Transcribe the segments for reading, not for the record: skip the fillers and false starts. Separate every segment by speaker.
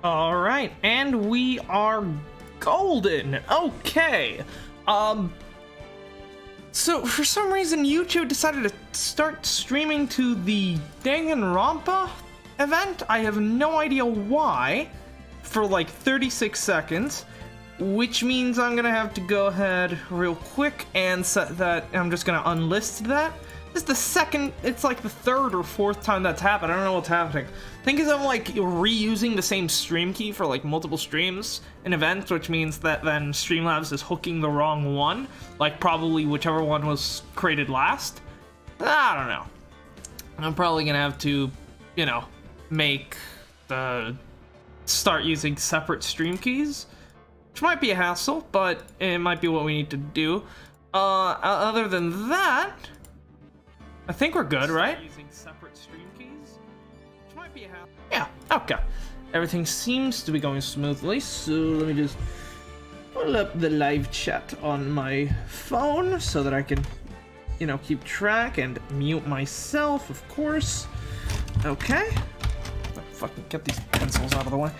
Speaker 1: All right, and we are golden. Okay. So for some reason YouTube decided to start streaming to the Danganronpa event. I have no idea why, for like 36 seconds, which means I'm gonna have to go ahead real quick and set that. I'm just gonna unlist that. This is the second, it's like the third or fourth time that's happened. I don't know what's happening. I think I'm like reusing the same stream key for like multiple streams and events, which means that then Streamlabs is hooking the wrong one, like probably whichever one was created last. I don't know. I'm probably gonna have to, you know, start using separate stream keys, which might be a hassle, but it might be what we need to do. Other than that, I think we're good, right? Using separate stream keys, which might be a hassle. Yeah, okay. Everything seems to be going smoothly, so let me just pull up the live chat on my phone so that I can, you know, keep track and mute myself, of course. Okay. I fucking get these pencils out of the way.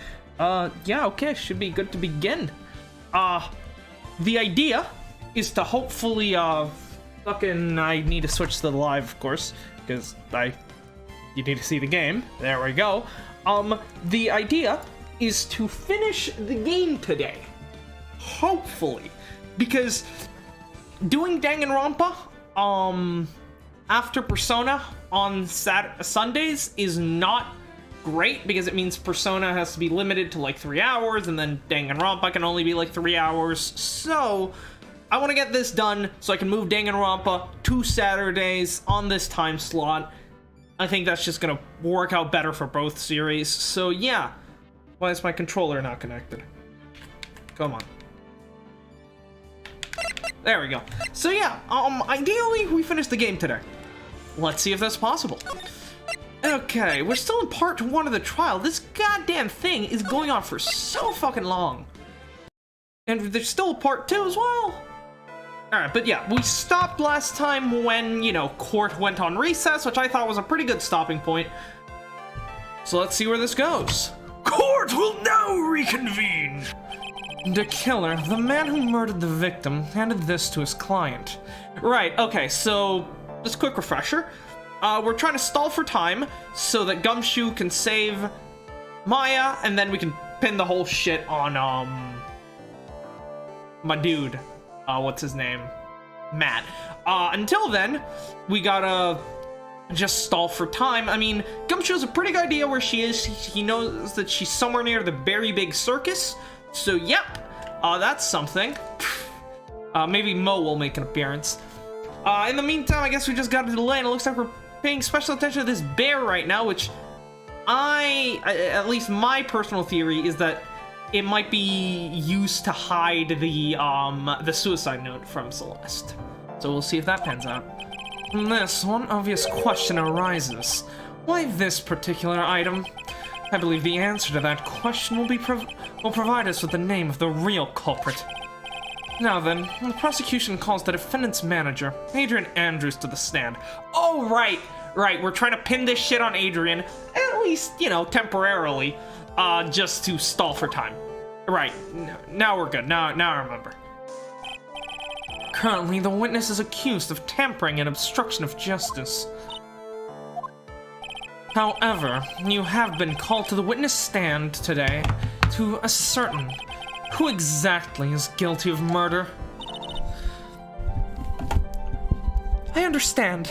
Speaker 1: Yeah, okay, should be good to begin. The idea is to hopefully, I need to switch to the live, of course, because you need to see the game. There we go. The idea is to finish the game today. Hopefully. Because doing Danganronpa, after Persona on Sundays is not great, because it means Persona has to be limited to like 3 hours, and then Danganronpa can only be like 3 hours, so I want to get this done so I can move Danganronpa to Saturdays on this time slot. I think that's just gonna work out better for both series, so yeah. Why is my controller not connected? Come on. There we go. So yeah, ideally we finish the game today. Let's see if that's possible. Okay, we're still in part 1 of the trial. This goddamn thing is going on for so fucking long. And there's still a part 2 as well. Alright, but yeah, we stopped last time when, you know, court went on recess, which I thought was a pretty good stopping point. So let's see where this goes. Court will now reconvene! The killer, the man who murdered the victim, handed this to his client. Right, okay, so just a quick refresher. We're trying to stall for time so that Gumshoe can save Maya, and then we can pin the whole shit on, my dude. What's his name? Matt. Until then, we gotta just stall for time. I mean, Gumshoe has a pretty good idea where she is. He knows that she's somewhere near the Very Big Circus. So, yep. That's something. Maybe Mo will make an appearance. In the meantime, I guess we just got a delay, and it looks like we're paying special attention to this bear right now, which at least my personal theory is that it might be used to hide the suicide note from Celeste. So we'll see if that pans out. From this, one obvious question arises. Why this particular item? I believe the answer to that question will provide us with the name of the real culprit. Now then, the prosecution calls the defendant's manager, Adrian Andrews, to the stand. Oh, right, we're trying to pin this shit on Adrian, at least, you know, temporarily, just to stall for time. Right, now we're good, now I remember. Currently, the witness is accused of tampering and obstruction of justice. However, you have been called to the witness stand today to ascertain who exactly is guilty of murder. I understand.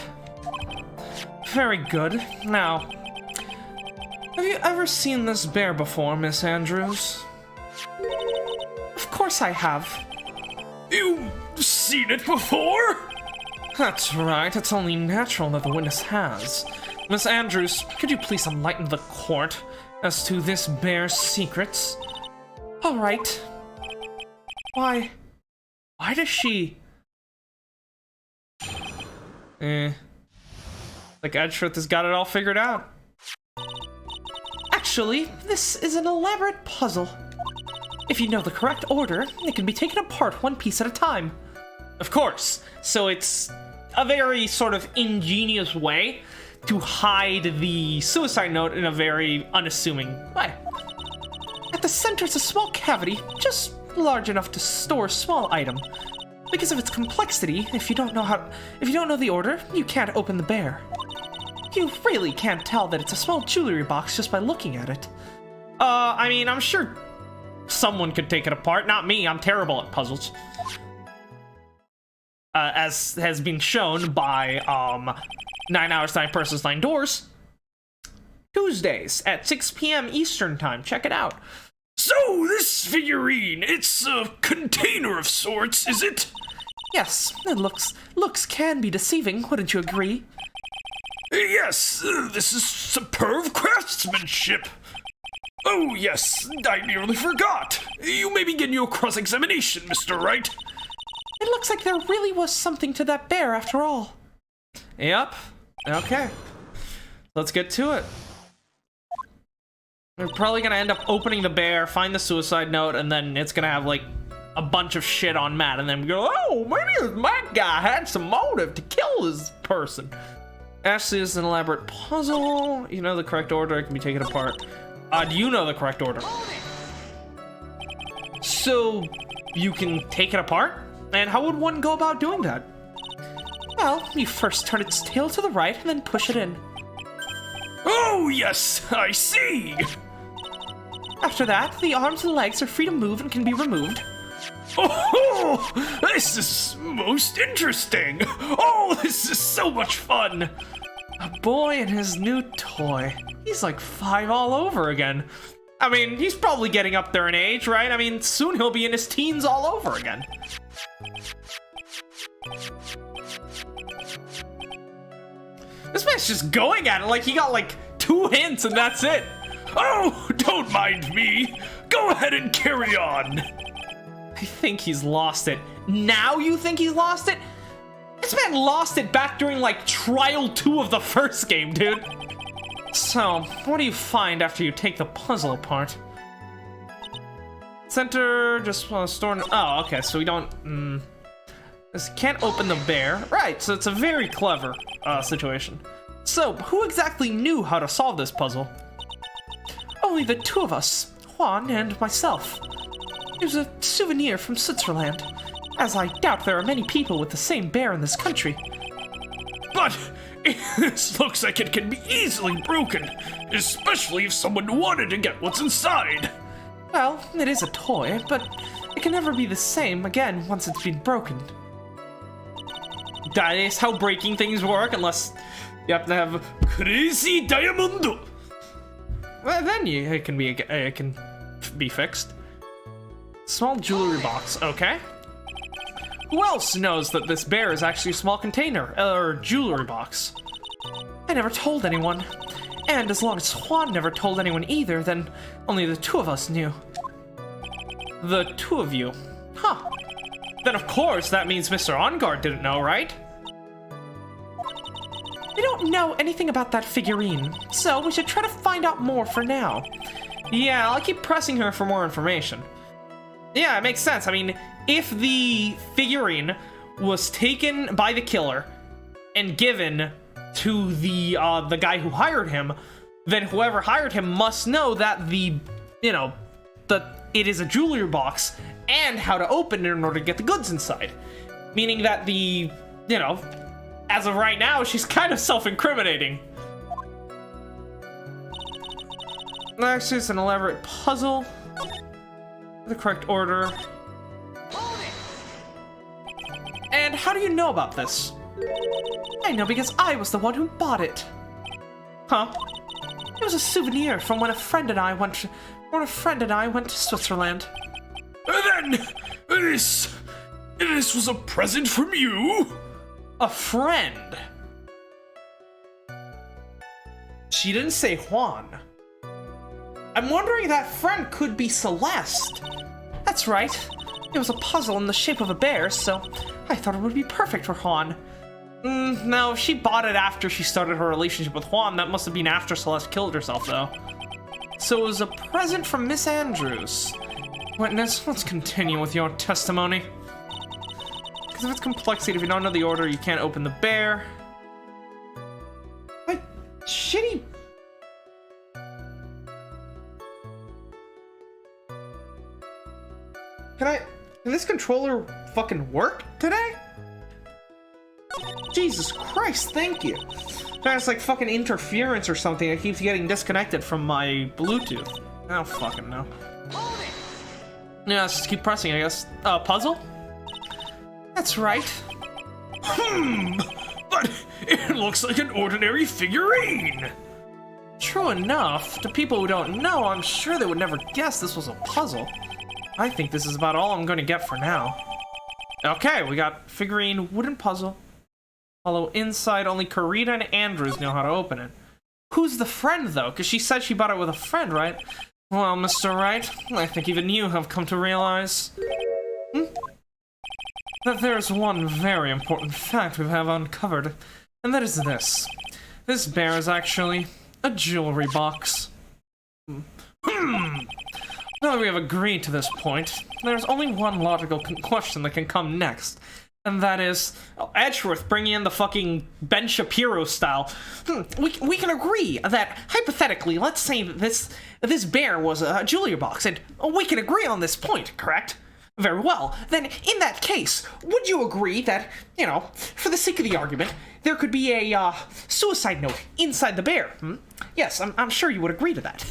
Speaker 1: Very good. Now, have you ever seen this bear before, Miss Andrews? Of course I have. You've seen it before? That's right, it's only natural that the witness has. Miss Andrews, could you please enlighten the court as to this bear's secrets? All right. Why does she... Like Edgeworth has got it all figured out. Actually, this is an elaborate puzzle. If you know the correct order, it can be taken apart one piece at a time. Of course. So it's a very sort of ingenious way to hide the suicide note in a very unassuming way. the center is a small cavity, just large enough to store a small item. Because of its complexity, if you don't know the order, you can't open the bear. You really can't tell that it's a small jewelry box just by looking at it. I mean, I'm sure someone could take it apart. Not me, I'm terrible at puzzles. As has been shown by 9 Hours, 9 Persons, 9 Doors. Tuesdays at 6 p.m. Eastern Time. Check it out.
Speaker 2: So, this figurine, it's a container of sorts, is it?
Speaker 1: Yes, it looks can be deceiving, wouldn't you agree?
Speaker 2: Yes, this is superb craftsmanship. Oh, yes, I nearly forgot. You may begin your cross-examination, Mr. Wright.
Speaker 1: It looks like there really was something to that bear after all. Yep. Okay. Let's get to it. We're probably gonna end up opening the bear, find the suicide note, and then it's gonna have, like, a bunch of shit on Matt, and then we go, oh, maybe this Matt guy had some motive to kill this person. Ashley is an elaborate puzzle. You know the correct order, it can be taken apart. Do you know the correct order? So, you can take it apart? And how would one go about doing that? Well, you first turn its tail to the right and then push it in.
Speaker 2: Oh, yes, I see.
Speaker 1: After that, the arms and legs are free to move and can be removed.
Speaker 2: Oh, this is most interesting. Oh, this is so much fun.
Speaker 1: A boy and his new toy. He's like 5 all over again. I mean, he's probably getting up there in age, right? I mean, soon he'll be in his teens all over again. This man's just going at it like he got like 2 hints and that's it.
Speaker 2: Oh, don't mind me. Go ahead and carry on.
Speaker 1: I think he's lost it. Now you think he's lost it? This man lost it back during like trial 2 of the first game, dude. So, what do you find after you take the puzzle apart? Center, just store. Oh, okay, so we don't. This can't open the bear. Right, so it's a very clever situation. So, who exactly knew how to solve this puzzle? Only the 2 of us, Juan and myself. It was a souvenir from Switzerland, as I doubt there are many people with the same bear in this country.
Speaker 2: But this looks like it can be easily broken, especially if someone wanted to get what's inside.
Speaker 1: Well, it is a toy, but it can never be the same again once it's been broken. That is how breaking things work, unless you have to have
Speaker 2: Crazy Diamondo.
Speaker 1: Well, then it can be fixed. Small jewelry box, okay. Who else knows that this bear is actually a small container, or jewelry box? I never told anyone. And as long as Juan never told anyone either, then only the 2 of us knew. The 2 of you? Huh. Then of course that means Mr. Enguarde didn't know, right? We don't know anything about that figurine, so we should try to find out more for now. Yeah, I'll keep pressing her for more information. Yeah, it makes sense. I mean, if the figurine was taken by the killer and given to the guy who hired him, then whoever hired him must know that it is a jewelry box and how to open it in order to get the goods inside. Meaning that as of right now, she's kind of self-incriminating. Next is an elaborate puzzle. The correct order. And how do you know about this? I know because I was the one who bought it. Huh? It was a souvenir from when a friend and I went to Switzerland.
Speaker 2: Then this was a present from you?
Speaker 1: A friend? She didn't say Juan. I'm wondering if that friend could be Celeste. That's right. It was a puzzle in the shape of a bear, so I thought it would be perfect for Juan. No, she bought it after she started her relationship with Juan. That must have been after Celeste killed herself, though. So it was a present from Miss Andrews. Witness, let's continue with your testimony. Because of its complexity, if you don't know the order, you can't open the bear. What shitty... Can this controller fucking work today? Jesus Christ, thank you. There's like fucking interference or something. It keeps getting disconnected from my Bluetooth. I don't fucking know. Yeah, let's just keep pressing, I guess. Puzzle? That's right.
Speaker 2: But it looks like an ordinary figurine.
Speaker 1: True enough. To people who don't know, I'm sure they would never guess this was a puzzle. I think this is about all I'm gonna get for now. Okay, we got figurine, wooden puzzle. Hollow inside, only Karita and Andrews know how to open it. Who's the friend, though? Because she said she bought it with a friend, right? Well, Mr. Wright, I think even you have come to realize... that there's one very important fact we have uncovered, and that is this. This bear is actually a jewelry box. Now that we have agreed to this point, there's only one logical question that can come next. And that is, Edgeworth bringing in the fucking Ben Shapiro style. We can agree that, hypothetically, let's say that this bear was a jewelry box, and we can agree on this point, correct? Very well. Then, in that case, would you agree that, you know, for the sake of the argument, there could be a suicide note inside the bear? Yes, I'm sure you would agree to that.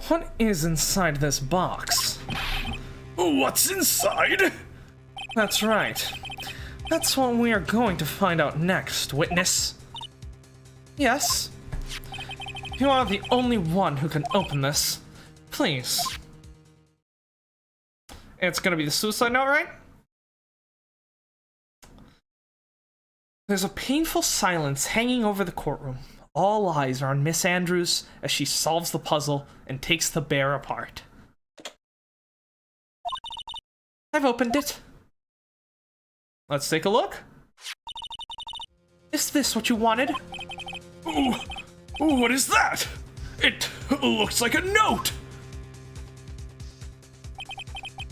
Speaker 1: What is inside this box?
Speaker 2: What's inside?
Speaker 1: That's right. That's what we are going to find out next, witness. Yes. You are the only one who can open this. Please. It's gonna be the suicide note, right? There's a painful silence hanging over the courtroom. All eyes are on Miss Andrews as she solves the puzzle and takes the bear apart. I've opened it. Let's take a look. Is this what you wanted?
Speaker 2: Ooh, what is that? It looks like a note.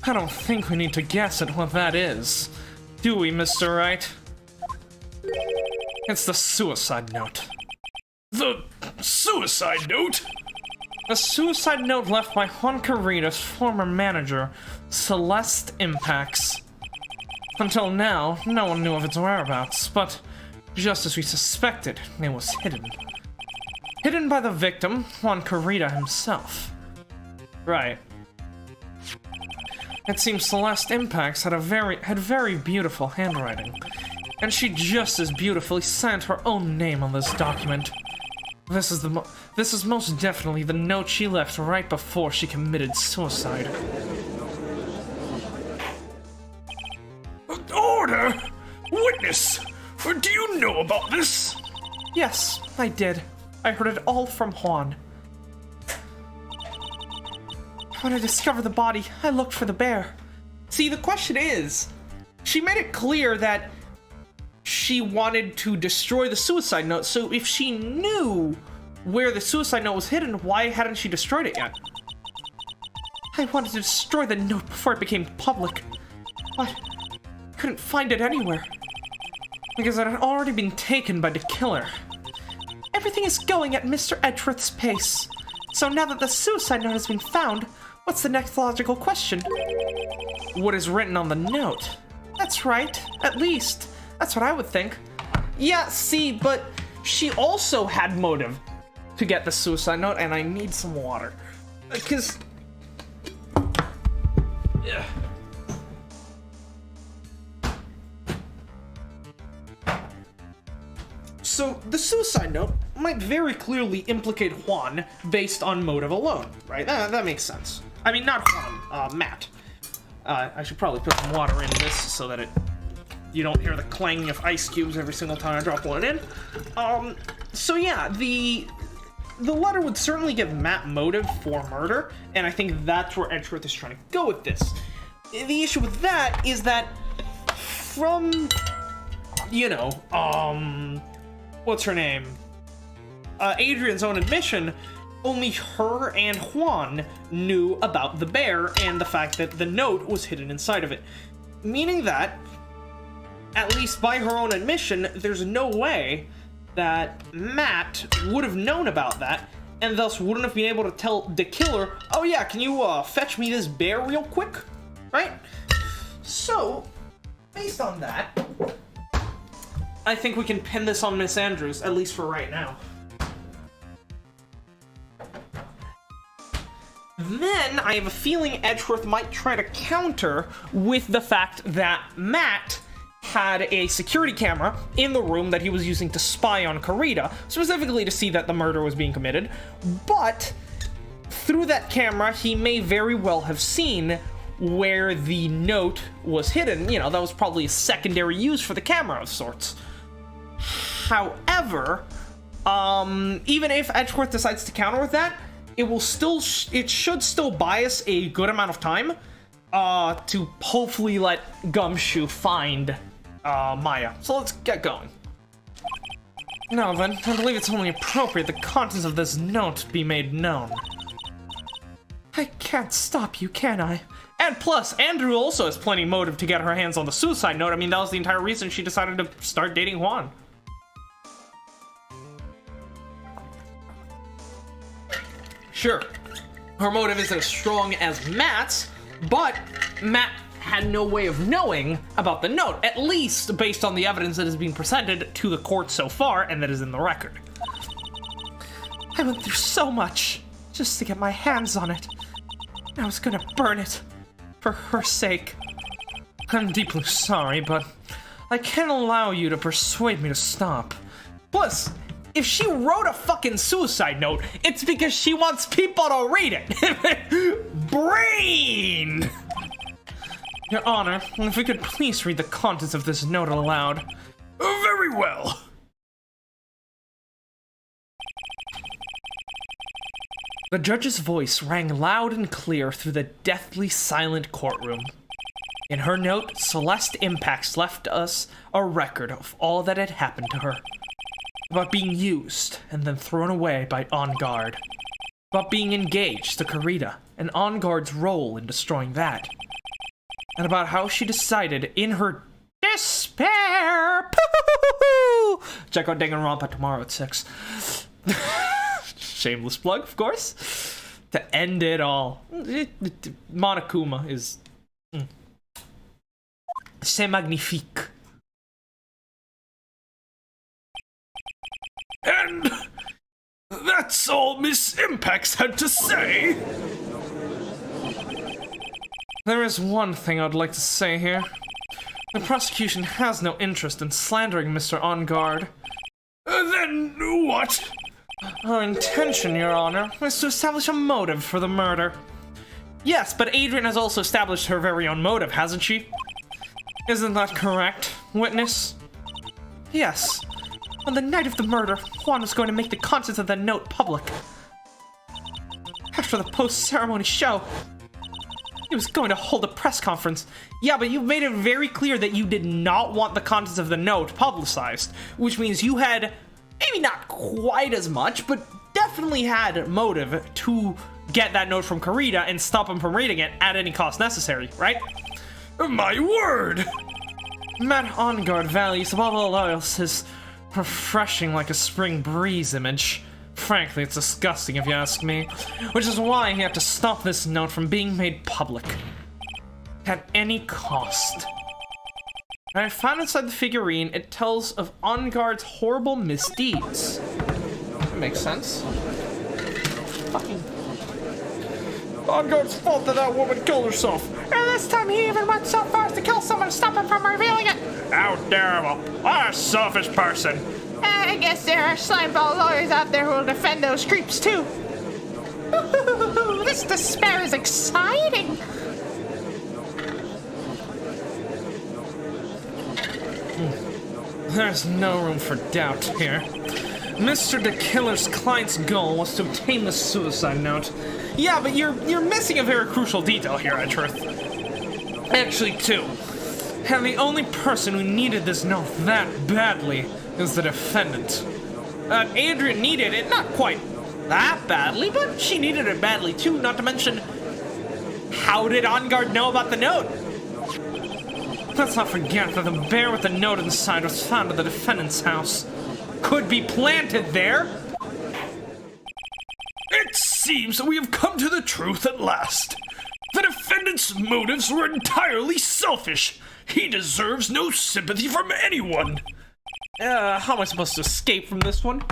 Speaker 1: I don't think we need to guess at what that is. Do we, Mr. Wright? It's the suicide note.
Speaker 2: The suicide note?
Speaker 1: A suicide note left by Juan Carita's former manager, Celeste Impacts. Until now, no one knew of its whereabouts, but just as we suspected, it was hidden. Hidden by the victim, Juan Carita himself. Right. It seems Celeste Impacts had very beautiful handwriting, and she just as beautifully signed her own name on this document. This is most definitely the note she left right before she committed suicide.
Speaker 2: Order! Witness! Do you know about this?
Speaker 1: Yes, I did. I heard it all from Juan. When I discovered the body, I looked for the bear. See, the question is, she made it clear that she wanted to destroy the suicide note, so if she knew where the suicide note was hidden, why hadn't she destroyed it yet? I wanted to destroy the note before it became public, but I couldn't find it anywhere, because it had already been taken by the killer. Everything is going at Mr. Edgeworth's pace, so now that the suicide note has been found, what's the next logical question? What is written on the note? That's right, at least. That's what I would think. Yeah, see, but she also had motive to get the suicide note, and I need some water. Because... yeah. So, the suicide note might very clearly implicate Juan based on motive alone, right? That makes sense. I mean, not Juan, Matt. I should probably put some water in this so that you don't hear the clanging of ice cubes every single time I drop one in. So yeah, the letter would certainly give Matt motive for murder, and I think that's where Edgeworth is trying to go with this. The issue with that is that from, you know, what's her name? Adrian's own admission, only her and Juan knew about the bear and the fact that the note was hidden inside of it. Meaning that, at least by her own admission, there's no way that Matt would have known about that and thus wouldn't have been able to tell the killer, oh yeah, can you fetch me this bear real quick? Right? So, based on that, I think we can pin this on Miss Andrews, at least for right now. Then, I have a feeling Edgeworth might try to counter with the fact that Matt had a security camera in the room that he was using to spy on Karita, specifically to see that the murder was being committed, but through that camera, he may very well have seen where the note was hidden. You know, that was probably a secondary use for the camera of sorts. However, even if Edgeworth decides to counter with that, it should still buy us a good amount of time to hopefully let Gumshoe find Maya. So let's get going. Now then, I believe it's only appropriate the contents of this note be made known. I can't stop you, can I? And plus, Andrew also has plenty of motive to get her hands on the suicide note. I mean, that was the entire reason she decided to start dating Juan. Sure, her motive isn't as strong as Matt's, but Matt had no way of knowing about the note, at least based on the evidence that is being presented to the court so far and that is in the record. I went through so much just to get my hands on it. I was gonna burn it for her sake. I'm deeply sorry, but I can't allow you to persuade me to stop. Plus, if she wrote a fucking suicide note, it's because she wants people to read it. Brain! Your Honor, if we could please read the contents of this note aloud.
Speaker 2: Very well.
Speaker 1: The judge's voice rang loud and clear through the deathly silent courtroom. In her note, Celeste Impax left us a record of all that had happened to her. About being used and then thrown away by On Guard. About being engaged to Karita and On Guard's role in destroying that. And about how she decided in her despair. Check out Danganronpa tomorrow at 6. Shameless plug, of course. To end it all. Monokuma is... C'est magnifique.
Speaker 2: And that's all Miss Impax had to say.
Speaker 1: There is one thing I'd like to say here. The prosecution has no interest in slandering Mr. On Guard.
Speaker 2: Then what?
Speaker 1: Our intention, Your Honor, is to establish a motive for the murder. Yes, but Adrian has also established her very own motive, hasn't she? Isn't that correct, witness? Yes. On the night of the murder, Juan was going to make the contents of the note public. After the post-ceremony show, he was going to hold a press conference. Yeah, but you made it very clear that you did not want the contents of the note publicized, which means you had, maybe not quite as much, but definitely had motive to get that note from Karita and stop him from reading it at any cost necessary, right?
Speaker 2: My word!
Speaker 1: Matt On Guard values above all else his refreshing like a spring breeze image. Frankly, it's disgusting if you ask me. Which is why he had to stop this note from being made public. At any cost. And I found inside the figurine, it tells of On Guard's horrible misdeeds. That makes sense. Fucking... On Guard's fault that woman killed herself. And this time he even went so far as to kill someone to stop him from revealing it.
Speaker 2: How terrible. What a selfish person.
Speaker 3: I guess there are slimeball lawyers out there who will defend those creeps too. This despair is exciting.
Speaker 1: There's no room for doubt here. Mr. the Killer's client's goal was to obtain the suicide note. Yeah, but you're missing a very crucial detail here, Edgeworth. Actually, two. And the only person who needed this note that badly is the defendant. Adrian needed it, not quite that badly, but she needed it badly too, not to mention, how did On Guard know about the note? Let's not forget that the bear with the note inside was found at the defendant's house. Could be planted there.
Speaker 2: seems that we have come to the truth at last. The defendant's motives were entirely selfish. He deserves no sympathy from anyone.
Speaker 1: How am I supposed to escape from this one?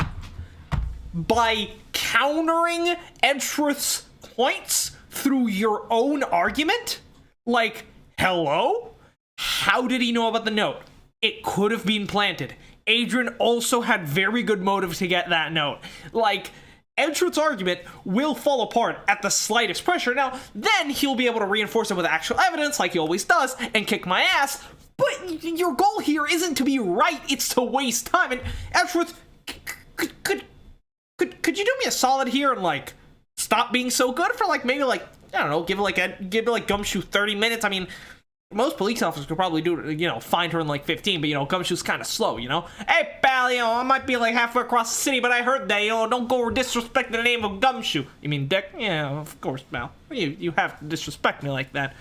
Speaker 1: By countering Edgeworth's points through your own argument? Like, hello? How did he know about the note? It could have been planted. Adrian also had very good motive to get that note. Like, Edgeworth's argument will fall apart at the slightest pressure. Now, then he'll be able to reinforce it with actual evidence, like he always does, and kick my ass. But your goal here isn't to be right, it's to waste time. And Edgeworth, could you do me a solid here and, like, stop being so good for, like, maybe, like, I don't know, give it like Gumshoe 30 minutes? I mean, most police officers could probably do it, you know, find her in like 15, but, you know, Gumshoe's kind of slow, you know? Hey, pal, you know, I might be like halfway across the city, but I heard that, you know, don't go disrespect the name of Gumshoe. You mean Dick? Yeah, of course, pal. You have to disrespect me like that.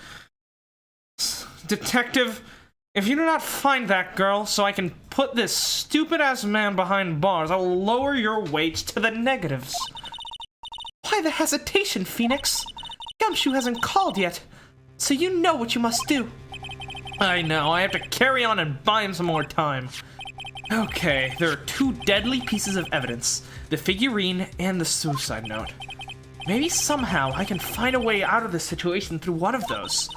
Speaker 1: Detective, if you do not find that girl so I can put this stupid-ass man behind bars, I will lower your weight to the negatives. Why the hesitation, Phoenix? Gumshoe hasn't called yet, so you know what you must do. I know, I have to carry on and buy him some more time. Okay, there are two deadly pieces of evidence, the figurine and the suicide note. Maybe somehow I can find a way out of this situation through one of those.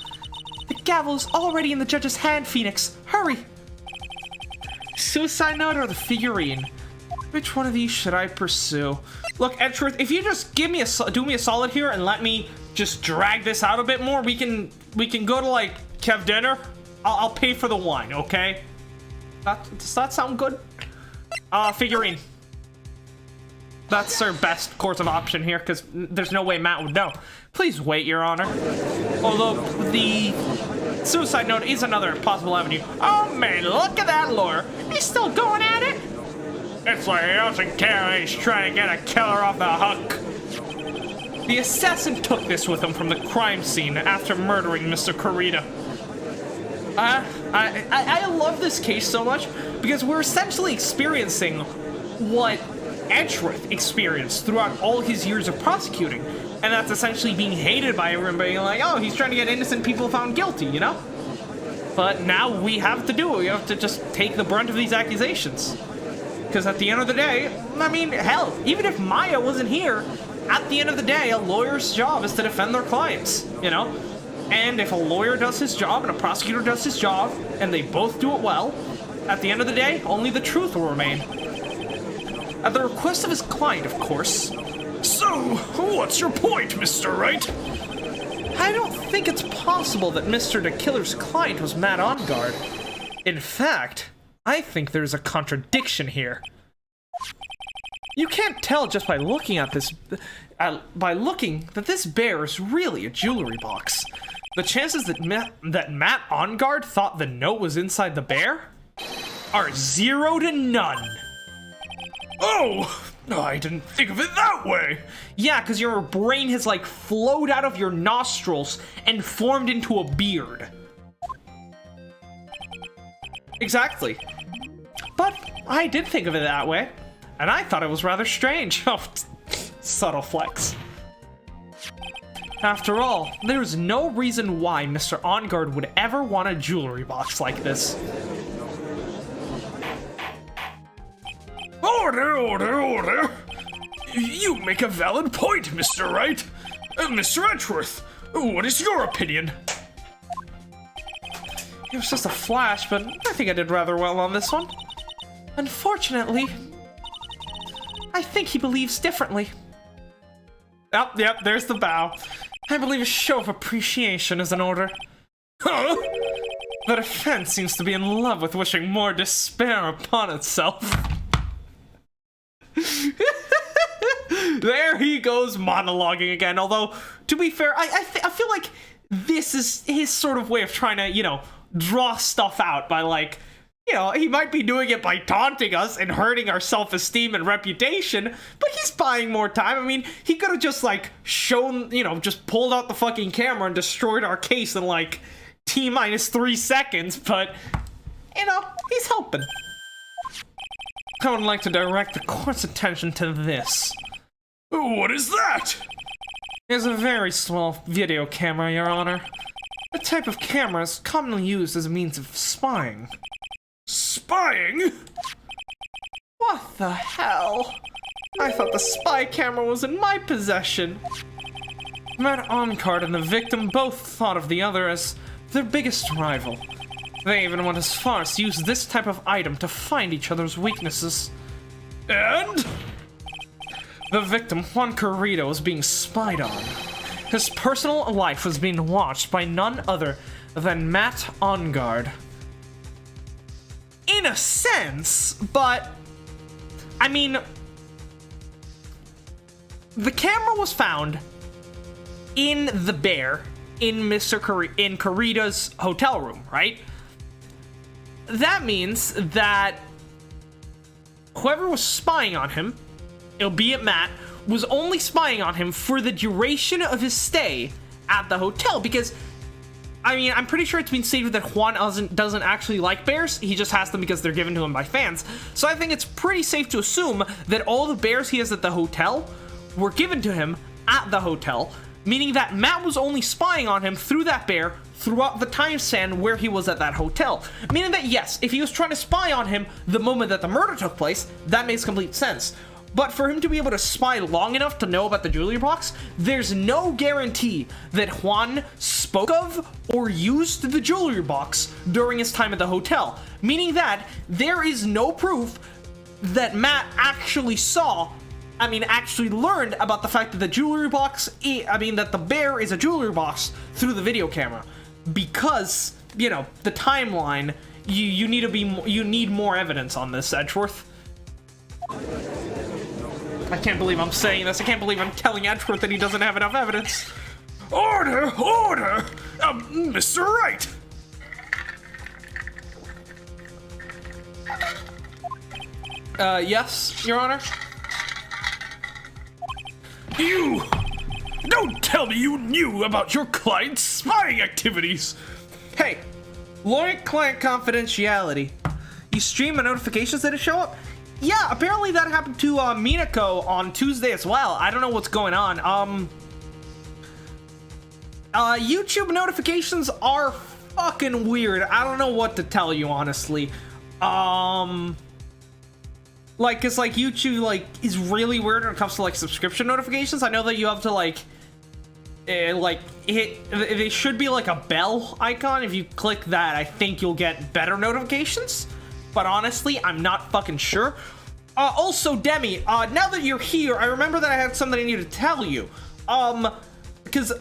Speaker 1: The gavel is already in the judge's hand, Phoenix. Hurry! Suicide note or the figurine? Which one of these should I pursue? Look, Edgeworth, if you just do me a solid here and let me just drag this out a bit more, we can go to, like, Kev dinner. I'll pay for the wine, okay? Does that sound good? Figurine. That's our best course of option here, because there's no way Matt would know. Please wait, Your Honor. Although the suicide note is another possible avenue. Oh man, look at that lawyer. He's still going at it. It's like he doesn't care. He's trying to get a killer off the hook. The assassin took this with him from the crime scene after murdering Mr. Corrida. I love this case so much because we're essentially experiencing what Edgeworth experienced throughout all his years of prosecuting, and that's essentially being hated by everyone, being like, oh, he's trying to get innocent people found guilty, you know? But now we have to do it. We have to just take the brunt of these accusations. Because at the end of the day, I mean, hell, even if Maya wasn't here, at the end of the day, a lawyer's job is to defend their clients, you know? And if a lawyer does his job and a prosecutor does his job, and they both do it well, at the end of the day, only the truth will remain. At the request of his client, of course.
Speaker 2: So, what's your point, Mr. Wright?
Speaker 1: I don't think it's possible that Mr. the Killer's client was Matt Engarde. In fact, I think there's a contradiction here. You can't tell just by looking at this, that this bear is really a jewelry box. The chances that Matt Engarde thought the note was inside the bear are 0 to none.
Speaker 2: Oh, I didn't think of it that way.
Speaker 1: Yeah, because your brain has, like, flowed out of your nostrils and formed into a beard. Exactly. But I did think of it that way, and I thought it was rather strange. Oh, subtle flex. After all, there's no reason why Mr. Engarde would ever want a jewelry box like this.
Speaker 2: Order, order, order! You make a valid point, Mr. Wright. Mr. Edgeworth, what is your opinion?
Speaker 1: It was just a flash, but I think I did rather well on this one. Unfortunately, I think he believes differently. Yep, there's the bow. I believe a show of appreciation is in order.
Speaker 2: Huh?
Speaker 1: The defense seems to be in love with wishing more despair upon itself. There he goes monologuing again, although, to be fair, I feel like this is his sort of way of trying to, you know, draw stuff out by, like, you know, he might be doing it by taunting us and hurting our self-esteem and reputation, but he's buying more time. I mean, he could have just, like, shown, you know, just pulled out the fucking camera and destroyed our case in, like, T-3 seconds, but, you know, he's helping. I would like to direct the court's attention to this.
Speaker 2: What is that?
Speaker 1: is a very small video camera, Your Honor. The type of camera is commonly used as a means of spying.
Speaker 2: Spying?
Speaker 1: What the hell? I thought the spy camera was in my possession. Matt Onkard and the victim both thought of the other as their biggest rival. They even went as far as to use this type of item to find each other's weaknesses.
Speaker 2: And?
Speaker 1: The victim, Juan Carrito, was being spied on. His personal life was being watched by none other than Matt Onkard. In a sense, but I mean, the camera was found in the bear in in Carrito's hotel room, right? That means that whoever was spying on him, albeit Matt, was only spying on him for the duration of his stay at the hotel, because I mean, I'm pretty sure it's been stated that Juan doesn't actually like bears. He just has them because they're given to him by fans. So I think it's pretty safe to assume that all the bears he has at the hotel were given to him at the hotel, meaning that Matt was only spying on him through that bear throughout the time span where he was at that hotel. Meaning that, yes, if he was trying to spy on him the moment that the murder took place, that makes complete sense. But for him to be able to spy long enough to know about the jewelry box, there's no guarantee that Juan spoke of or used the jewelry box during his time at the hotel. Meaning that there is no proof that Matt actually actually learned about the fact that the jewelry box, that the bear is a jewelry box through the video camera. Because, you know, the timeline, you need more evidence on this, Edgeworth. I can't believe I'm saying this. I can't believe I'm telling Edgeworth that he doesn't have enough evidence.
Speaker 2: Order! Order! Mr. Wright!
Speaker 1: Yes, Your Honor?
Speaker 2: You... Don't tell me you knew about your client's spying activities!
Speaker 1: Hey, lawyer-client confidentiality. You stream the notifications that show up? Yeah, apparently that happened to Minako on Tuesday as well. I don't know what's going on. YouTube notifications are fucking weird. I don't know what to tell you, honestly. It's like YouTube, is really weird when it comes to, subscription notifications. I know that you have to, they should be, a bell icon. If you click that, I think you'll get better notifications. But honestly, I'm not fucking sure. Also, Demi, now that you're here, I remember that I had something I needed to tell you. Because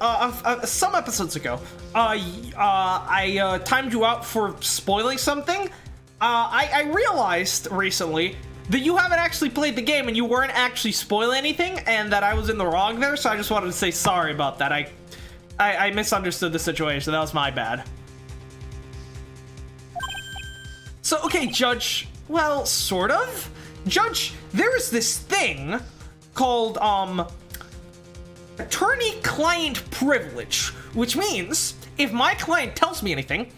Speaker 1: some episodes ago, I timed you out for spoiling something. I realized recently that you haven't actually played the game and you weren't actually spoiling anything, and that I was in the wrong there, so I just wanted to say sorry about that. I misunderstood the situation. That was my bad. So, okay, Judge, well, sort of. Judge, there is this thing called, attorney-client privilege, which means if my client tells me anything,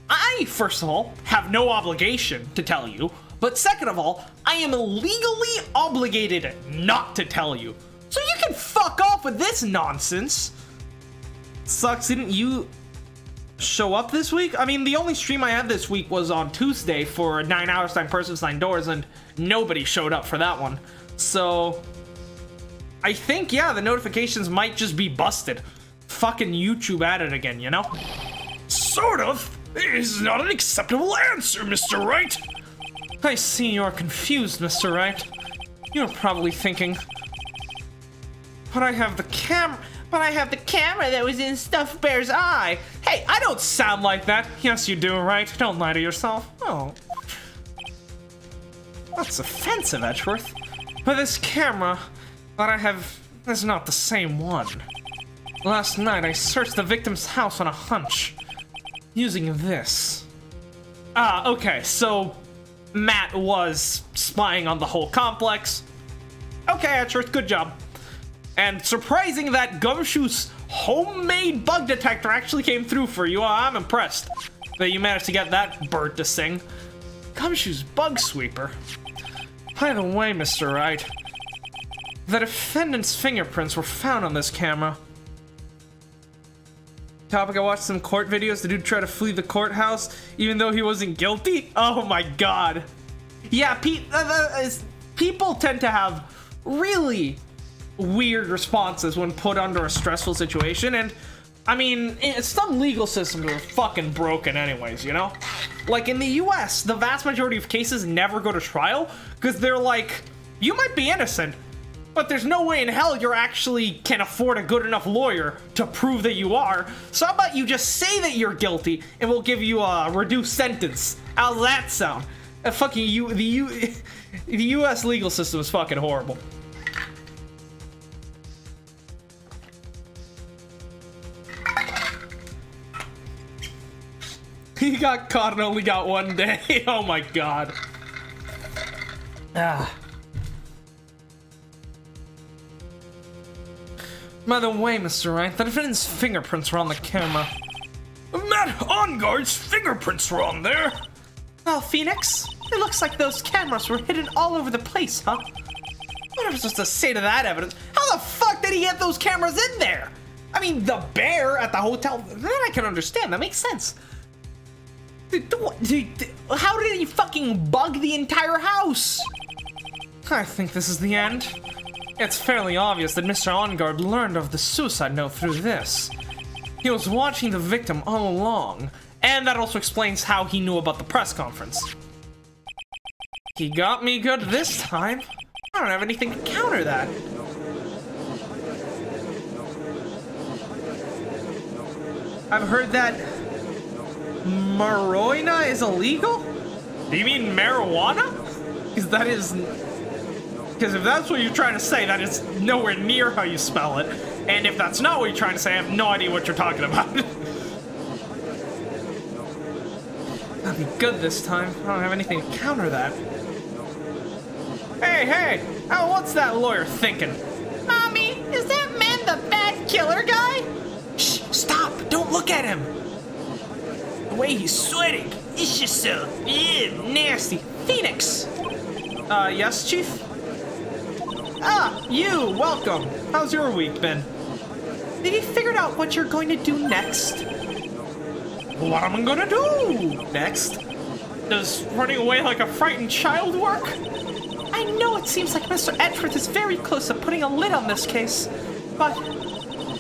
Speaker 1: I, first of all, have no obligation to tell you, but second of all, I am legally obligated not to tell you. So you can fuck off with this nonsense. Sucks, didn't you show up this week? I mean, the only stream I had this week was on Tuesday for 9 hours, 9 persons, 9 doors, and nobody showed up for that one. So I think, yeah, the notifications might just be busted. Fucking YouTube at it again, you know?
Speaker 2: Sort of. Is not an acceptable answer, Mr. Wright.
Speaker 1: I see you're confused, Mr. Wright. You're probably thinking, but I have the camera that was in Stuffed Bear's eye. Hey, I don't sound like that. Yes, you do, right? Don't lie to yourself. Oh. That's offensive, Edgeworth. But this camera that I have is not the same one. Last night, I searched the victim's house on a hunch, using this. Okay, so Matt was spying on the whole complex. Okay, Edgeworth, good job. And surprising that Gumshoe's homemade bug detector actually came through for you. I'm impressed that you managed to get that bird to sing. Gumshoe's bug sweeper. By the way, Mr. Wright, The defendant's fingerprints were found on this camera. Topic, I watched some court videos. The dude tried to flee the courthouse even though he wasn't guilty. Oh my god. Yeah, people tend to have really weird responses when put under a stressful situation, and I mean, some legal systems are fucking broken anyways, you know? Like in the US, the vast majority of cases never go to trial because they're like, you might be innocent, but there's no way in hell you're actually can afford a good enough lawyer to prove that you are. So how about you just say that you're guilty and we'll give you a reduced sentence? How's that sound? The US legal system is fucking horrible. He got caught and only got 1 day. Oh my god. By the way, Mr. Wright, the defendant's fingerprints were on the camera.
Speaker 2: Matt Engarde's fingerprints were on there.
Speaker 1: Well, Phoenix, it looks like those cameras were hidden all over the place, huh? What am I supposed to say to that evidence? How the fuck did he get those cameras in there? I mean, the bear at the hotel, that I can understand, that makes sense. How did he fucking bug the entire house? I think this is the end. It's fairly obvious that Mr. Engarde learned of the suicide note through this. He was watching the victim all along, and that also explains how he knew about the press conference. He got me good this time. I don't have anything to counter that. I've heard that marijuana is illegal? Do you mean marijuana? Because if that's what you're trying to say, that is nowhere near how you spell it. And if that's not what you're trying to say, I have no idea what you're talking about. I'll be good this time. I don't have anything to counter that. Hey! Oh, what's that lawyer thinking?
Speaker 3: Mommy, is that man the bad killer guy?
Speaker 1: Shh! Stop! Don't look at him! The way he's sweating, it's just so nasty. Phoenix! Yes, Chief? Ah, you! Welcome! How's your week been? Have you figured out what you're going to do next? What am I gonna do next? Does running away like a frightened child work? I know it seems like Mr. Edgeworth is very close to putting a lid on this case, but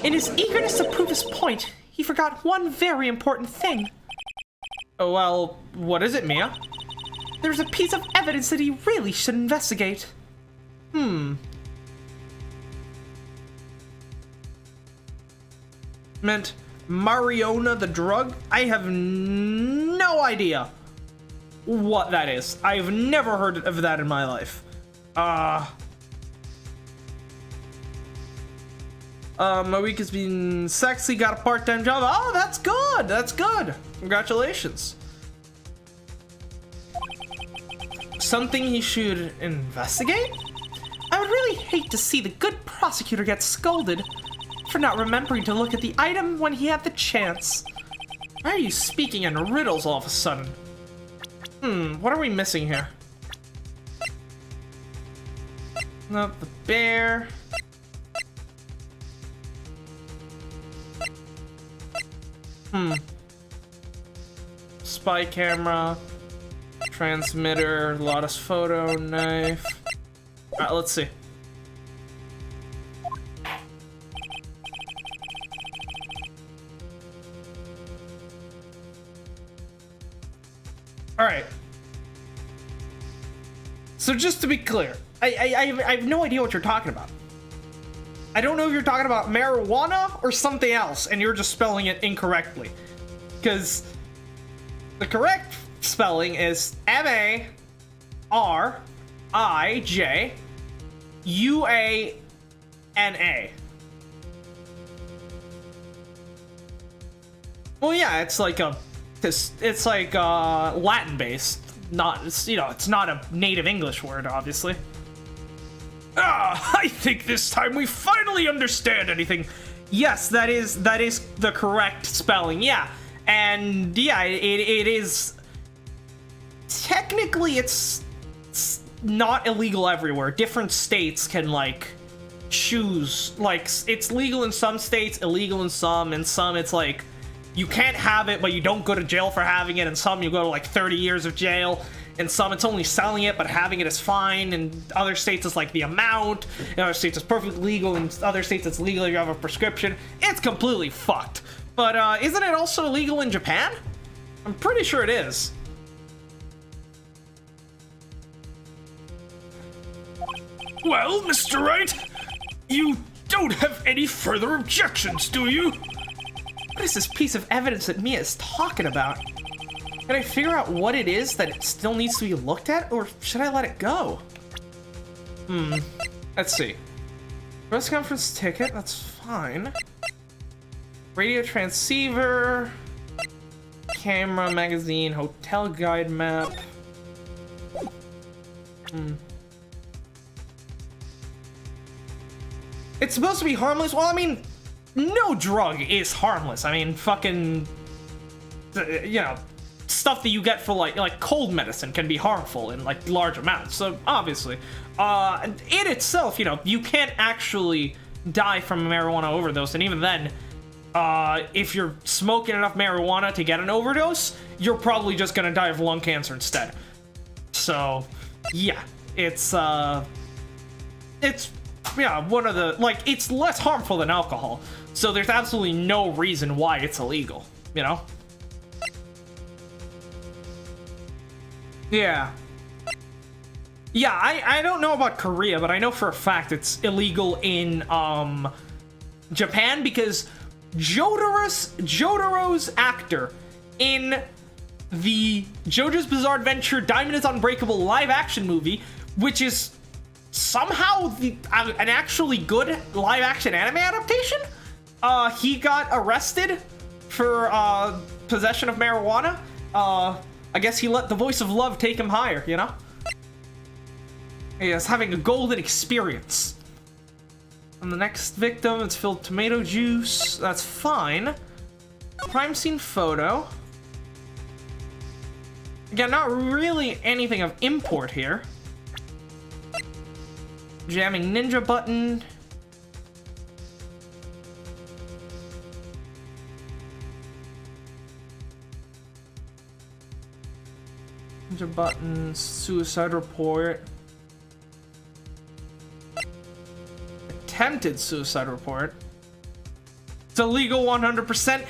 Speaker 1: in his eagerness to prove his point, he forgot one very important thing. Oh, well, what is it, Mia? There's a piece of evidence that he really should investigate. Meant marijuana the drug? I have no idea what that is. I've never heard of that in my life. My week has been sexy, got a part-time job. Oh, that's good. That's good. Congratulations. Something he should investigate? I would really hate to see the good prosecutor get scolded for not remembering to look at the item when he had the chance. Why are you speaking in riddles all of a sudden? What are we missing here? Not the bear. Spy camera. Transmitter. Lotus photo. Knife. Alright, let's see. Alright. So just to be clear, I have no idea what you're talking about. I don't know if you're talking about marijuana or something else, and you're just spelling it incorrectly. Because the correct spelling is M-A-R-I-J-U-A-N-A. Well, yeah, it's like Latin based. It's not a native English word, obviously.
Speaker 2: I think this time we finally understand anything.
Speaker 1: Yes, that is the correct spelling. Yeah, and yeah, it is. Technically, it's not illegal everywhere. Different states can choose, like, it's legal in some states, illegal in some it's like you can't have it but you don't go to jail for having it, and some you go to like 30 years of jail, and some it's only selling it but having it is fine, and other states it's like the amount, in other states it's perfectly legal, in other states it's legal if you have a prescription. It's completely fucked. But isn't it also illegal in Japan? I'm pretty sure it is.
Speaker 2: Well, Mr. Wright, you don't have any further objections, do you?
Speaker 1: What is this piece of evidence that Mia is talking about? Can I figure out what it is that it still needs to be looked at, or should I let it go? Let's see. Press conference ticket, that's fine. Radio transceiver. Camera, magazine, hotel guide map. It's supposed to be harmless? Well, I mean, no drug is harmless. I mean, fucking, you know, stuff that you get for like cold medicine can be harmful in like large amounts. So obviously, in itself, you know, you can't actually die from a marijuana overdose, and even then, if you're smoking enough marijuana to get an overdose, you're probably just gonna die of lung cancer instead. So, yeah, it's yeah, one of the, like, it's less harmful than alcohol. So there's absolutely no reason why it's illegal, you know? Yeah. Yeah, I don't know about Korea, but I know for a fact it's illegal in, Japan, because Jotaro's actor in the JoJo's Bizarre Adventure Diamond is Unbreakable live action movie, which is somehow an actually good live action anime adaptation, he got arrested for possession of marijuana. I guess he let the voice of love take him higher, you know? He is having a golden experience. And the next victim, it's filled tomato juice. That's fine. Crime scene photo. Again, not really anything of import here. Jamming ninja button. Ninja button, suicide report. Attempted suicide report. It's illegal 100%.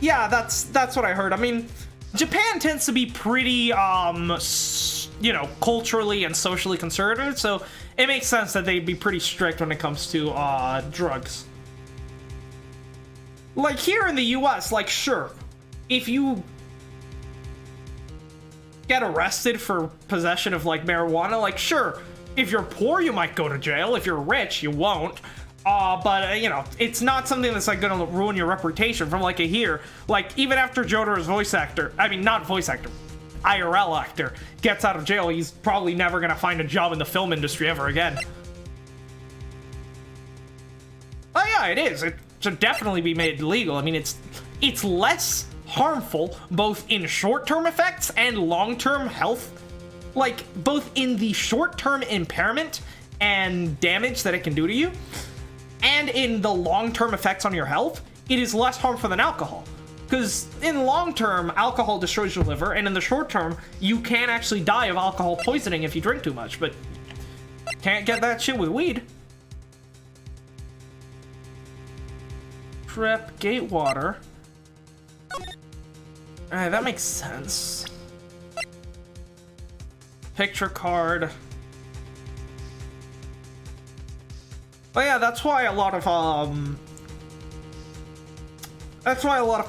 Speaker 1: Yeah, that's what I heard. I mean, Japan tends to be pretty, you know, culturally and socially conservative, so it makes sense that they'd be pretty strict when it comes to, drugs. Like, here in the US, like, sure, if you get arrested for possession of, like, marijuana, like, sure, if you're poor, you might go to jail. If you're rich, you won't. But, you know, it's not something that's, like, gonna ruin your reputation from, like, here. Like, even after Jotaro's voice actor, I mean, not voice actor, IRL actor, gets out of jail, he's probably never gonna find a job in the film industry ever again. Oh, yeah, it is. It should definitely be made legal. I mean, it's less harmful, both in short-term effects and long-term health. Like, both in the short-term impairment and damage that it can do to you, and in the long-term effects on your health, it is less harmful than alcohol. Because in long-term, alcohol destroys your liver, and in the short-term, you can actually die of alcohol poisoning if you drink too much, but can't get that shit with weed. Prep gate water. Alright, that makes sense. Picture card. Oh yeah, that's why a lot of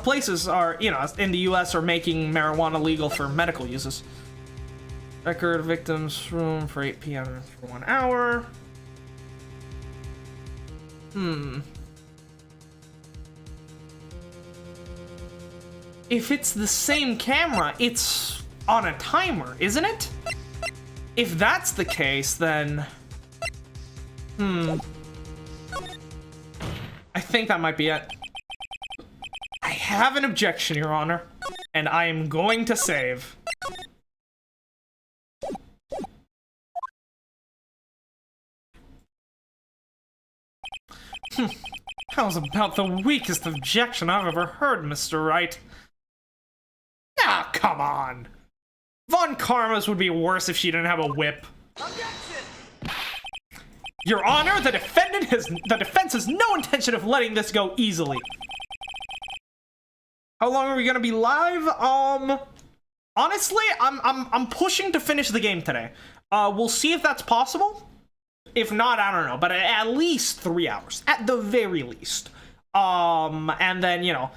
Speaker 1: places are, you know, in the US are making marijuana legal for medical uses. Record victims room for 8 p.m. for 1 hour. If it's the same camera, it's on a timer, isn't it? If that's the case, then... I think that might be it. I have an objection, Your Honor, and I am going to save. That was about the weakest objection I've ever heard, Mr. Wright. Ah, come on. Von Karma's would be worse if she didn't have a whip. Your Honor, the defense has no intention of letting this go easily. How long are we gonna be live? Honestly, I'm pushing to finish the game today. We'll see if that's possible. If not, I don't know, but at least 3 hours, at the very least. And then, you know,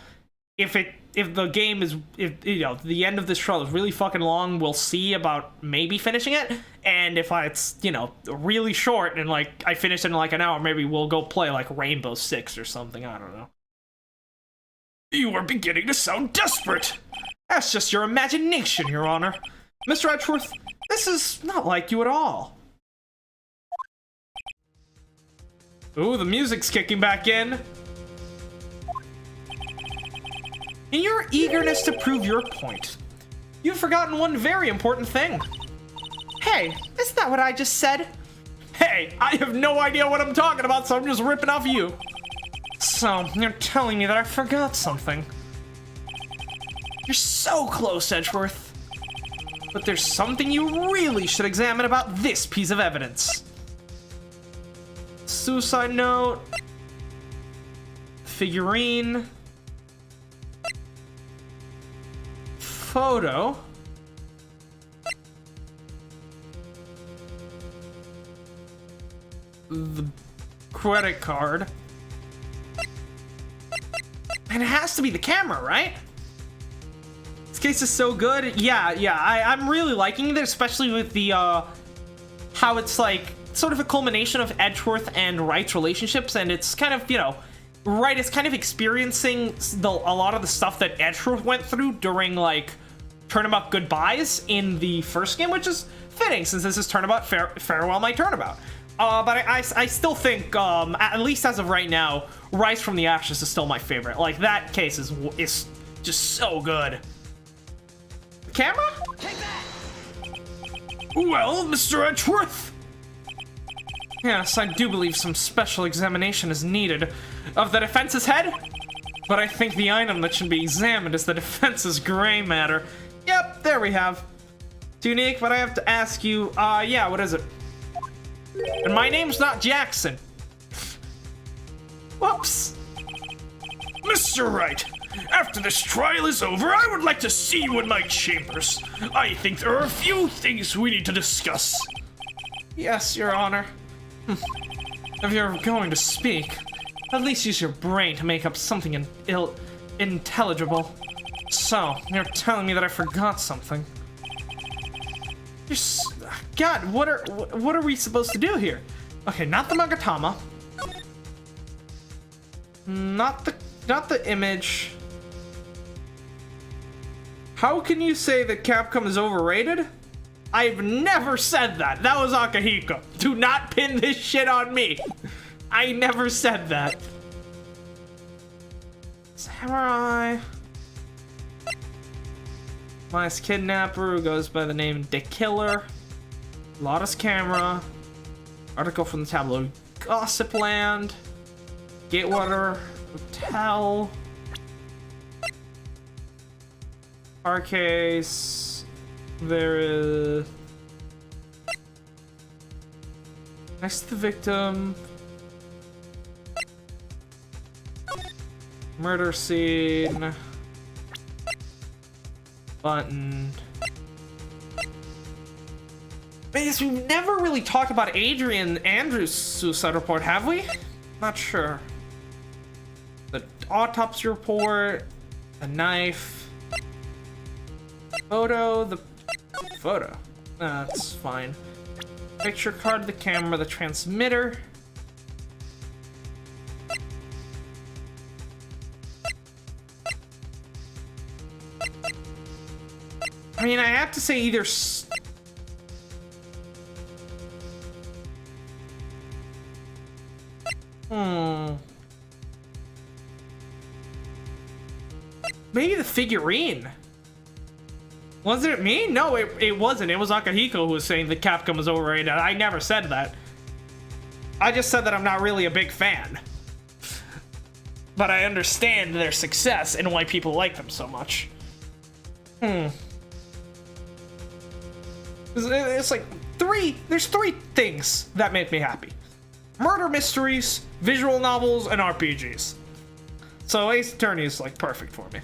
Speaker 1: if the game is, the end of this trial is really fucking long, we'll see about maybe finishing it. And if it's, you know, really short and like I finish it in like an hour, maybe we'll go play like Rainbow Six or something. I don't know.
Speaker 2: You are beginning to sound desperate.
Speaker 1: That's just your imagination, Your Honor. Mr. Edgeworth, this is not like you at all. Ooh, the music's kicking back in. In your eagerness to prove your point, you've forgotten one very important thing. Hey, isn't that what I just said? Hey, I have no idea what I'm talking about, so I'm just ripping off you. So, you're telling me that I forgot something. You're so close, Edgeworth. But there's something you really should examine about this piece of evidence. Suicide note. Figurine. Photo. The credit card. And it has to be the camera, right? This case is so good. Yeah, I'm really liking it, especially with the, how it's like, sort of a culmination of Edgeworth and Wright's relationships, and it's kind of, you know, Wright is kind of experiencing a lot of the stuff that Edgeworth went through during, like, Turnabout Goodbyes in the first game, which is fitting, since this is Turnabout Farewell My Turnabout. But I still think, at least as of right now, Rise from the Ashes is still my favorite. Like, that case is just so good. Camera?
Speaker 3: Take that!
Speaker 2: Well, Mr. Edgeworth.
Speaker 1: Yes, I do believe some special examination is needed of the defense's head, but I think the item that should be examined is the defense's gray matter. Yep, there we have. It's unique, but I have to ask you, yeah, what is it? And my name's not Jackson. Whoops.
Speaker 2: Mr. Wright, after this trial is over, I would like to see you in my chambers. I think there are a few things we need to discuss.
Speaker 1: Yes, Your Honor. If you're going to speak, at least use your brain to make up something intelligible. So, you're telling me that I forgot something. God, what are we supposed to do here? Okay, not the Magatama. Not the image. How can you say that Capcom is overrated? I've never said that. That was Akihiko. Do not pin this shit on me. I never said that. Samurai. Last kidnapper who goes by the name The Killer. Lotus Camera. Article from the tabloid Gossipland. Gatewater Hotel. Our case. There is. Next to the victim. Murder scene. Button. Because we've never really talked about Adrian Andrews' suicide report, have we? Not sure. The autopsy report, the knife, photo, the photo. That's fine. Picture card, the camera, the transmitter. I mean, I have to say either. Maybe the figurine. Wasn't it me? No, it wasn't. It was Akihiko who was saying that Capcom was overrated. I never said that. I just said that I'm not really a big fan. but I understand their success and why people like them so much. It's like there's three things that make me happy: murder mysteries, visual novels, and RPGs. So Ace Attorney is like perfect for me.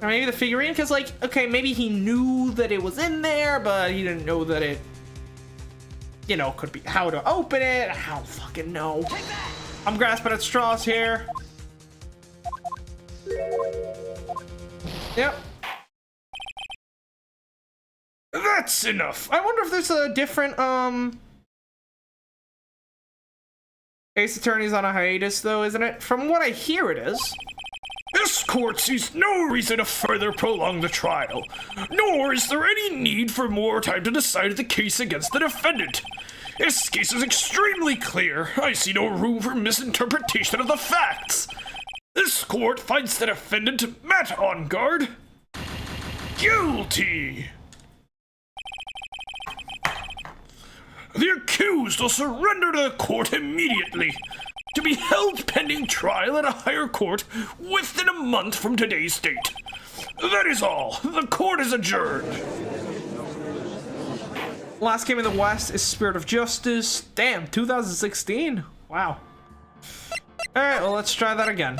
Speaker 1: Or maybe the figurine, because like, okay, maybe he knew that it was in there, but he didn't know that it, you know, could be how to open it. I don't fucking know. I'm grasping at straws here. Yep.
Speaker 2: That's enough.
Speaker 1: I wonder if there's a different, Ace Attorney's on a hiatus though, isn't it? From what I hear it is.
Speaker 2: This court sees no reason to further prolong the trial, nor is there any need for more time to decide the case against the defendant. This case is extremely clear. I see no room for misinterpretation of the facts. This court finds the defendant, Matt Engarde, guilty. The accused will surrender to the court immediately, to be held pending trial at a higher court within a month from today's date. That is all. The court is adjourned.
Speaker 1: Last game in the West is Spirit of Justice. Damn, 2016. Wow. Alright, well, let's try that again.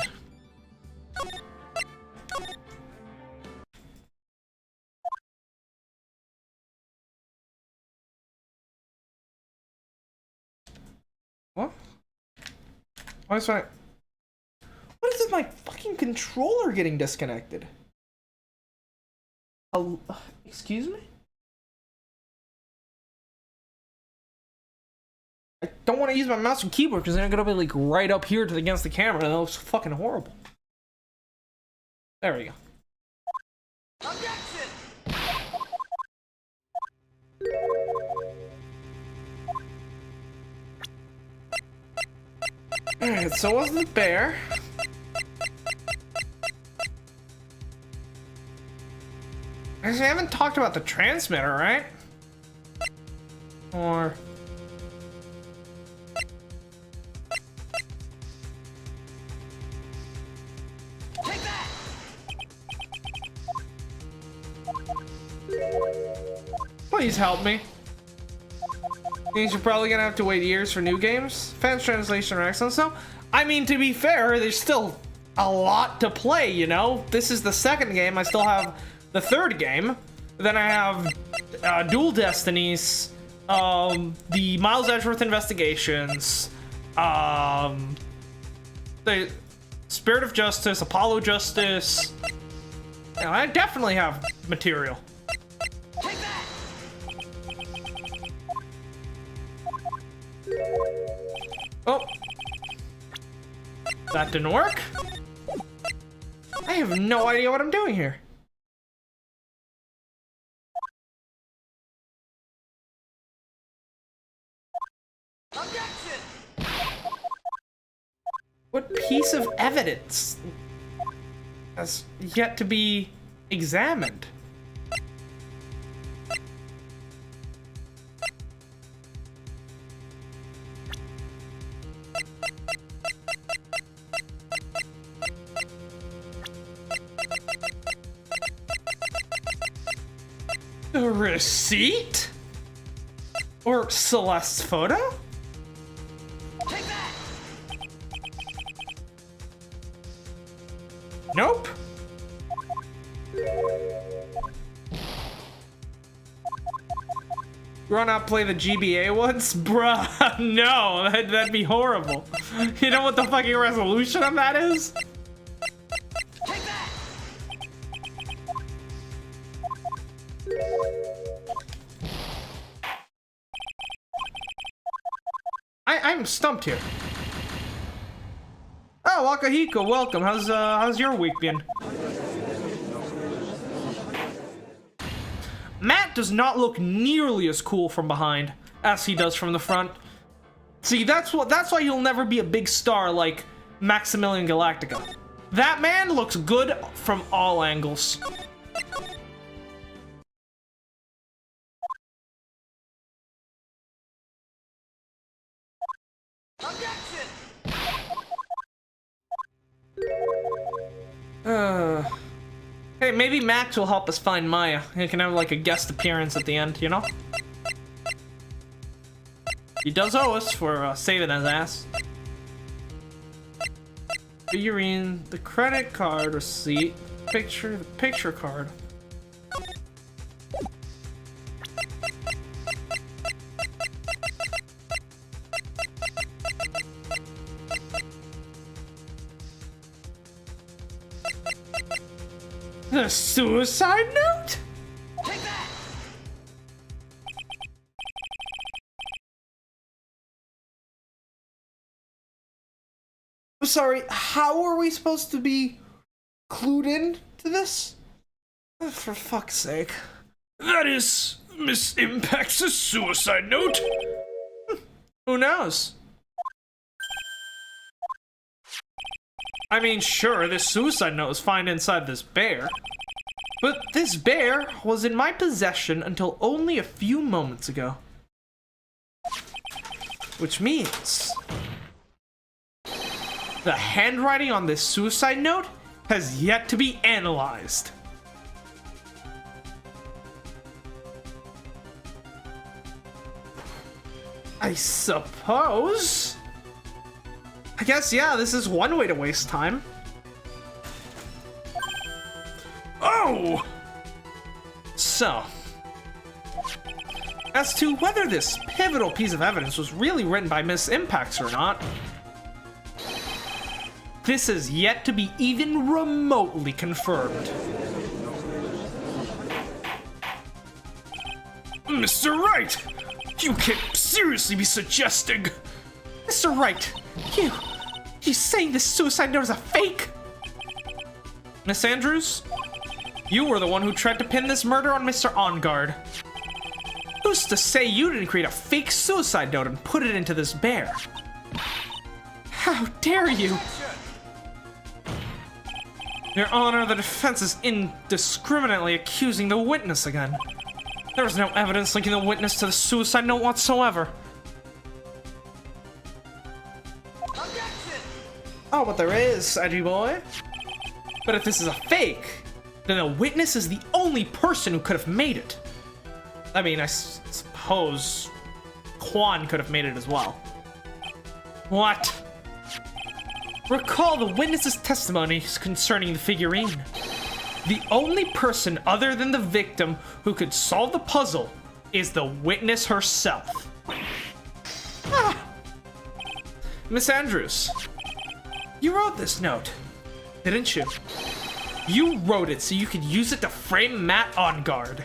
Speaker 1: What? Why is my... What is this, my fucking controller getting disconnected? Excuse me? I don't want to use my mouse and keyboard because then I'm gonna be like right up here against the camera and it looks fucking horrible. There we go.
Speaker 4: Objection!
Speaker 1: Alright, so was the bear. Actually, I haven't talked about the transmitter, right? Or...
Speaker 4: Take that!
Speaker 1: Please help me. Means you're probably gonna have to wait years for new games. Fans translation are excellent. So, I mean, to be fair, there's still a lot to play, you know? This is the second game. I still have the third game. Then I have Dual Destinies, the Miles Edgeworth Investigations, the Spirit of Justice, Apollo Justice. You know, I definitely have material.
Speaker 4: Take that!
Speaker 1: Oh. That didn't work. I have no idea what I'm doing here.
Speaker 4: Objection!
Speaker 1: What piece of evidence has yet to be examined? The receipt? Or Celeste's photo?
Speaker 4: Take that!
Speaker 1: Nope. You wanna play the GBA ones? Bruh, no, that'd be horrible. You know what the fucking resolution on that is?
Speaker 4: Take that!
Speaker 1: I'm stumped here. Oh, Wakahiko, welcome. How's your week been? Matt does not look nearly as cool from behind as he does from the front. See, that's why he'll never be a big star like Maximilian Galactica. That man looks good from all angles.
Speaker 4: Objection!
Speaker 1: Hey, maybe Max will help us find Maya. He can have like a guest appearance at the end, you know? He does owe us for saving his ass. Figurine, the credit card receipt, the picture card. The suicide note?
Speaker 4: Take that!
Speaker 1: I'm sorry, how are we supposed to be clued in to this? For fuck's sake.
Speaker 2: That is Miss Impact's suicide note.
Speaker 1: Who knows? I mean, sure, this suicide note was found inside this bear. But this bear was in my possession until only a few moments ago. Which means the handwriting on this suicide note has yet to be analyzed. I suppose. I guess, yeah, this is one way to waste time.
Speaker 2: Oh!
Speaker 1: So, as to whether this pivotal piece of evidence was really written by Miss Impacts or not, this is yet to be even remotely confirmed.
Speaker 2: Mr. Wright! You can't seriously be suggesting...
Speaker 1: Mr. Wright, you saying this suicide note is a fake? Miss Andrews, you were the one who tried to pin this murder on Mr. OnGuard. Who's to say you didn't create a fake suicide note and put it into this bear? How dare you? Your Honor, the defense is indiscriminately accusing the witness again. There is no evidence linking the witness to the suicide note whatsoever.
Speaker 4: Objection!
Speaker 1: Oh, but there is, edgy boy. But if this is a fake, then the witness is the only person who could have made it. I mean, I suppose Quan could have made it as well. What? Recall the witness's testimonies concerning the figurine. The only person other than the victim who could solve the puzzle is the witness herself. Ah. Miss Andrews, you wrote this note, didn't you? You wrote it so you could use it to frame Matt OnGuard.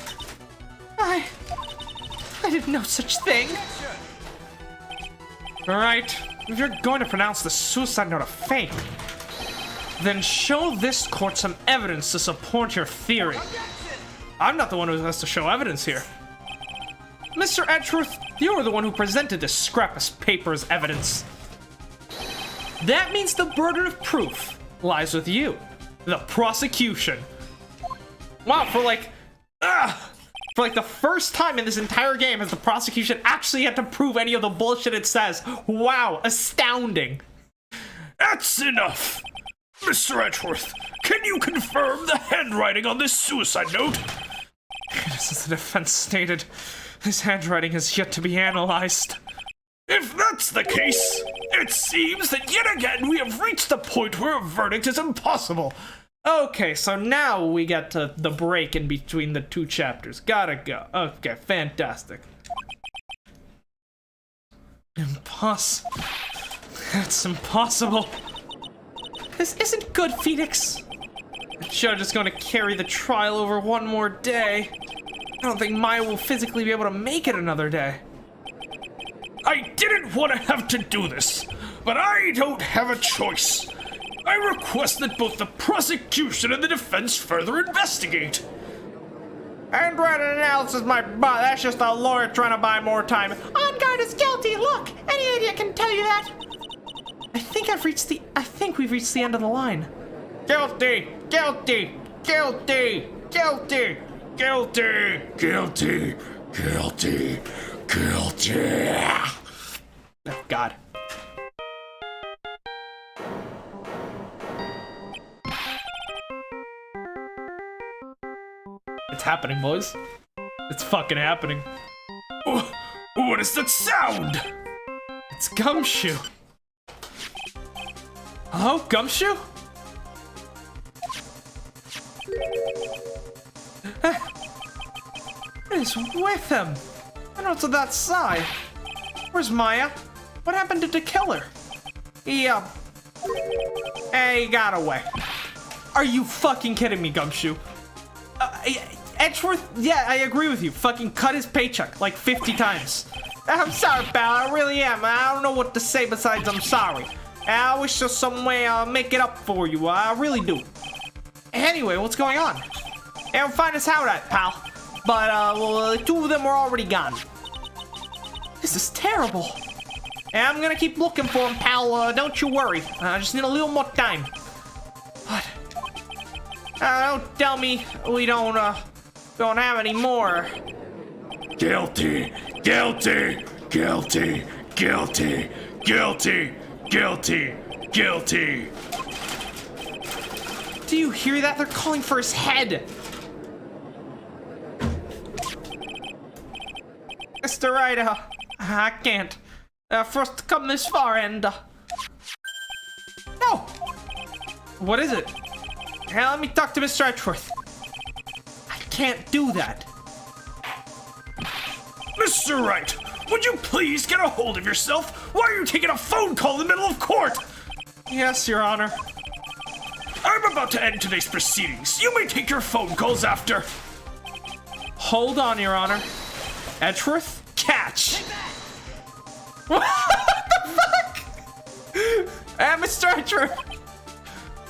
Speaker 1: I didn't know such thing. Alright, if you're going to pronounce the suicide note a fake, then show this court some evidence to support your theory. I'm not the one who has to show evidence here. Mr. Edgeworth, you were the one who presented this scrap of paper as evidence. That means the burden of proof lies with you, the prosecution. Wow, for like the first time in this entire game has the prosecution actually had to prove any of the bullshit it says. Wow, astounding.
Speaker 2: That's enough! Mr. Edgeworth, can you confirm the handwriting on this suicide note?
Speaker 1: As the defense stated, this handwriting has yet to be analyzed.
Speaker 2: If that's the case, it seems that yet again we have reached the point where a verdict is impossible.
Speaker 1: Okay, so now we get to the break in between the two chapters. Gotta go. Okay, fantastic. That's impossible. This isn't good, Phoenix. The judge is going to carry the trial over one more day. I don't think Maya will physically be able to make it another day.
Speaker 2: I didn't want to have to do this, but I don't have a choice. I request that both the prosecution and the defense further investigate.
Speaker 1: Handwriting analysis, my butt. That's just a lawyer trying to buy more time.
Speaker 3: OnGuard is guilty. Look, any idiot can tell you that.
Speaker 1: I think we've reached the end of the line. Guilty! Guilty! Guilty! Guilty! Guilty!
Speaker 2: Guilty, guilty, guilty.
Speaker 1: Oh, God. It's happening, boys. It's fucking happening.
Speaker 2: What is that sound?
Speaker 1: It's Gumshoe. Hello, Gumshoe? What is with him? And what's on that side? Where's Maya? What happened to the killer? He got away. Are you fucking kidding me, Gumshoe? Edgeworth, yeah, I agree with you. Fucking cut his paycheck like 50 times. I'm sorry, pal. I really am. I don't know what to say besides I'm sorry. I wish there's some way I'll make it up for you. I really do. Anyway, what's going on? We'll find us out at, pal. But, well, 2 of them are already gone. This is terrible. I'm gonna keep looking for him, pal. Don't you worry. I just need a little more time. What? Don't tell me we don't have any more.
Speaker 2: Guilty, guilty, guilty, guilty, guilty, guilty, guilty.
Speaker 1: Do you hear that? They're calling for his head. Mr. Wright, I can't. First to come this far and, No! What is it? Hey, let me talk to Mr. Edgeworth. I can't do that.
Speaker 2: Mr. Wright, would you please get a hold of yourself? Why are you taking a phone call in the middle of court?
Speaker 1: Yes, Your Honor.
Speaker 2: I'm about to end today's proceedings. You may take your phone calls after.
Speaker 1: Hold on, Your Honor. Edgeworth, catch! What the fuck? Mr. Edgeworth!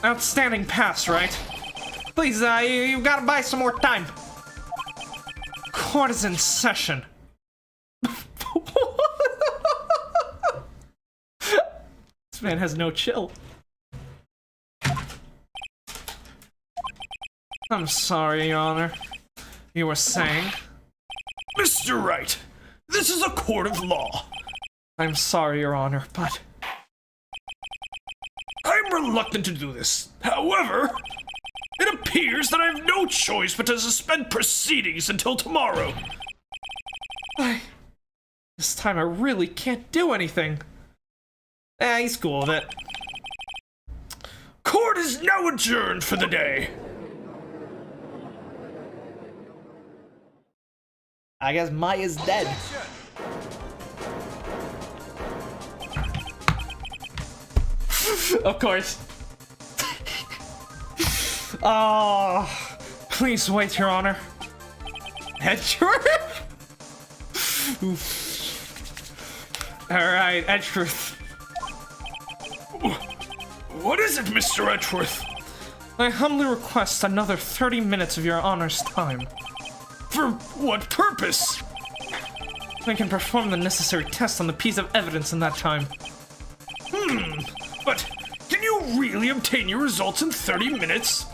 Speaker 1: Outstanding pass, right? Please, you gotta buy some more time. Court is in session. This man has no chill. I'm sorry, Your Honor. You were saying?
Speaker 2: Mr. Wright, this is a court of law.
Speaker 1: I'm sorry, Your Honor, but...
Speaker 2: I'm reluctant to do this. However, it appears that I have no choice but to suspend proceedings until tomorrow.
Speaker 1: This time I really can't do anything. He's cool with it.
Speaker 2: Court is now adjourned for the day.
Speaker 1: I guess Maya's dead. Of course. Oh, please wait, Your Honor. Edgeworth? Alright, Edgeworth.
Speaker 2: What is it, Mr. Edgeworth?
Speaker 1: I humbly request another 30 minutes of Your Honor's time.
Speaker 2: For what purpose?
Speaker 1: I can perform the necessary tests on the piece of evidence in that time.
Speaker 2: But can you really obtain your results in 30 minutes?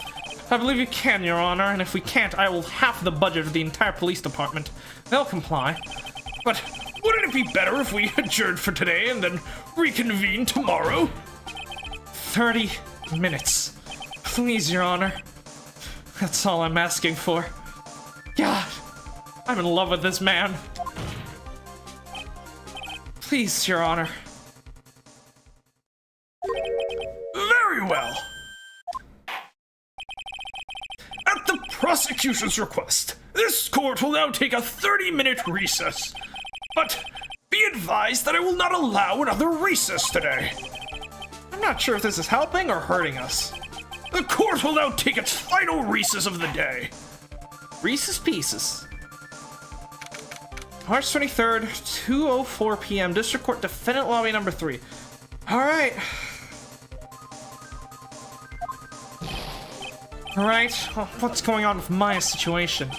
Speaker 1: I believe you can, Your Honor, and if we can't, I will half the budget of the entire police department. They'll comply.
Speaker 2: But wouldn't it be better if we adjourned for today and then reconvene tomorrow?
Speaker 1: 30 minutes. Please, Your Honor. That's all I'm asking for. God, I'm in love with this man. Please, Your Honor.
Speaker 2: Very well. At the prosecution's request, this court will now take a 30-minute recess. But be advised that I will not allow another recess today.
Speaker 1: I'm not sure if this is helping or hurting us.
Speaker 2: The court will now take its final recess of the day.
Speaker 1: Reese's Pieces. March 23rd, 2:04 p.m. District Court Defendant Lobby number 3. Alright. Alright, what's going on with Maya's situation?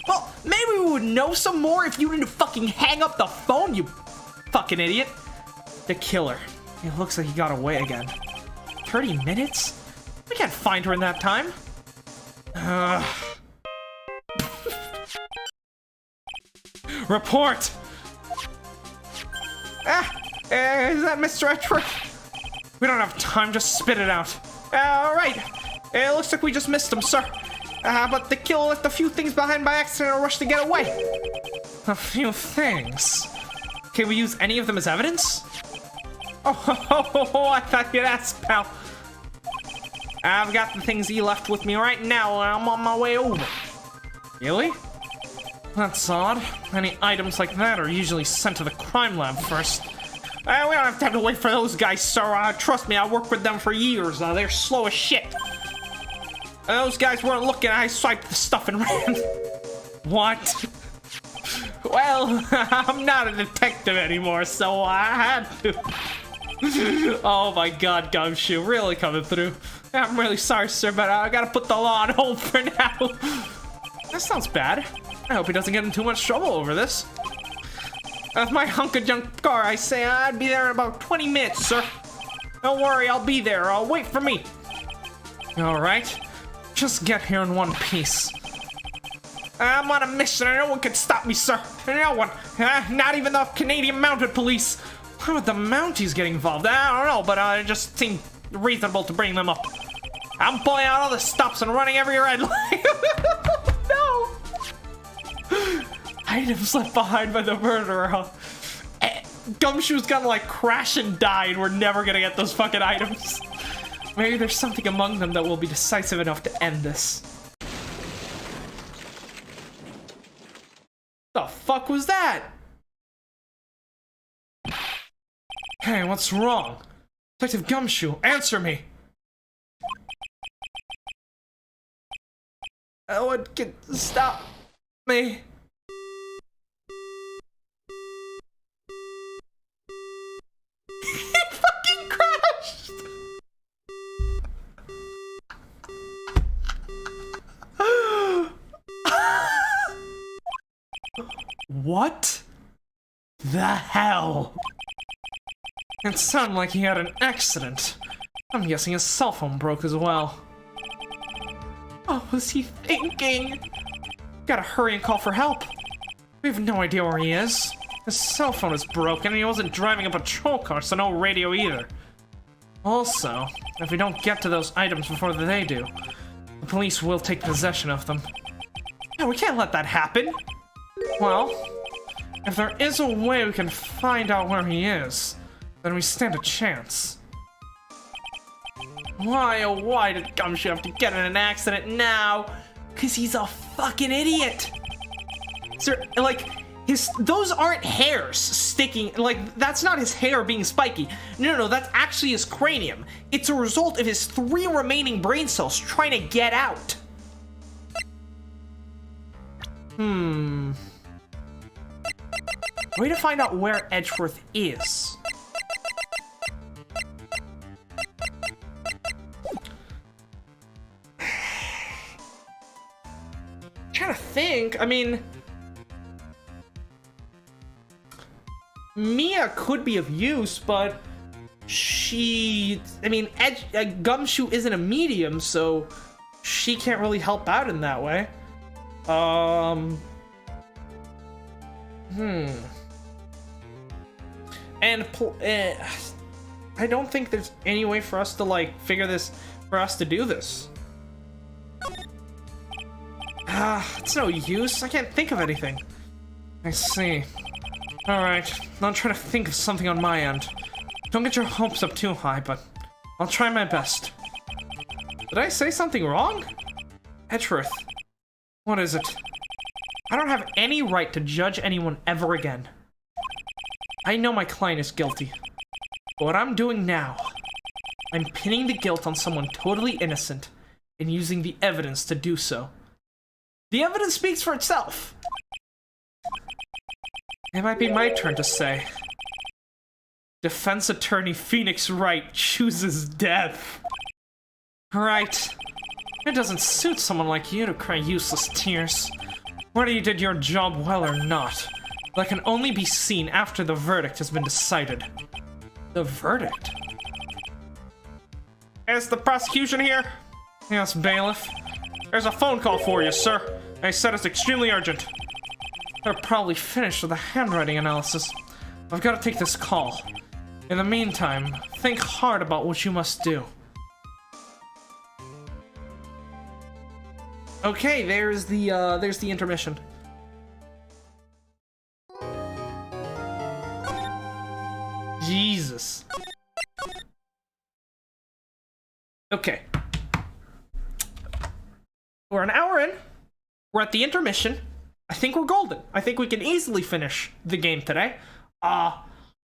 Speaker 1: Well, maybe we would know some more if you didn't fucking hang up the phone, you fucking idiot. The killer. It looks like he got away again. 30 minutes? We can't find her in that time. Report! Is that Mr. Edgeworth? We don't have time, just spit it out. Alright. It looks like we just missed him, sir. But the killer left a few things behind by accident or rushed to get away. A few things? Can we use any of them as evidence? Oh, I thought you'd ask, pal. I've got the things he left with me right now, and I'm on my way over. Really? That's odd. Any items like that are usually sent to the crime lab first. We don't have time to wait for those guys, sir. Trust me, I worked with them for years. They're slow as shit. Those guys weren't looking. I swiped the stuff and ran. What? Well, I'm not a detective anymore, so I had to. Oh my god, Gumshoe, really coming through. I'm really sorry, sir, but I gotta put the law on hold for now. That sounds bad. I hope he doesn't get in too much trouble over this. With my hunk of junk car, I say I'd be there in about 20 minutes, sir. Don't worry, I'll be there. Wait for me. Alright. Just get here in one piece. I'm on a mission and no one can stop me, sir. No one. Not even the Canadian Mounted Police. Why would the Mounties get involved? I don't know, but it just seemed reasonable to bring them up. I'm pulling out all the stops and running every red light. No! Items left behind by the murderer. Gumshoe's gonna like crash and die and we're never gonna get those fucking items. Maybe there's something among them that will be decisive enough to end this. The fuck was that? Hey, what's wrong? Detective Gumshoe, answer me! No one can stop me. He fucking crashed! What the hell? It sounded like he had an accident. I'm guessing his cell phone broke as well. What was he thinking? Gotta hurry and call for help. We have no idea where he is. His cell phone is broken and he wasn't driving a patrol car, so no radio either. Also, if we don't get to those items before they do, the police will take possession of them. Yeah, we can't let that happen. Well, if there is a way we can find out where he is, then we stand a chance. Why, oh why did Gumshoe have to get in an accident now? Cause he's a fucking idiot. Sir, like, those aren't hairs sticking, like, that's not his hair being spiky. No, that's actually his cranium. It's a result of his 3 remaining brain cells trying to get out. Way to find out where Edgeworth is. Trying to think, I mean, Mia could be of use, but Gumshoe isn't a medium, so she can't really help out in that way. And I don't think there's any way for us to like for us to do this. It's no use. I can't think of anything. I see. Alright, I'll try to think of something on my end. Don't get your hopes up too high, but I'll try my best. Did I say something wrong? Edgeworth. What is it? I don't have any right to judge anyone ever again. I know my client is guilty. But what I'm doing now, I'm pinning the guilt on someone totally innocent and using the evidence to do so. The evidence speaks for itself. It might be my turn to say. Defense attorney Phoenix Wright chooses death. Right. It doesn't suit someone like you to cry useless tears. Whether you did your job well or not, that can only be seen after the verdict has been decided. The verdict? Is the prosecution here? Yes, bailiff. There's a phone call for you, sir. They said it's extremely urgent. They're probably finished with the handwriting analysis. I've got to take this call. In the meantime, think hard about what you must do. Okay, there's the intermission. Jesus. Okay. We're an hour in. We're at the intermission. I think we're golden. I think we can easily finish the game today. I'm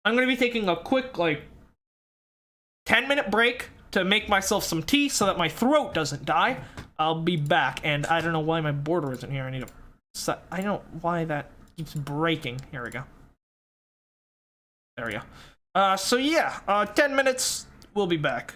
Speaker 1: gonna be taking a quick, like, 10-minute break to make myself some tea so that my throat doesn't die. I'll be back, and I don't know why my border isn't here. I need to... I don't know why that keeps breaking. Here we go. There we go. So yeah, 10 minutes, we'll be back.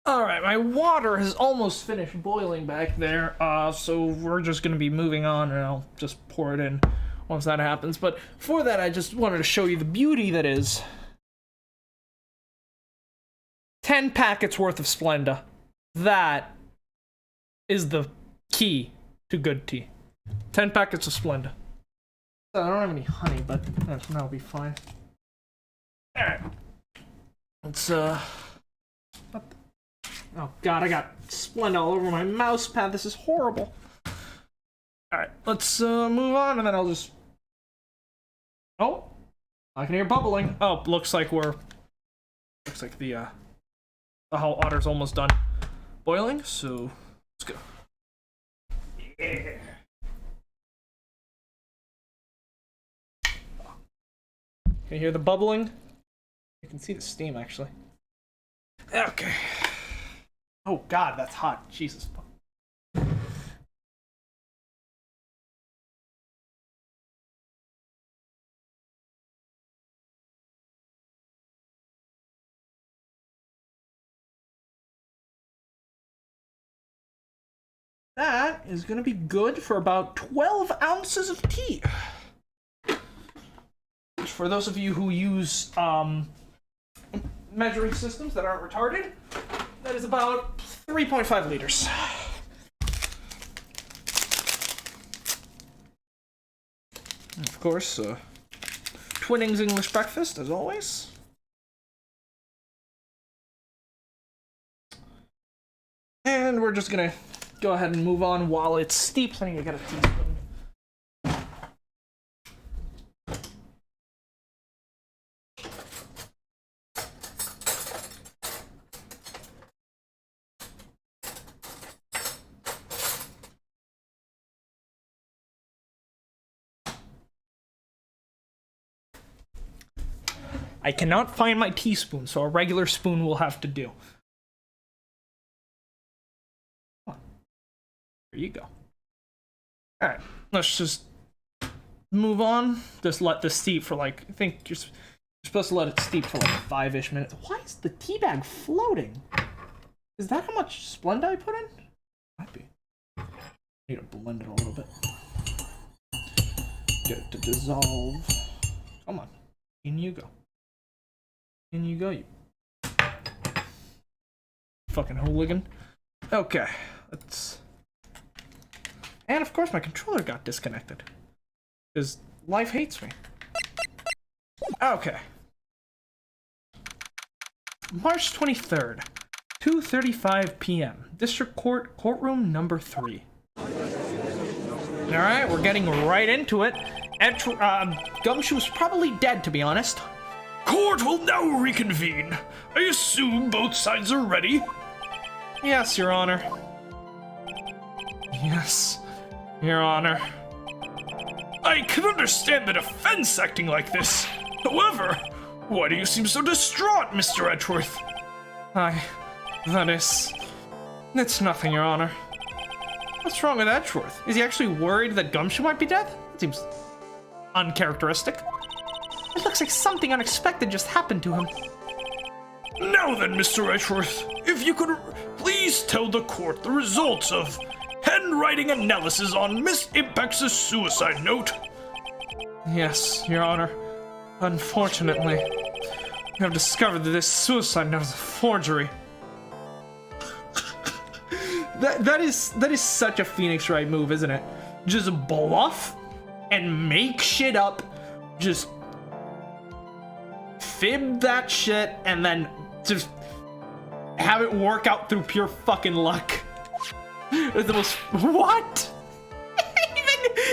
Speaker 1: Alright, my water has almost finished boiling back there, so we're just gonna be moving on and I'll just pour it in once that happens. But for that, I just wanted to show you the beauty that is 10 packets worth of Splenda. That is the key to good tea. 10 packets of Splenda. I don't have any honey, but that'll be fine. Alright. Let's, oh god, I got Splenda all over my mouse pad. This is horrible. Alright, let's move on, and then I'll just... Oh! I can hear bubbling. Oh, looks like the hot water's almost done boiling, so let's go. Yeah. Can you hear the bubbling? You can see the steam, actually. Okay. Oh god, that's hot. Jesus. That is gonna be good for about 12 ounces of tea. For those of you who use measuring systems that aren't retarded, that is about 3.5 liters. And of course, Twinings English breakfast, as always. And we're just gonna go ahead and move on while it steeps. I need to get a teaspoon. I cannot find my teaspoon, so a regular spoon will have to do. There you go. Alright, let's just move on. Just let this steep for like, I think you're supposed to let it steep for like 5-ish minutes. Why is the tea bag floating? Is that how much Splenda I put in? Might be. I need to blend it a little bit. Get it to dissolve. Come on. In you go. In you go, you fucking hooligan. Okay, let's... And of course my controller got disconnected. Because life hates me. Okay. March 23rd, 2:35 p.m. District Court, courtroom number 3. Alright, we're getting right into it. Gumshoe's probably dead, to be honest.
Speaker 2: Court will now reconvene. I assume both sides are ready?
Speaker 1: Yes, Your Honor. Yes, Your Honor.
Speaker 2: I can understand the defense acting like this. However, why do you seem so distraught, Mr. Edgeworth?
Speaker 1: It's nothing, Your Honor. What's wrong with Edgeworth? Is he actually worried that Gumshoe might be dead? It seems uncharacteristic. It looks like something unexpected just happened to him.
Speaker 2: Now then, Mr. Edgeworth, if you could please tell the court the results of handwriting analysis on Miss Impact's suicide note.
Speaker 1: Yes, Your Honor. Unfortunately, we have discovered that this suicide note is a forgery. That is such a Phoenix Wright move, isn't it? Just bluff and make shit up. Just fib that shit and then just have it work out through pure fucking luck. It's the most... What?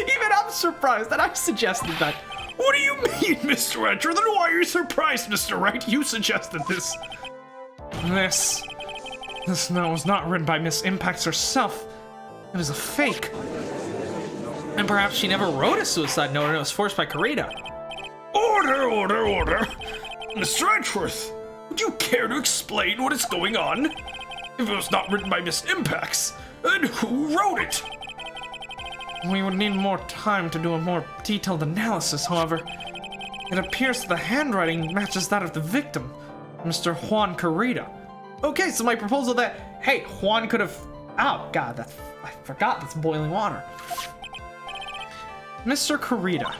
Speaker 1: even I'm surprised that I suggested that.
Speaker 2: What do you mean, Mr. Edgeworth? Then why are you surprised, Mr. Wright? You suggested this.
Speaker 1: This note was not written by Miss Impacts herself. It was a fake. And perhaps she never wrote a suicide note and it was forced by Karita.
Speaker 2: Order, order, order. Mr. Edgeworth, would you care to explain what is going on? If it was not written by Miss Impacts, then who wrote it?
Speaker 1: We would need more time to do a more detailed analysis, however. It appears that the handwriting matches that of the victim, Mr. Juan Karita. Okay, so my proposal that, hey, Juan could have... Oh, God, I forgot that's boiling water. Mr. Kurita.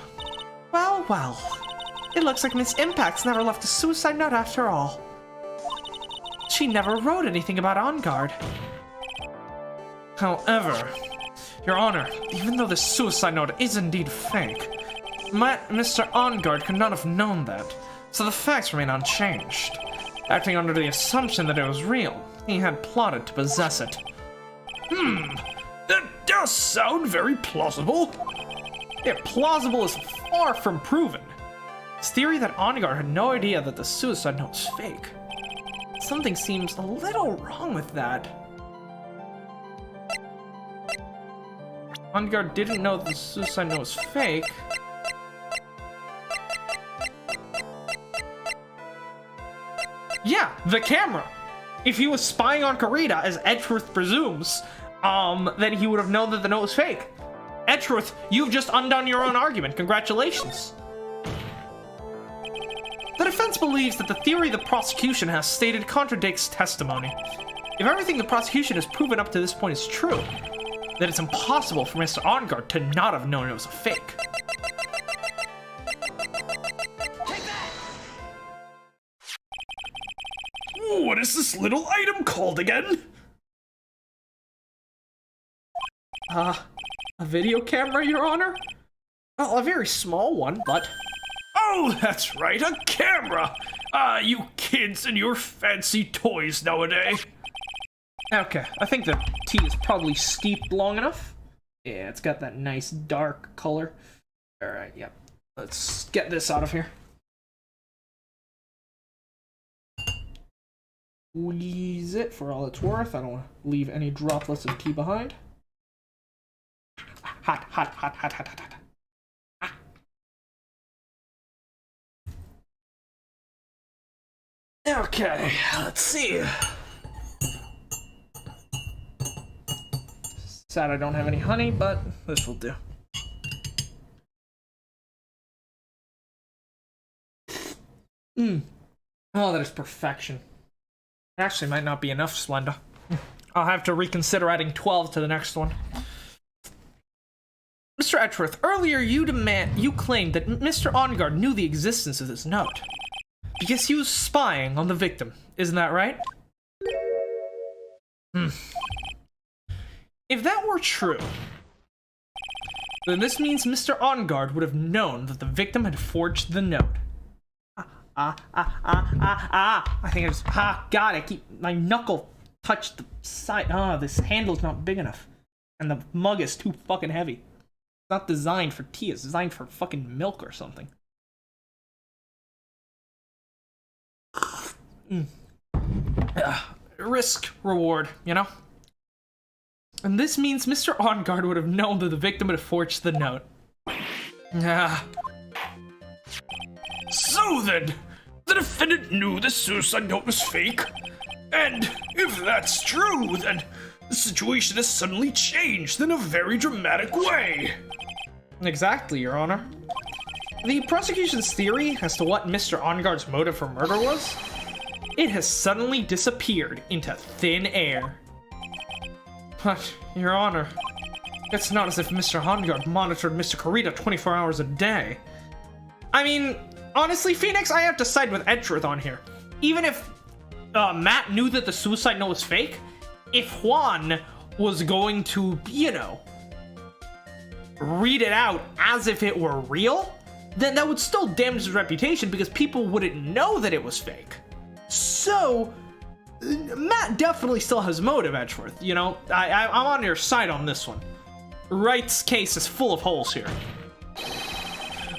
Speaker 1: Well, well. It looks like Miss Impact's never left a suicide note after all. She never wrote anything about On Guard. However, Your Honor, even though the suicide note is indeed fake, Mr. On Guard could not have known that, so the facts remain unchanged. Acting under the assumption that it was real, he had plotted to possess it.
Speaker 2: That does sound very plausible.
Speaker 1: Yeah, plausible is far from proven. His theory that On Guard had no idea that the suicide note was fake. Something seems a little wrong with that. On Guard didn't know that the suicide note was fake. Yeah, the camera. If he was spying on Kurita, as Edgeworth presumes, then he would have known that the note was fake. Edgeworth, you've just undone your own argument. Congratulations. The defense believes that the theory the prosecution has stated contradicts testimony. If everything the prosecution has proven up to this point is true, then it's impossible for Mr. On Guard to not have known it was a fake.
Speaker 4: Take that!
Speaker 2: What is this little item called again?
Speaker 1: A video camera, Your Honor? Well, a very small one, but...
Speaker 2: Oh, that's right, a camera! You kids and your fancy toys nowadays.
Speaker 1: Okay, I think the tea is probably steeped long enough. Yeah, it's got that nice dark color. Alright, yep. Let's get this out of here. Squeeze it for all it's worth. I don't want to leave any droplets of tea behind. Hot, hot, hot, hot, hot, hot, hot. Ah. Okay, let's see. Sad I don't have any honey, but this will do. Oh, that is perfection. Actually, might not be enough, Splenda. I'll have to reconsider adding 12 to the next one. Mr. Edgeworth, earlier you claimed that Mr. On Guard knew the existence of this note. Because he was spying on the victim, isn't that right? If that were true, then this means Mr. On Guard would have known that the victim had forged the note. I think I just, God, my knuckle touched the side. This handle's not big enough. And the mug is too fucking heavy. It's not designed for tea, it's designed for fucking milk or something. Risk, reward, you know? And this means Mr. On Guard would have known that the victim had forged the note.
Speaker 2: So then, the defendant knew the suicide note was fake? And if that's true, then the situation has suddenly changed in a very dramatic way.
Speaker 1: Exactly, Your Honor. The prosecution's theory as to what Mr. On Guard's motive for murder was, it has suddenly disappeared into thin air. But, Your Honor, it's not as if Mr. On Guard monitored Mr. Kurita 24 hours a day. I mean, honestly, Phoenix, I have to side with Edgeworth on here. Even if Matt knew that the suicide note was fake, if Juan was going to, you know, read it out as if it were real, then that would still damage his reputation because people wouldn't know that it was fake. So, Matt definitely still has motive, Edgeworth. You know, I'm on your side on this one. Wright's case is full of holes here.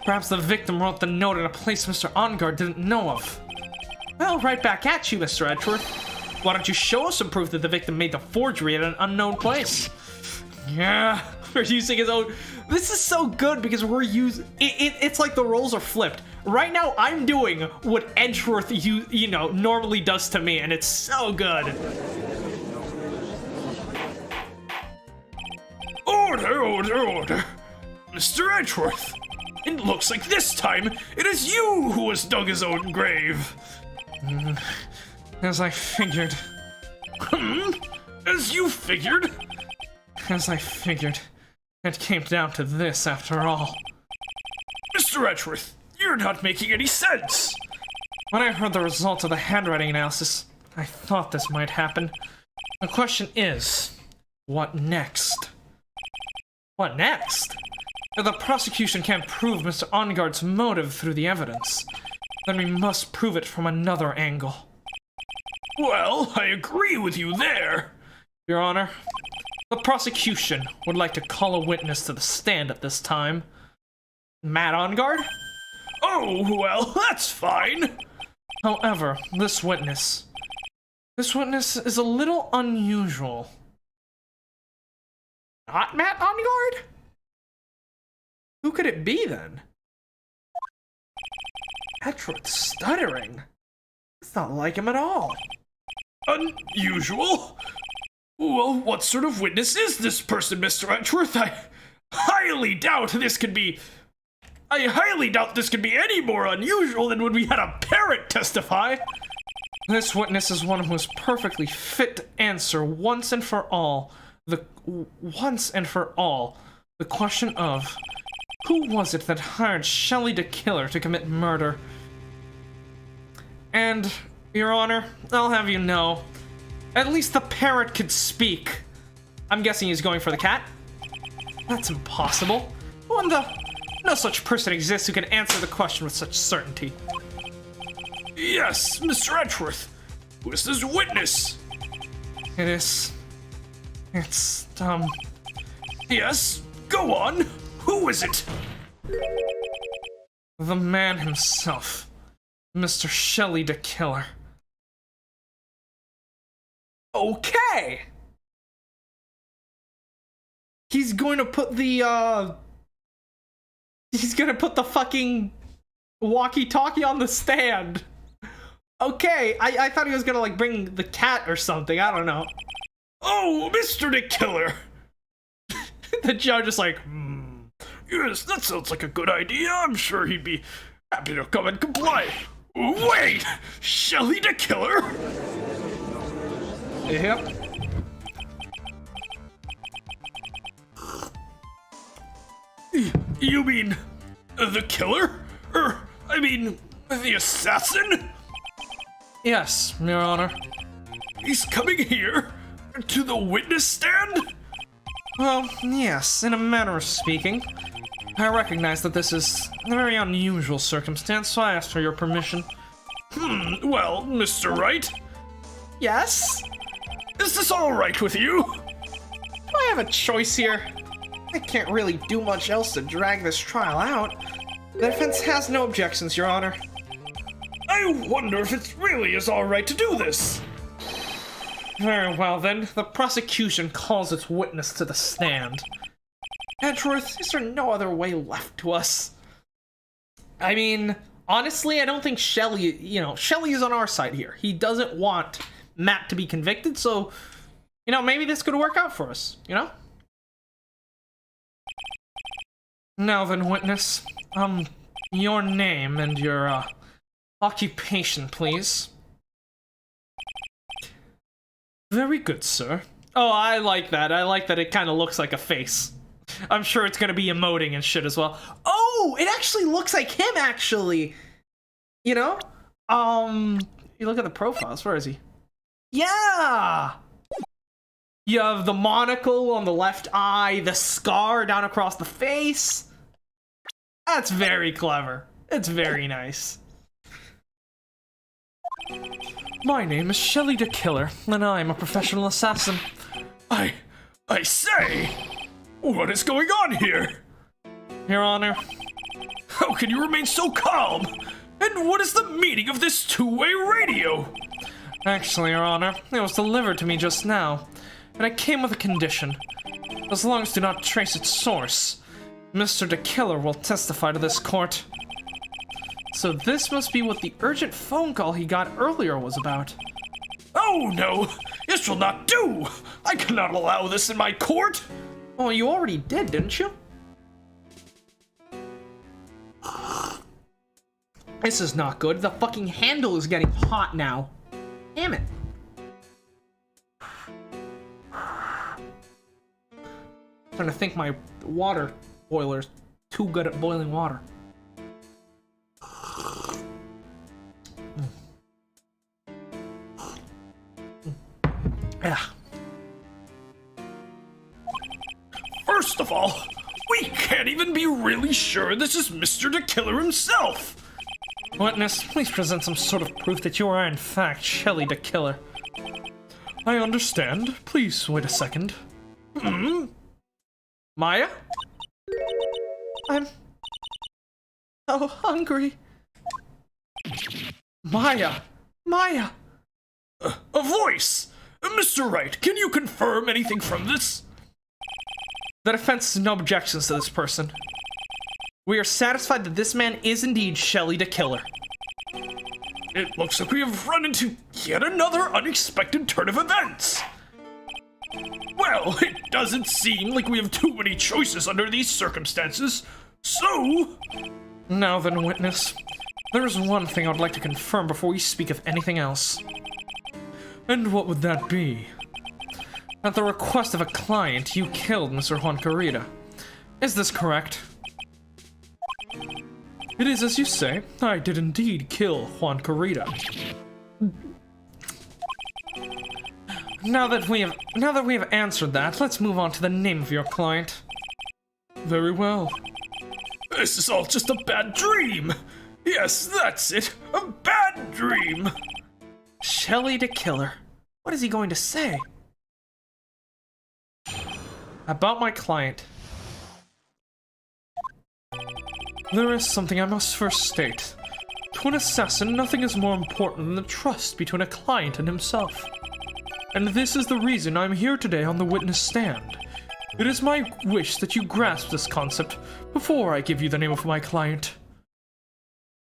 Speaker 1: Perhaps the victim wrote the note in a place Mr. On Guard didn't know of. Well, right back at you, Mr. Edgeworth. Why don't you show us some proof that the victim made the forgery at an unknown place? Yeah, we're using his own... This is so good because we're using... It's like the roles are flipped. Right now, I'm doing what Edgeworth, you know, normally does to me, and it's so good.
Speaker 2: Order, order, order. Mr. Edgeworth, it looks like this time it is you who has dug his own grave.
Speaker 1: As I figured.
Speaker 2: As you figured?
Speaker 1: As I figured, it came down to this after all.
Speaker 2: Mr. Edgeworth, you're not making any sense.
Speaker 1: When I heard the results of the handwriting analysis, I thought this might happen. The question is, what next? What next? If the prosecution can't prove Mr. Engarde's motive through the evidence, then we must prove it from another angle.
Speaker 2: Well, I agree with you there.
Speaker 1: Your Honor, the prosecution would like to call a witness to the stand at this time. Matt Engarde?
Speaker 2: Oh, well, that's fine.
Speaker 1: However, this witness is a little unusual. Not Matt Engarde? Who could it be then? Edgeworth stuttering. It's not like him at all.
Speaker 2: Unusual? Well, what sort of witness is this person, Mr. Edgeworth? I highly doubt this could be any more unusual than when we had a parrot testify.
Speaker 1: This witness is one who is perfectly fit to answer once and for all the question of who was it that hired Shelley the Killer to commit murder? And, Your Honor, I'll have you know, at least the parrot could speak. I'm guessing he's going for the cat? That's impossible. No such person exists who can answer the question with such certainty.
Speaker 2: Yes, Mr. Edgeworth. Who is this witness?
Speaker 1: It's,
Speaker 2: Yes, go on. Who is it?
Speaker 1: the man himself, Mr. Shelley the Killer. Okay! He's going to put the, fucking walkie-talkie on the stand. Okay, I thought he was gonna, like, bring the cat or something, I don't know.
Speaker 2: Oh, Mr. the Killer!
Speaker 1: The judge is like,
Speaker 2: Yes, that sounds like a good idea. I'm sure he'd be happy to come and comply. Wait! Shelley the Killer?
Speaker 1: Yep.
Speaker 2: You mean the killer? I mean, the assassin?
Speaker 1: Yes, Your Honor.
Speaker 2: He's coming here? To the witness stand?
Speaker 1: Well, yes, in a manner of speaking. I recognize that this is a very unusual circumstance, so I asked for your permission.
Speaker 2: Well, Mr. Wright?
Speaker 1: Yes?
Speaker 2: Is this alright with you?
Speaker 1: Do I have a choice here? I can't really do much else to drag this trial out. The defense has no objections, Your Honor.
Speaker 2: I wonder if it really is alright to do this.
Speaker 1: Very well then, the prosecution calls its witness to the stand. Edgeworth, is there no other way left to us? I mean, honestly, I don't think Shelley is on our side here. He doesn't want Matt to be convicted, so, maybe this could work out for us, Now then, witness, your name and your, occupation, please. Very good, sir. Oh, I like that. I like that it kind of looks like a face. I'm sure it's gonna be emoting and shit as well. Oh, it actually looks like him, actually. You look at the profiles. Where is he? Yeah! You have the monocle on the left eye, the scar down across the face. That's very clever. It's very nice. My name is Shelley the Killer, and I am a professional assassin.
Speaker 2: I say, what is going on here?
Speaker 1: Your Honor.
Speaker 2: How can you remain so calm? And what is the meaning of this two-way radio?
Speaker 1: Actually, Your Honor, it was delivered to me just now, and it came with a condition. As long as do not trace its source, Mr. the Killer will testify to this court. So this must be what the urgent phone call he got earlier was about.
Speaker 2: Oh no! This will not do! I cannot allow this in my court!
Speaker 1: Well, you already did, didn't you? This is not good. The fucking handle is getting hot now. Damn it. trying to think my water boiler's too good at boiling water. Yeah.
Speaker 2: First of all, we can't even be really sure this is Mr. the Killer himself.
Speaker 1: Witness, please present some sort of proof that you are in fact Shelly the Killer. I understand. Please wait a second. Maya? I'm so hungry. Maya! Maya!
Speaker 2: A voice! Mr. Wright, can you confirm anything from this?
Speaker 1: The defense has no objections to this person. We are satisfied that this man is indeed Shelly the Killer.
Speaker 2: It looks like we have run into yet another unexpected turn of events. Well, it doesn't seem like we have too many choices under these circumstances, so...
Speaker 1: Now then, witness. There is one thing I would like to confirm before we speak of anything else. And what would that be? At the request of a client, you killed Mr. Juan Carita. Is this correct? It is as you say. I did indeed kill Juan Carita. Now that we have answered that, let's move on to the name of your client. Very well.
Speaker 2: This is all just a bad dream. Yes, that's it. A bad dream.
Speaker 1: Shelly the Killer. What is he going to say? About my client. There is something I must first state. To an assassin, nothing is more important than the trust between a client and himself. And this is the reason I'm here today on the witness stand. It is my wish that you grasp this concept before I give you the name of my client.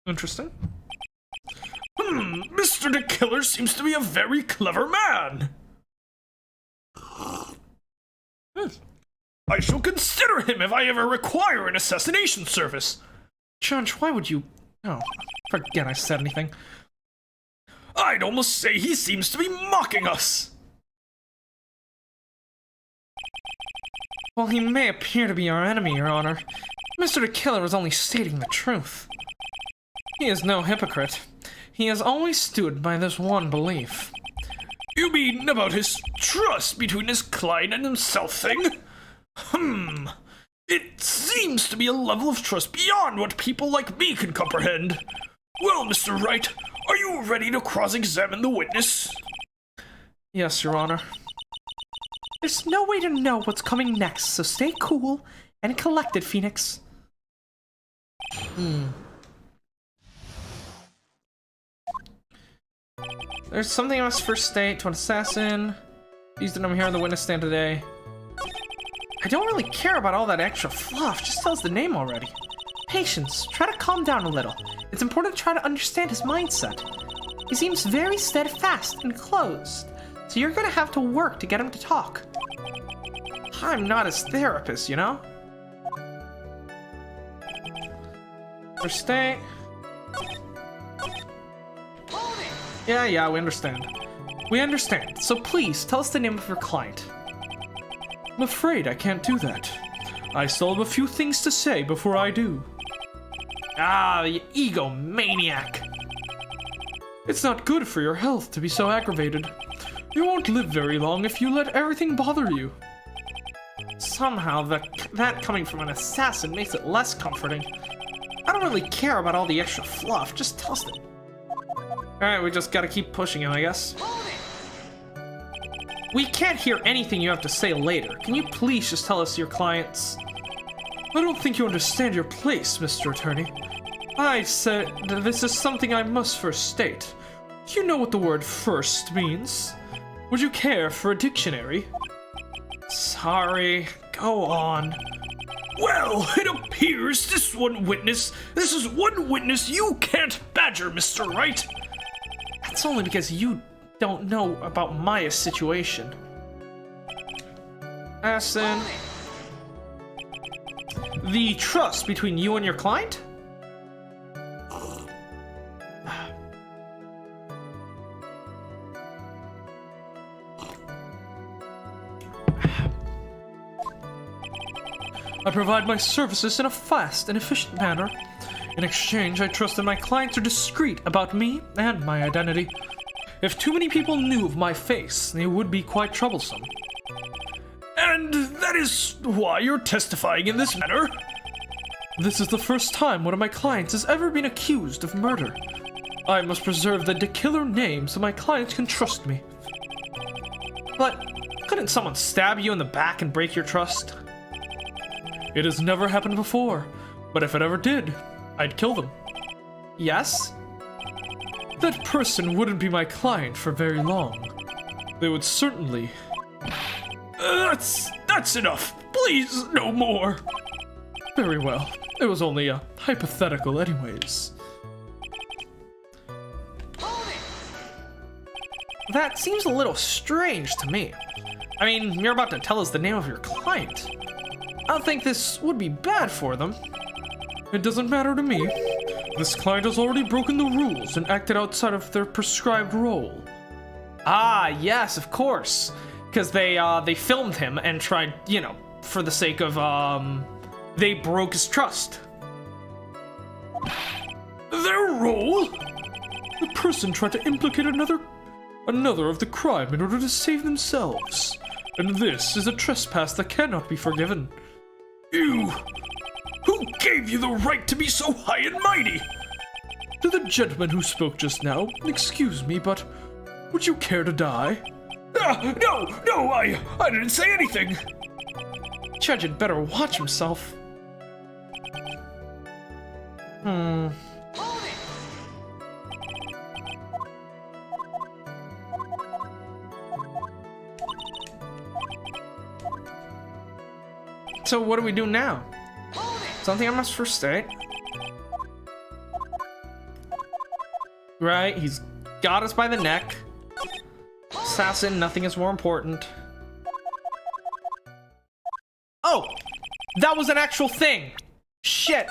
Speaker 1: Interesting.
Speaker 2: Mr. the Killer seems to be a very clever man. I shall consider him if I ever require an assassination service.
Speaker 1: Judge, why would you... Oh, forget I said anything.
Speaker 2: I'd almost say he seems to be mocking us.
Speaker 1: Well, he may appear to be our enemy, Your Honor. Mr. the Killer is only stating the truth. He is no hypocrite. He has always stood by this one belief.
Speaker 2: You mean about his trust between his client and himself thing? It seems to be a level of trust beyond what people like me can comprehend. Well, Mr. Wright, are you ready to cross-examine the witness?
Speaker 1: Yes, Your Honor. There's no way to know what's coming next, so stay cool and collected, Phoenix. There's something I must first state to an assassin. These that I'm here on the witness stand today. I don't really care about all that extra fluff, just tell us the name already. Patience, try to calm down a little. It's important to try to understand his mindset. He seems very steadfast and closed, so you're gonna have to work to get him to talk. I'm not his therapist, you know? First state. Yeah, we understand. We understand, so please tell us the name of your client. I'm afraid I can't do that. I still have a few things to say before I do. Ah, the egomaniac. It's not good for your health to be so aggravated. You won't live very long if you let everything bother you. Somehow, that coming from an assassin makes it less comforting. I don't really care about all the extra fluff, just tell us the... Alright, we just gotta keep pushing him, I guess. We can't hear anything you have to say later. Can you please just tell us your clients? I don't think you understand your place, Mr. Attorney. I said that this is something I must first state. Do you know what the word first means? Would you care for a dictionary? Sorry, go on.
Speaker 2: Well, it appears this is one witness you can't badger, Mr. Wright.
Speaker 1: That's only because you don't know about Maya's situation. Assassin. The trust between you and your client? I provide my services in a fast and efficient manner. In exchange, I trust that my clients are discreet about me and my identity. If too many people knew of my face, it would be quite troublesome.
Speaker 2: And that is why you're testifying in this manner?
Speaker 1: This is the first time one of my clients has ever been accused of murder. I must preserve the killer name so my clients can trust me. But couldn't someone stab you in the back and break your trust? It has never happened before, but if it ever did, I'd kill them. Yes? That person wouldn't be my client for very long. They would certainly...
Speaker 2: That's enough. Please, no more.
Speaker 1: Very well. It was only a hypothetical anyways. That seems a little strange to me. I mean, you're about to tell us the name of your client. I don't think this would be bad for them. It doesn't matter to me. This client has already broken the rules and acted outside of their prescribed role. Ah, yes, of course. Because they filmed him and tried, you know, for the sake of, they broke his trust.
Speaker 2: Their role?
Speaker 1: The person tried to implicate another of the crime in order to save themselves. And this is a trespass that cannot be forgiven.
Speaker 2: You... Who gave you the right to be so high and mighty?
Speaker 1: To the gentleman who spoke just now, excuse me, but would you care to die?
Speaker 2: No, I didn't say anything.
Speaker 1: Judge had better watch himself. So what do we do now? Something I must first state. Right, he's got us by the neck. Assassin, nothing is more important. Oh! That was an actual thing! Shit!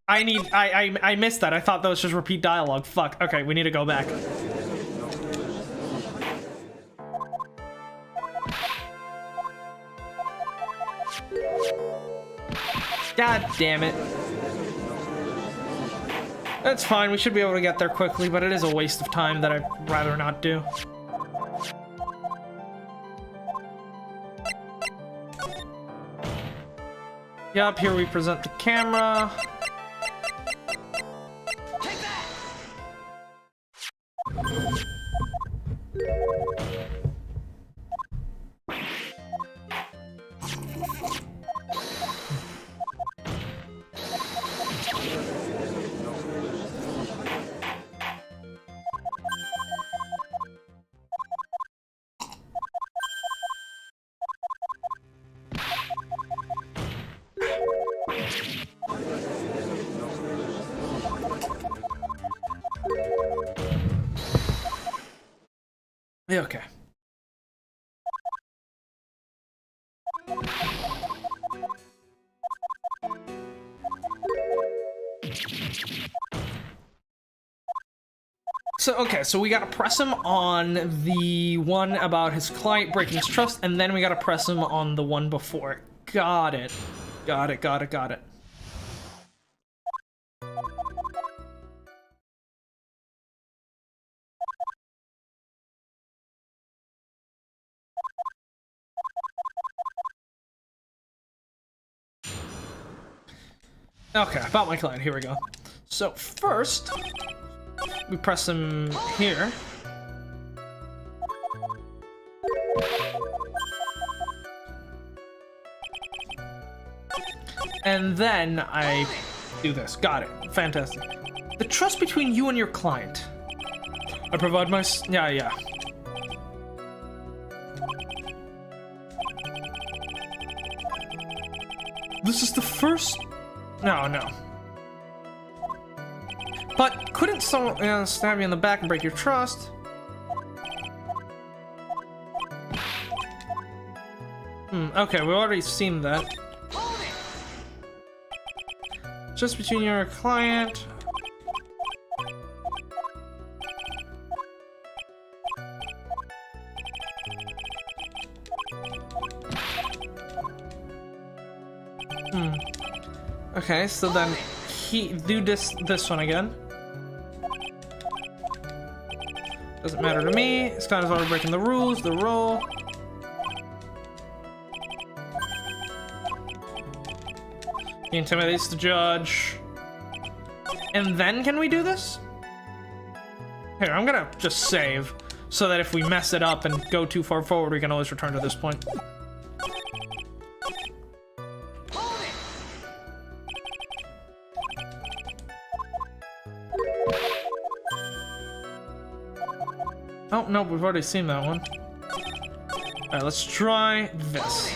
Speaker 1: I missed that. I thought that was just repeat dialogue. Fuck. Okay, we need to go back. God damn it. That's fine, we should be able to get there quickly, but it is a waste of time that I'd rather not do. Yup, here we present the camera.
Speaker 4: Take that!
Speaker 1: Yeah, okay. So we gotta press him on the one about his client breaking his trust, and then we gotta press him on the one before. Got it. Got it. Okay, about my client, here we go. So first, we press him here. And then I do this. Got it. Fantastic. The trust between you and your client. I provide my... Yeah. This is the first... No. But couldn't someone stab you in the back and break your trust? Okay, we've already seen that. Just between your client. Okay, so then he do this one again. Doesn't matter to me. This guy's already breaking the rules. The roll. He intimidates the judge. And then can we do this? Here, I'm gonna just save so that if we mess it up and go too far forward, we can always return to this point. Oh, no, we've already seen that one. Alright, let's try this.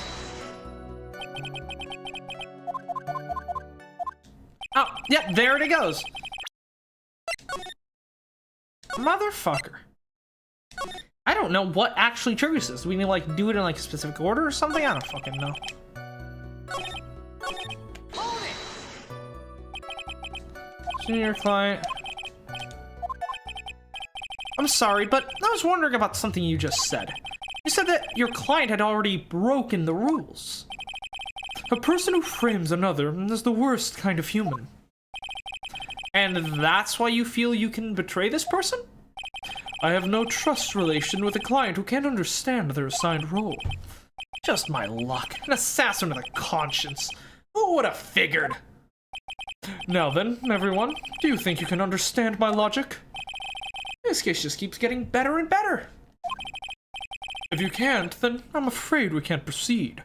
Speaker 1: Oh, yep, there it goes. Motherfucker. I don't know what actually triggers this. Do we need to, like, do it in, like, a specific order or something? I don't fucking know. Senior client. I'm sorry, but I was wondering about something you just said. You said that your client had already broken the rules. A person who frames another is the worst kind of human. And that's why you feel you can betray this person? I have no trust relation with a client who can't understand their assigned role. Just my luck. An assassin with a conscience. Who would have figured? Now then, everyone, do you think you can understand my logic? This case just keeps getting better and better. If you can't, then I'm afraid we can't proceed.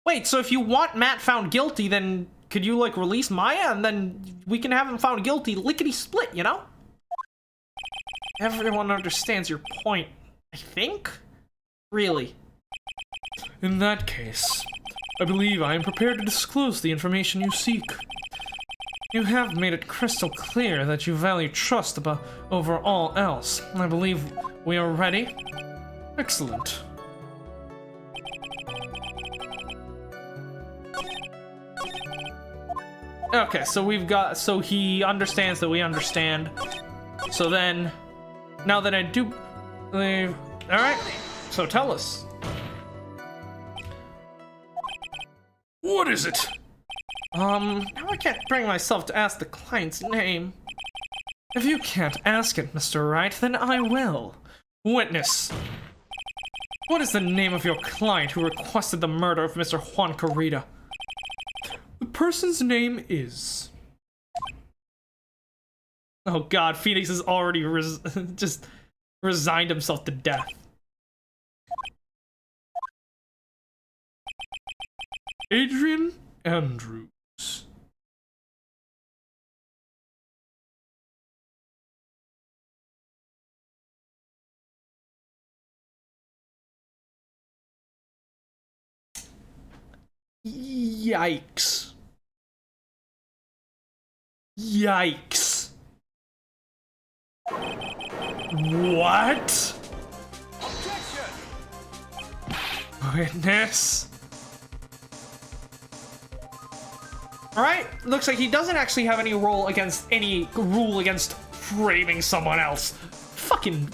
Speaker 1: Wait, so if you want Matt found guilty, then could you, like, release Maya and then we can have him found guilty lickety-split, you know? Everyone understands your point, I think? Really? In that case, I believe I am prepared to disclose the information you seek. You have made it crystal clear that you value trust over all else. I believe we are ready. Excellent. Okay, so he understands that we understand. So then, now that I do believe, alright, so tell us.
Speaker 2: What is it?
Speaker 1: Now I can't bring myself to ask the client's name. If you can't ask it, Mr. Wright, then I will. Witness. What is the name of your client who requested the murder of Mr. Juan Corrida? The person's name is... Oh god, Phoenix has already just resigned himself to death. Adrian Andrews. Yikes. Yikes. What?
Speaker 4: Objection!
Speaker 1: Witness. Alright, looks like he doesn't actually have any rule against framing someone else. Fucking...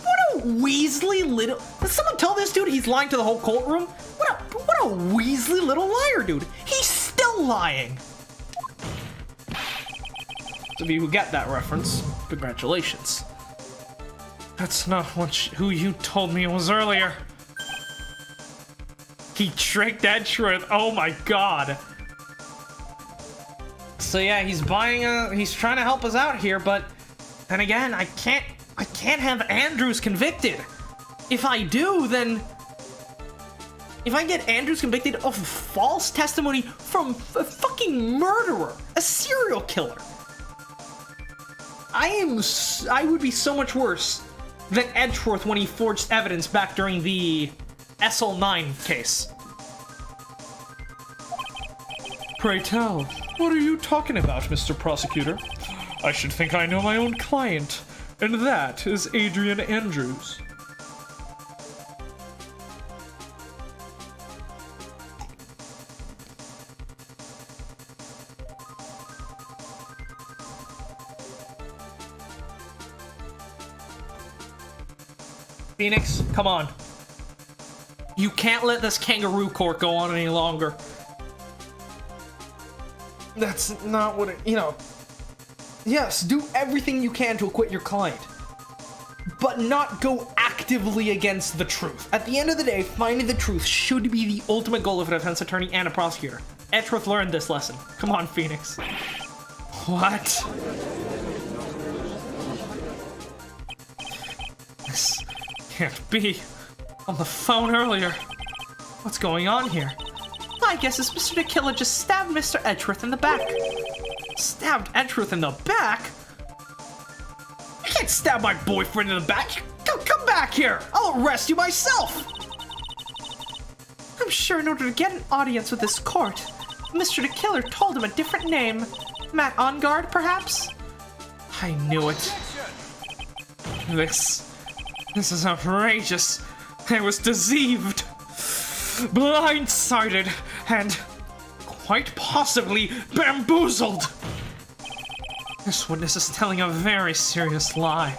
Speaker 1: What a Weasley little... Did someone tell this dude he's lying to the whole cult room? What a Weasley little liar, dude. He's still lying. Those of you who get that reference, congratulations. That's not who you told me it was earlier. He tricked Edgeworth. Oh my god. So yeah, he's trying to help us out here, but then again, I can't have Andrews convicted. If I do, then if I get Andrews convicted of false testimony from a fucking murderer, a serial killer, I would be so much worse than Edgeworth when he forged evidence back during the SL9 case. Pray tell, what are you talking about, Mr. Prosecutor? I should think I know my own client, and that is Adrian Andrews. Phoenix, come on. You can't let this kangaroo court go on any longer. That's not what it, yes, do everything you can to acquit your client, but not go actively against the truth. At the end of the day, finding the truth should be the ultimate goal of a defense attorney and a prosecutor. Edgeworth learned this lesson. Come on, Phoenix. What? This can't be. On the phone earlier. What's going on here? My guess is Mr. the Killer just stabbed Mr. Edgeworth in the back. Stabbed Edgeworth in the back? I can't stab my boyfriend in the back. Come back here. I'll arrest you myself. I'm sure in order to get an audience with this court, Mr. the Killer told him a different name. Matt Engarde, perhaps? I knew it. This is outrageous. I was deceived, blindsided, and quite possibly bamboozled. This witness is telling a very serious lie.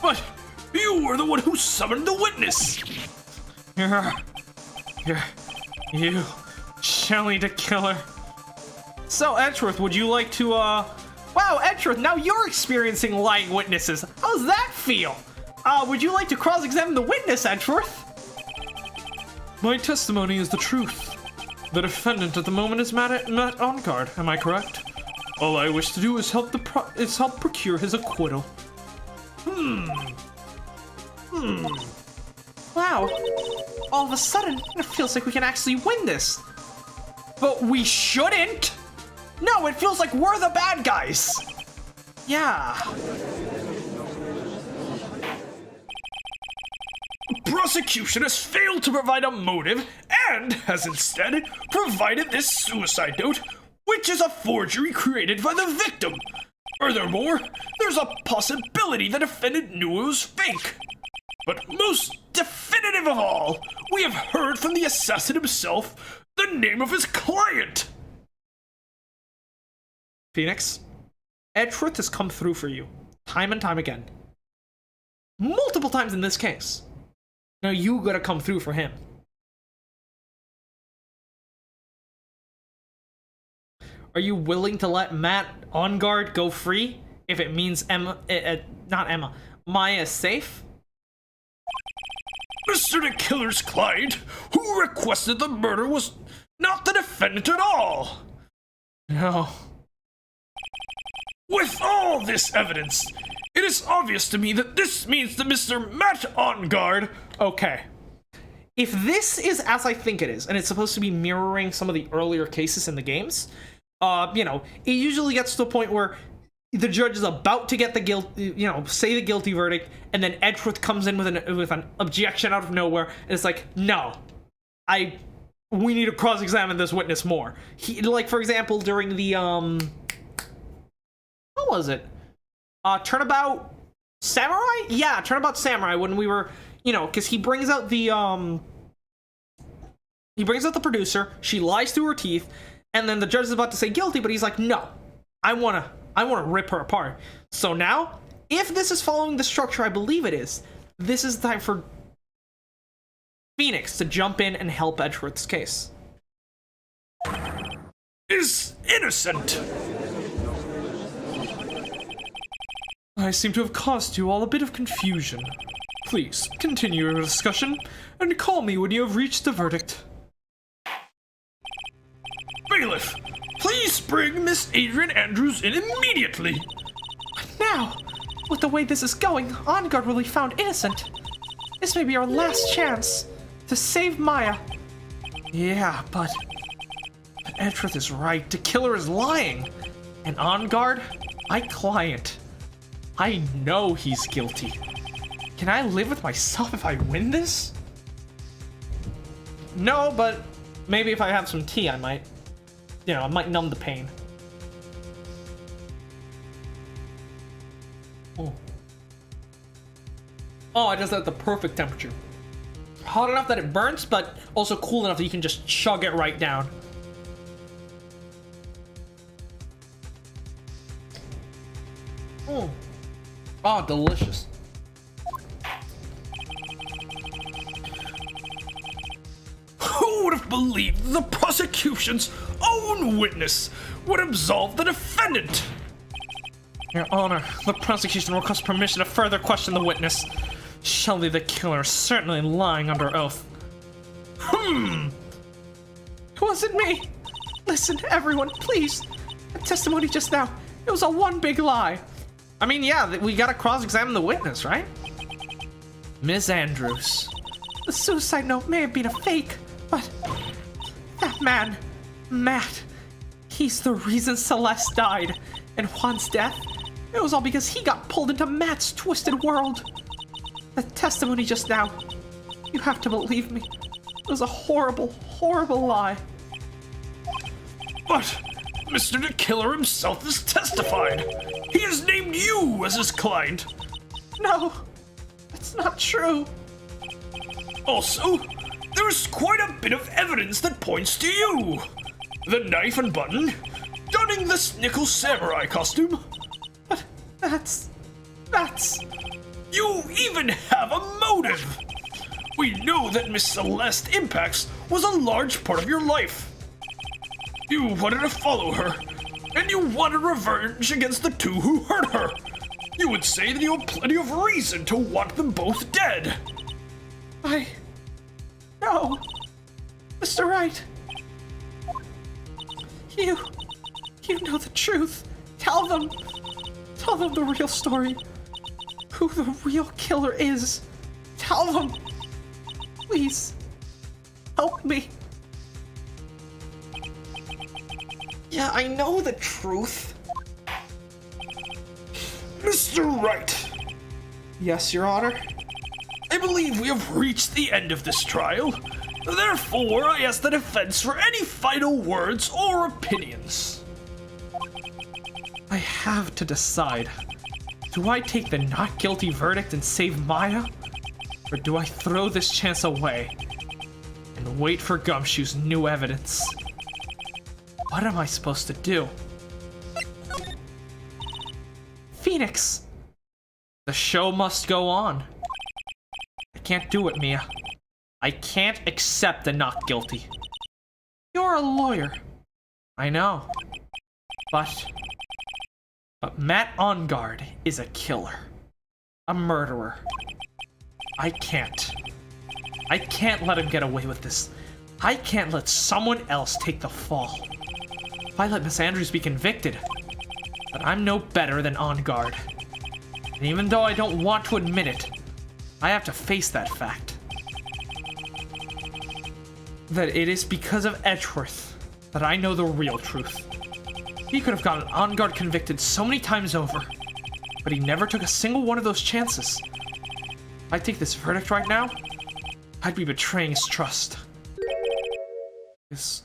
Speaker 2: But you were the one who summoned the witness.
Speaker 1: You, Shelly the Killer. So, Edgeworth, would you like to, Wow, Edgeworth, now you're experiencing lying witnesses. How's that feel? Would you like to cross-examine the witness, Edgeworth? My testimony is the truth. The defendant at the moment is Matt Engarde, am I correct? All I wish to do is help procure his acquittal. Wow. All of a sudden, it feels like we can actually win this. But we shouldn't! No, it feels like we're the bad guys! Yeah.
Speaker 2: Prosecution has failed to provide a motive and has instead provided this suicide note, which is a forgery created by the victim. Furthermore, there's a possibility the defendant knew it was fake. But most definitive of all, we have heard from the assassin himself the name of his client.
Speaker 1: Phoenix, Edgeworth has come through for you, time and time again. Multiple times in this case. Now you gotta come through for him. Are you willing to let Matt Engarde go free if it means Maya is safe?
Speaker 2: Mr. the Killer's client, who requested the murder, was not the defendant at all.
Speaker 1: No.
Speaker 2: With all this evidence, it is obvious to me that this means that Mr. Matt Engarde.
Speaker 1: Okay. If this is as I think it is, and it's supposed to be mirroring some of the earlier cases in the games, it usually gets to the point where the judge is about to get the say the guilty verdict, and then Edgeworth comes in with an objection out of nowhere, and it's like, no, we need to cross-examine this witness more. Like, for example, during the, what was it? Turnabout Samurai? Yeah, Turnabout Samurai, when we were, because he brings out the producer, she lies through her teeth, and then the judge is about to say guilty, but he's like, no, I wanna rip her apart. So now, if this is following the structure I believe it is, this is time for Phoenix to jump in and help Edgeworth's case.
Speaker 2: Is innocent.
Speaker 1: I seem to have caused you all a bit of confusion. Please, continue your discussion, and call me when you have reached the verdict.
Speaker 2: Bailiff, please bring Miss Adrian Andrews in immediately.
Speaker 3: Now, with the way this is going, Engarde will be found innocent. This may be our last chance to save Maya.
Speaker 1: Yeah, but Edgeworth is right. The killer is lying. And Engarde, my client, I know he's guilty. Can I live with myself if I win this? No, but maybe if I have some tea, I might. I might numb the pain. Oh, it does that at the perfect temperature. Hot enough that it burns, but also cool enough that you can just chug it right down. Oh, delicious.
Speaker 2: Who would have believed the prosecution's own witness would absolve the defendant.
Speaker 1: Your Honor, the prosecution requests permission to further question the witness. Shelly the killer is certainly lying under oath.
Speaker 3: It wasn't me. Listen, everyone, please. The testimony just now, it was a one big lie.
Speaker 1: I mean, yeah, we gotta cross-examine the witness, right? Miss Andrews.
Speaker 3: The suicide note may have been a fake, but that man, Matt, he's the reason Celeste died. And Juan's death, it was all because he got pulled into Matt's twisted world. The testimony just now, you have to believe me, it was a horrible, horrible lie.
Speaker 2: But Mr. the Killer himself has testified. He has named you as his client.
Speaker 3: No, that's not true.
Speaker 2: Also, there's quite a bit of evidence that points to you. The knife and button, donning this nickel samurai costume.
Speaker 3: But that's...
Speaker 2: You even have a motive. We know that Miss Celeste Impacts was a large part of your life. You wanted to follow her, and you wanted revenge against the two who hurt her. You would say that you have plenty of reason to want them both dead.
Speaker 3: No. Mr. Wright. You know the truth. Tell them the real story. Who the real killer is. Tell them. Please. Help me.
Speaker 1: Yeah, I know the truth.
Speaker 2: Mr. Wright,
Speaker 1: Yes, Your Honor.
Speaker 2: I believe we have reached the end of this trial. Therefore, I ask the defense for any final words or opinions.
Speaker 1: I have to decide. Do I take the not guilty verdict and save Maya? Or do I throw this chance away and wait for Gumshoe's new evidence? What am I supposed to do?
Speaker 3: Phoenix.
Speaker 1: The show must go on. I can't do it, Mia. I can't accept the not guilty.
Speaker 3: You're a lawyer.
Speaker 1: I know. But Matt Engarde is a killer. A murderer. I can't let him get away with this. I can't let someone else take the fall. If I let Miss Andrews be convicted, then I'm no better than Engarde. And even though I don't want to admit it, I have to face that fact. That it is because of Edgeworth that I know the real truth. He could have gotten Engarde convicted so many times over, but he never took a single one of those chances. If I take this verdict right now, I'd be betraying his trust. His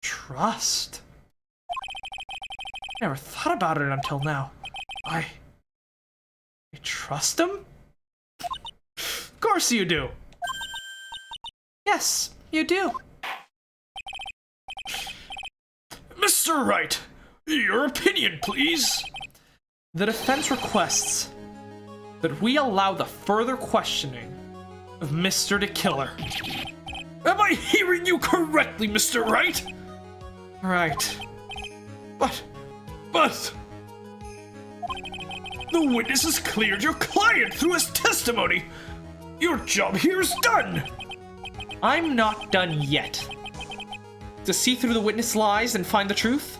Speaker 1: trust? Never thought about it until now. I trust him? Of course you do.
Speaker 3: Yes, you do.
Speaker 2: Mr. Wright, your opinion, please.
Speaker 1: The defense requests that we allow the further questioning of Mr. the Killer.
Speaker 2: Am I hearing you correctly, Mr. Wright?
Speaker 1: Right.
Speaker 2: But... The witness has cleared your client through his testimony. Your job here is done.
Speaker 1: I'm not done yet. To see through the witness lies and find the truth?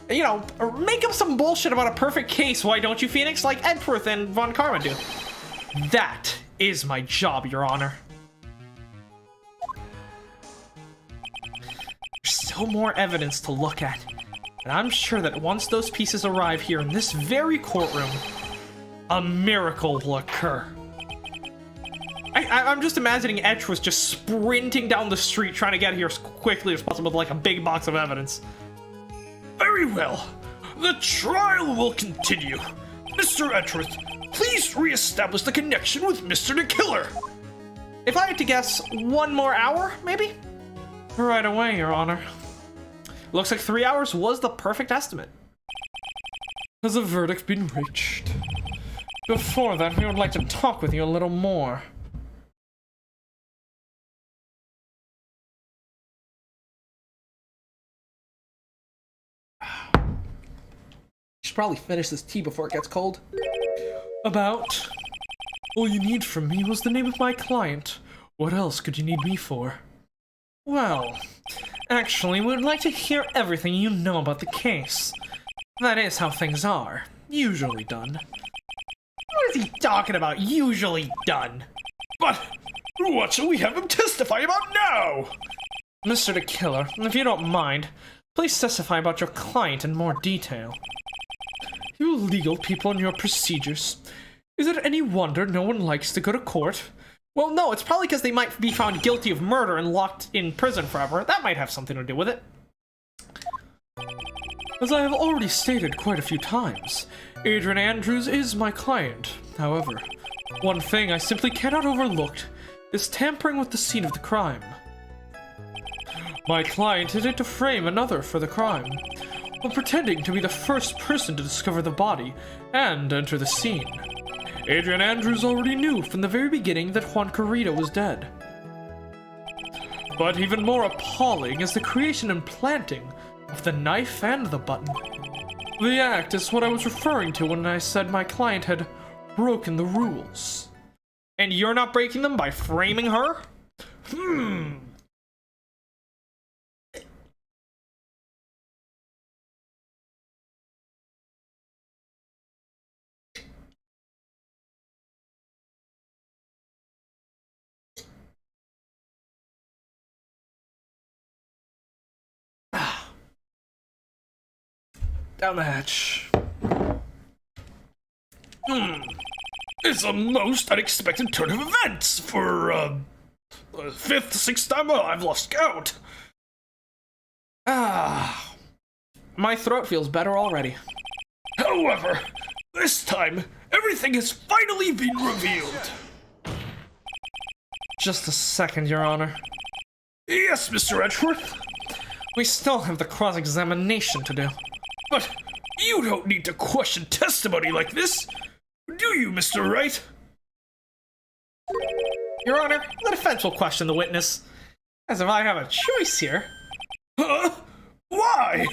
Speaker 1: You know, make up some bullshit about a perfect case, why don't you, Phoenix? Like Edgeworth and Von Karma do. That is my job, Your Honor. There's still more evidence to look at. And I'm sure that once those pieces arrive here in this very courtroom, a miracle will occur. I'm just imagining Edgeworth just sprinting down the street trying to get here as quickly as possible with like a big box of evidence.
Speaker 2: Very well. The trial will continue. Mr. Edgeworth, please re-establish the connection with Mr. the Killer.
Speaker 1: If I had to guess, 1 more hour, maybe? Right away, Your Honor. Looks like 3 hours was the perfect estimate. Has a verdict been reached? Before that, we would like to talk with you a little more.
Speaker 3: should probably finish this tea before it gets cold.
Speaker 1: About? All you need from me was the name of my client. What else could you need me for? Well, actually, we would like to hear everything you know about the case. That is how things are, usually done.
Speaker 3: What is he talking about, usually done?
Speaker 2: But what shall we have him testify about now?
Speaker 1: Mr. the Killer, if you don't mind, please testify about your client in more detail. You legal people and your procedures. Is it any wonder no one likes to go to court?
Speaker 3: Well, no, it's probably because they might be found guilty of murder and locked in prison forever. That might have something to do with it.
Speaker 1: As I have already stated quite a few times, Adrian Andrews is my client. However, one thing I simply cannot overlook is tampering with the scene of the crime. My client is to frame another for the crime, while pretending to be the first person to discover the body and enter the scene. Adrian Andrews already knew from the very beginning that Juan Corrida was dead. But even more appalling is the creation and planting of the knife and the button. The act is what I was referring to when I said my client had broken the rules.
Speaker 3: And you're not breaking them by framing her?
Speaker 1: Down the hatch.
Speaker 2: It's a most unexpected turn of events for, fifth, sixth time I've lost count.
Speaker 3: My throat feels better already.
Speaker 2: However, this time, everything has finally been revealed.
Speaker 1: Just a second, Your Honor.
Speaker 2: Yes, Mr. Edgeworth,
Speaker 1: We still have the cross-examination to do.
Speaker 2: but you don't need to question testimony like this, do you, Mr. Wright?
Speaker 3: Your Honor, the defense will question the witness. As if I have a choice here.
Speaker 2: Huh? Why?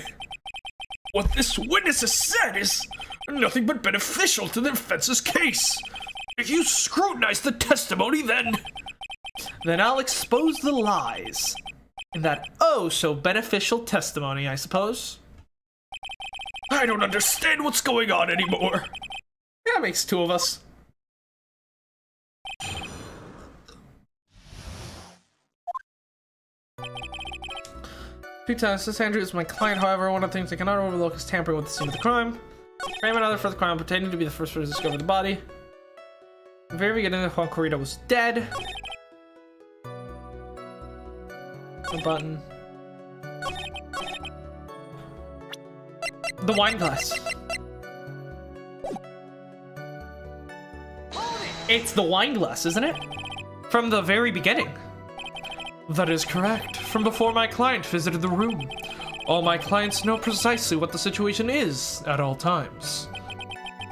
Speaker 2: What this witness has said is nothing but beneficial to the defense's case. If you scrutinize the testimony, then
Speaker 3: I'll expose the lies. In that oh-so-beneficial testimony, I suppose.
Speaker 2: I don't understand what's going on anymore.
Speaker 3: That makes two of us.
Speaker 1: Two times, this Andrew is my client, however, one of the things I cannot overlook is tampering with the scene of the crime. Frame another for the crime, pretending to be the first person to discover the body. At the very beginning, Juan Corrida was dead. The button.
Speaker 3: The wine glass. It's the wine glass, isn't it? From the very beginning.
Speaker 1: That is correct. From before my client visited the room. All my clients know precisely what the situation is at all times.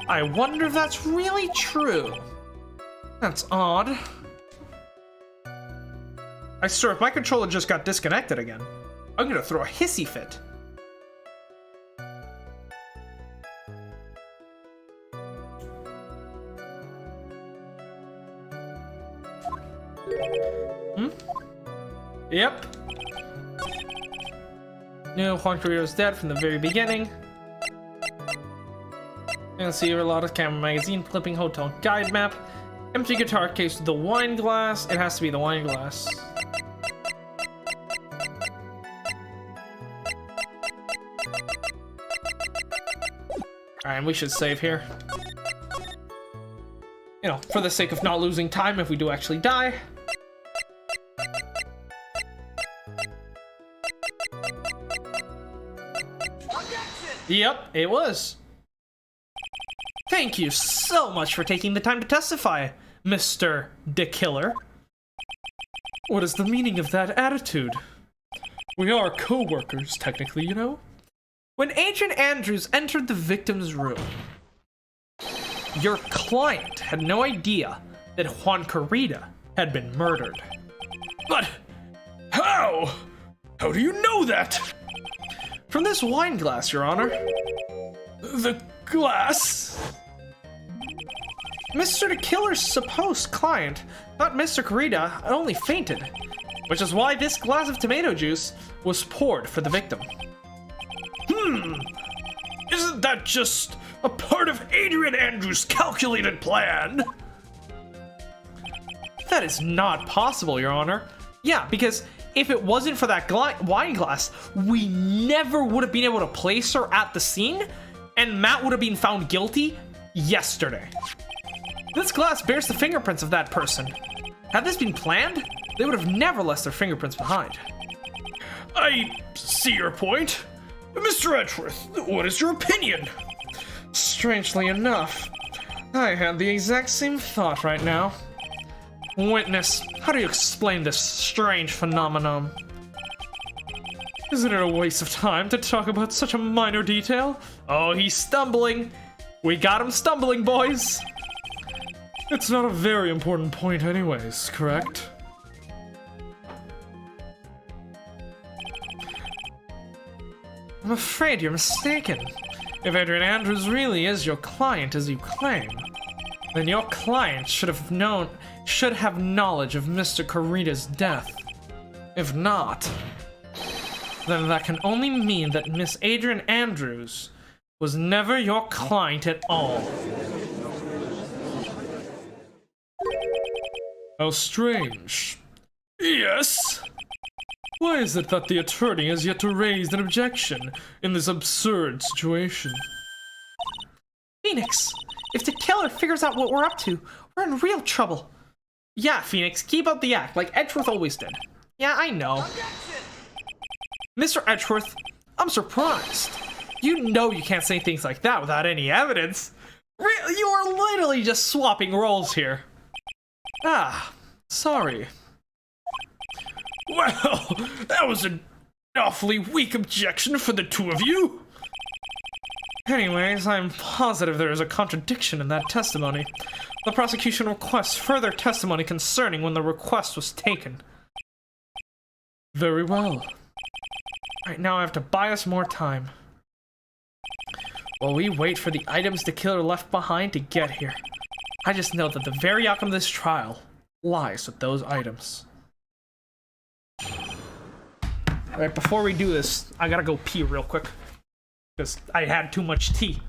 Speaker 3: I wonder if that's really true.
Speaker 1: That's odd.
Speaker 3: I swear, if my controller just got disconnected again, I'm gonna throw a hissy fit.
Speaker 1: Yep. Knew Juan Corrida was dead from the very beginning. You can see a lot of camera magazine, flipping hotel guide map, empty guitar case with the wine glass. It has to be the wine glass. Alright, we should save here. You know, for the sake of not losing time if we do actually die. Yep, it was.
Speaker 3: Thank you so much for taking the time to testify, Mr. the Killer.
Speaker 1: What is the meaning of that attitude? We are co-workers, technically, you know?
Speaker 3: When Adrian Andrews entered the victim's room, your client had no idea that Juan Corrida had been murdered.
Speaker 2: But how? How do you know that?
Speaker 3: From this wine glass, Your Honor.
Speaker 2: The glass.
Speaker 3: Mr. the Killer's supposed client thought Mr. Kurita only fainted, which is why this glass of tomato juice was poured for the victim.
Speaker 2: Isn't that just a part of Adrian Andrews' calculated plan?
Speaker 3: That is not possible, Your Honor. Yeah, because if it wasn't for that wine glass, we never would have been able to place her at the scene, and Matt would have been found guilty yesterday. This glass bears the fingerprints of that person. Had this been planned, they would have never left their fingerprints behind.
Speaker 2: I see your point. Mr. Edgeworth, what is your opinion?
Speaker 3: Strangely enough, I had the exact same thought right now. Witness, how do you explain this strange phenomenon? Isn't it a waste of time to talk about such a minor detail? Oh, he's stumbling. We got him stumbling, boys. It's not a very important point anyways, correct? I'm afraid you're mistaken. If Adrian Andrews really is your client as you claim, then your client should have knowledge of Mr. Kurita's death. If not, then that can only mean that Miss Adrian Andrews was never your client at all. How strange.
Speaker 2: Yes?
Speaker 3: Why is it that the attorney has yet to raise an objection in this absurd situation? Phoenix, if the killer figures out what we're up to, we're in real trouble. Yeah, Phoenix, keep up the act like Edgeworth always did. Yeah, I know. Mr. Edgeworth, I'm surprised. You know you can't say things like that without any evidence. You are literally just swapping roles here. Ah, sorry.
Speaker 2: Well, that was an awfully weak objection for the two of you.
Speaker 3: Anyways, I'm positive there is a contradiction in that testimony. The prosecution requests further testimony concerning when the request was taken. Very well. Right now I have to buy us more time. While we wait for the items the killer left behind to get here, I just know that the very outcome of this trial lies with those items. Alright, before we do this, I gotta go pee real quick. Because I had too much tea.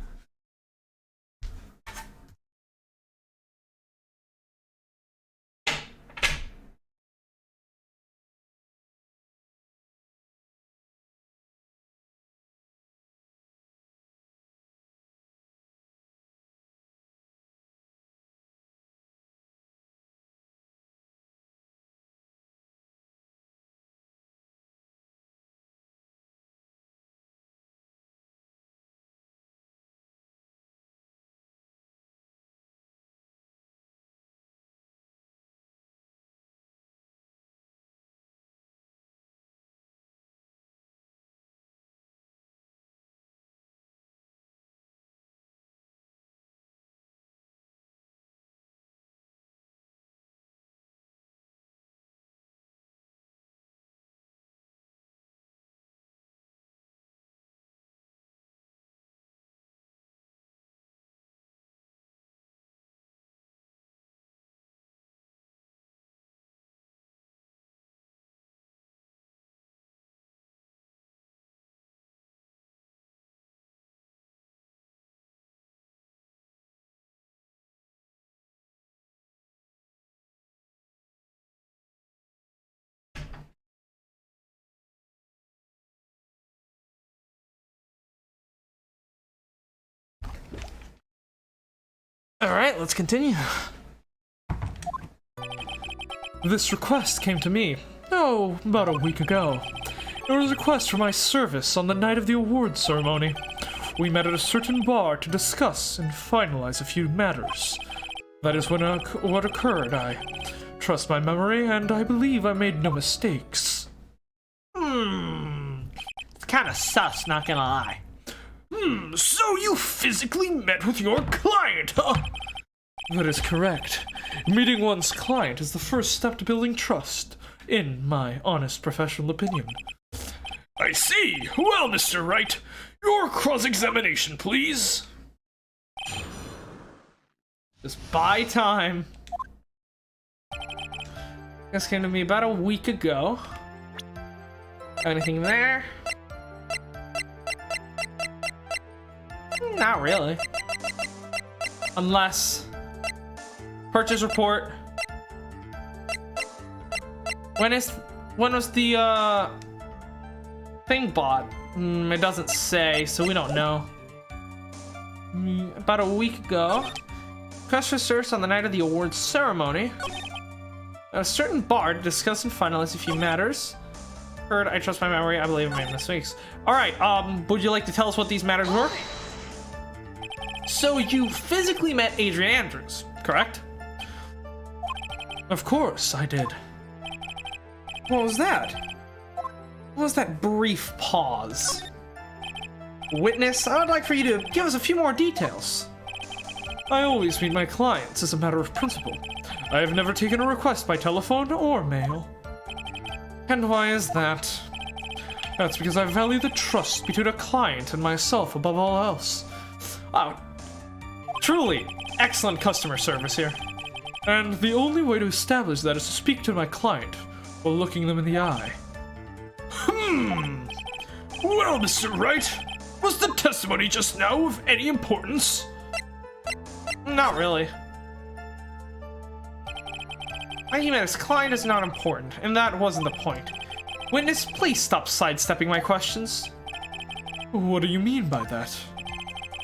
Speaker 3: Alright, let's continue. This request came to me, about a week ago. It was a request for my service on the night of the awards ceremony. We met at a certain bar to discuss and finalize a few matters. That is what occurred. I trust my memory, and I believe I made no mistakes.
Speaker 1: It's kinda sus, not gonna lie.
Speaker 2: So you physically met with your client, huh?
Speaker 3: That is correct. Meeting one's client is the first step to building trust, in my honest professional opinion.
Speaker 2: I see. Well, Mr. Wright, your cross-examination, please.
Speaker 1: Just buy time. This came to me about a week ago. Anything there? Not really. Unless... Purchase report. When was the, thing bought? It doesn't say, so we don't know. About a week ago. Press research on the night of the awards ceremony. A certain bar to discuss and finalize a few matters. Heard, I trust my memory, I believe I made mistakes. Alright, would you like to tell us what these matters were? So you physically met Adrian Andrews, correct? Of course, I did. What was that? What was that brief pause? Witness, I would like for you to give us a few more details. I always meet my clients as a matter of principle. I have never taken a request by telephone or mail. And why is that? That's because I value the trust between a client and myself above all else. Oh, truly excellent customer service here. And the only way to establish that is to speak to my client while looking them in the eye.
Speaker 2: Well, Mr. Wright, was the testimony just now of any importance?
Speaker 1: Not really. My he met his client is not important, and that wasn't the point. Witness, please stop sidestepping my questions.
Speaker 2: What do you mean by that?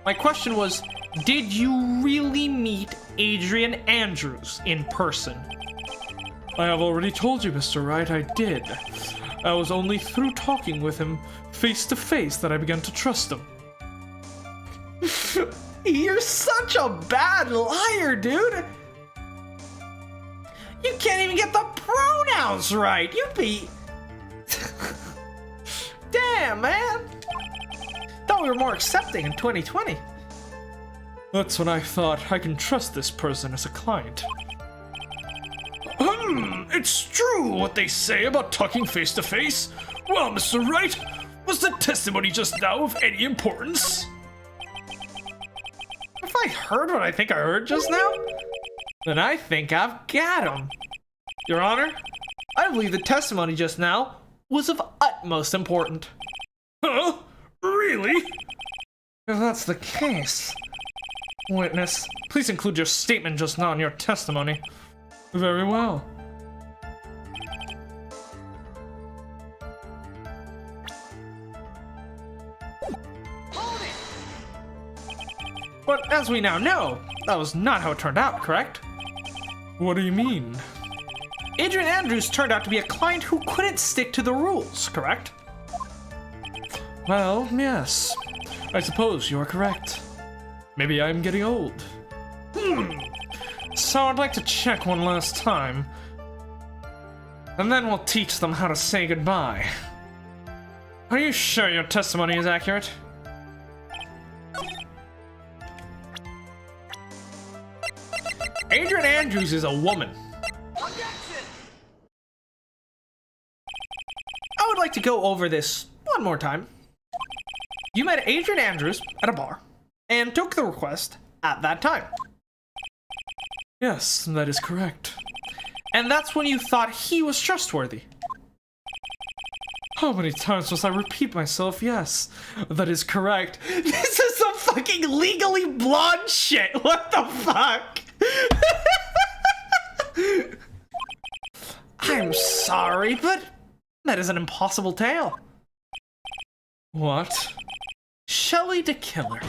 Speaker 1: My question was, did you really meet Adrian Andrews in person?
Speaker 2: I have already told you, Mr. Wright, I did. I was only through talking with him face to face that I began to trust him.
Speaker 1: You're such a bad liar, dude! You can't even get the pronouns right! You'd be... Damn, man! Thought we were more accepting in 2020.
Speaker 2: That's when I thought I can trust this person as a client. It's true what they say about talking face to face. Well, Mr. Wright, was the testimony just now of any importance?
Speaker 1: If I heard what I think I heard just now, then I think I've got him. Your Honor, I believe the testimony just now was of utmost importance.
Speaker 2: Huh? Really?
Speaker 1: If that's the case... Witness, please include your statement just now in your testimony.
Speaker 2: Very well.
Speaker 1: But as we now know, that was not how it turned out, correct?
Speaker 2: What do you mean?
Speaker 1: Adrian Andrews turned out to be a client who couldn't stick to the rules, correct?
Speaker 2: Well, yes. I suppose you are correct. Maybe I'm getting old.
Speaker 1: So I'd like to check one last time. And then we'll teach them how to say goodbye. Are you sure your testimony is accurate? Adrian Andrews is a woman.
Speaker 4: Objection!
Speaker 1: I would like to go over this one more time. You met Adrian Andrews at a bar and took the request at that time.
Speaker 2: Yes, that is correct.
Speaker 1: And that's when you thought he was trustworthy.
Speaker 2: How many times must I repeat myself? Yes, that is correct.
Speaker 1: This is some fucking Legally Blonde shit. What the fuck? I'm sorry, but that is an impossible tale.
Speaker 2: What?
Speaker 1: Shelley DeKiller.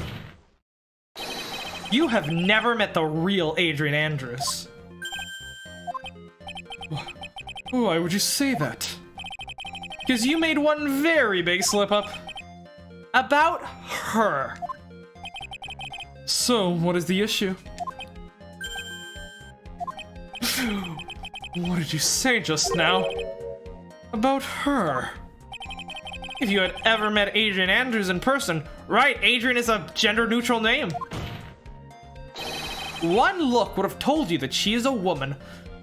Speaker 1: You have never met the real Adrian Andrews.
Speaker 2: Why would you say that?
Speaker 1: Because you made one very big slip up. About her.
Speaker 2: So, what is the issue?
Speaker 1: What did you say just now?
Speaker 2: About her.
Speaker 1: If you had ever met Adrian Andrews in person, right, Adrian is a gender-neutral name. One look would have told you that she is a woman,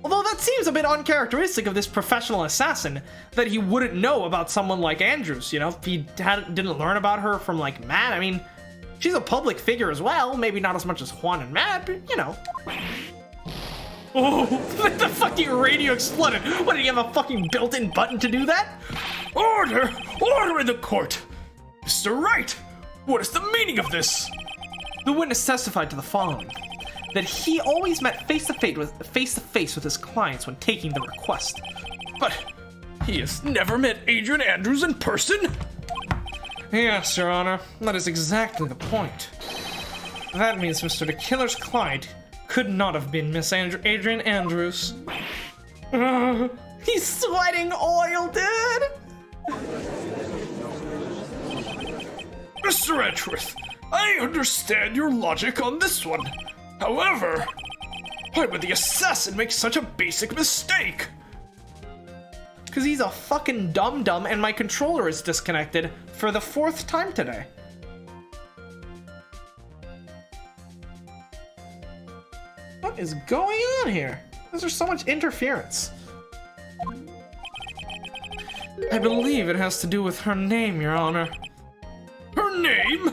Speaker 1: although that seems a bit uncharacteristic of this professional assassin, that he wouldn't know about someone like Andrews, you know, if he didn't learn about her from, like, Matt. I mean,
Speaker 3: She's a public figure as well, maybe not as much as Juan and Matt, but you know. Oh, the fucking radio exploded. What, did you have a fucking built-in button to do that?
Speaker 2: Order! Order in the court! Mr. Wright, what is the meaning of this?
Speaker 3: The witness testified to the following: that he always met face to face with his clients when taking the request.
Speaker 2: But he has never met Adrian Andrews in person?
Speaker 3: Yes, Your Honor, that is exactly the point. That means Mr. DeKiller's client could not have been Miss Adrian Andrews. He's sweating oil, dude!
Speaker 2: Mr. Edgeworth, I understand your logic on this one. However, why would the assassin make such a basic mistake?
Speaker 3: Because he's a fucking dum-dum and my controller is disconnected for the 4th time today. What is going on here? Is there so much interference? I believe it has to do with her name, Your Honor.
Speaker 2: Her name?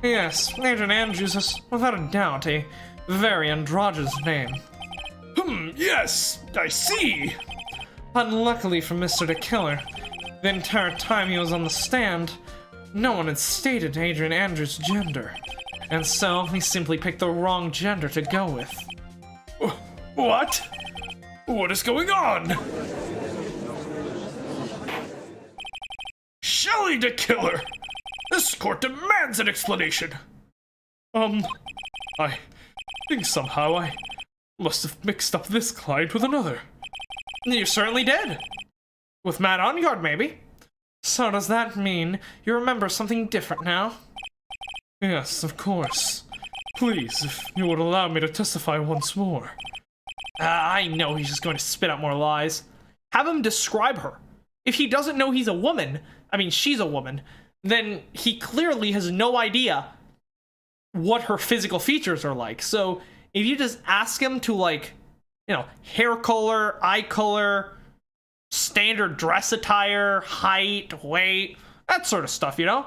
Speaker 3: Yes, Adrian Andrews is, without a doubt, a very androgynous name.
Speaker 2: Yes, I see.
Speaker 3: Unluckily for Mr. DeKiller, the entire time he was on the stand, no one had stated Adrian Andrews' gender, and so he simply picked the wrong gender to go with.
Speaker 2: What? What is going on? Shelley DeKiller! This court demands an explanation!
Speaker 3: I think somehow I must have mixed up this client with another. You certainly did. With Matt on guard, maybe. So does that mean you remember something different now? Yes, of course. Please, if you would allow me to testify once more. I know he's just going to spit out more lies. Have him describe her. If he doesn't know he's a woman, I mean she's a woman, then he clearly has no idea what her physical features are like. So if you just ask him to, like, you know, hair color, eye color, standard dress attire, height, weight, that sort of stuff, you know?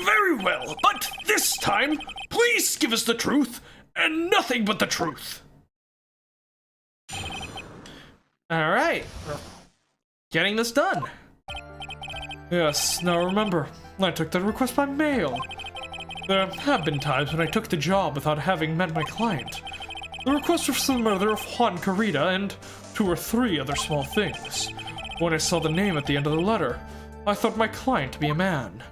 Speaker 2: Very well, but this time, please give us the truth, and nothing but the truth.
Speaker 3: Alright, getting this done. Yes, now remember, I took the request by mail. There have been times when I took the job without having met my client. The request was for the murder of Juan Carita and 2 or 3 other small things. When I saw the name at the end of the letter, I thought my client to be a man.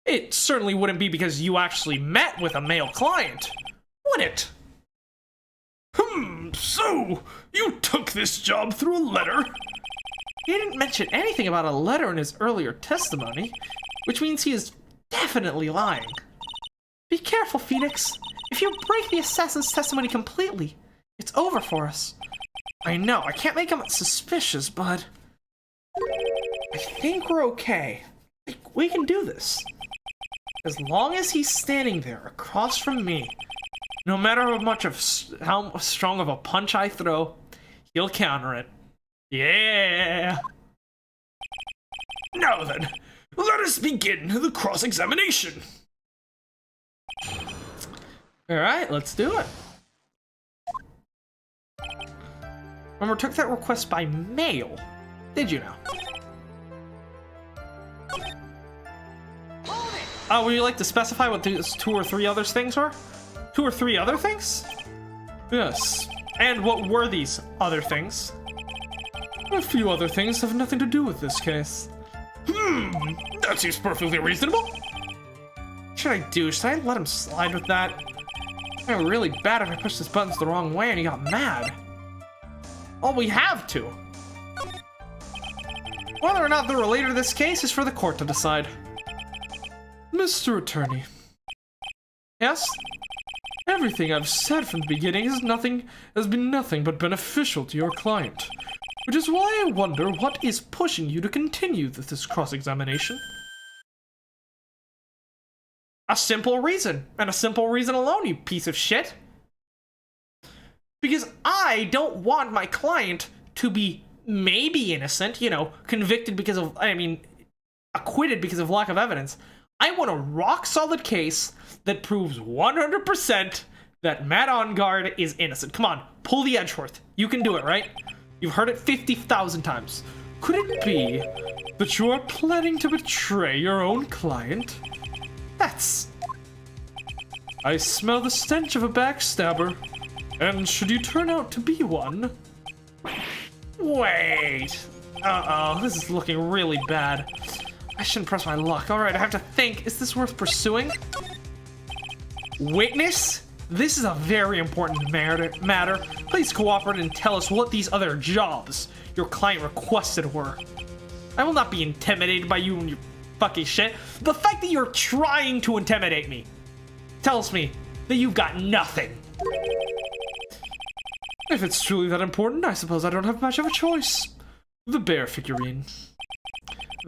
Speaker 3: It certainly wouldn't be because you actually met with a male client, would it?
Speaker 2: So, you took this job through a letter?
Speaker 3: He didn't mention anything about a letter in his earlier testimony, which means he is definitely lying. Be careful, Phoenix. If you break the assassin's testimony completely, it's over for us. I know, I can't make him suspicious, but I think we're okay. We can do this. As long as he's standing there across from me, no matter how strong of a punch I throw, he'll counter it. Yeah!
Speaker 2: Now then, let us begin the cross-examination.
Speaker 3: Alright, let's do it. Remember, took that request by mail. Did you know? Would you like to specify what these 2 or 3 other things were? 2 or 3 other things? Yes. And what were these other things? A few other things have nothing to do with this case.
Speaker 2: That seems perfectly reasonable.
Speaker 3: Should I do? Should I let him slide with that? It'd be really bad if I pushed his buttons the wrong way and he got mad. Well, we have to. Whether or not they're related to this case is for the court to decide. Mr. Attorney. Yes? Everything I've said from the beginning has been nothing but beneficial to your client. Which is why I wonder what is pushing you to continue this cross-examination. A simple reason, and a simple reason alone, you piece of shit. Because I don't want my client to be maybe innocent, you know, convicted because of, acquitted because of lack of evidence.
Speaker 1: I want a rock-solid case that proves 100% that Matt Engarde is innocent. Come on, pull the Edgeworth. You can do it, right? You've heard it 50,000 times.
Speaker 3: Could it be that you are planning to betray your own client? I smell the stench of a backstabber, and should you turn out to be one...
Speaker 1: Wait. Uh-oh, this is looking really bad. I shouldn't press my luck. Alright, I have to think. Is this worth pursuing? Witness? This is a very important matter. Please cooperate and tell us what these other jobs your client requested were. I will not be intimidated by you and your fucking shit. The fact that you're trying to intimidate me tells me that you've got nothing.
Speaker 3: If it's truly that important, I suppose I don't have much of a choice. The bear figurine.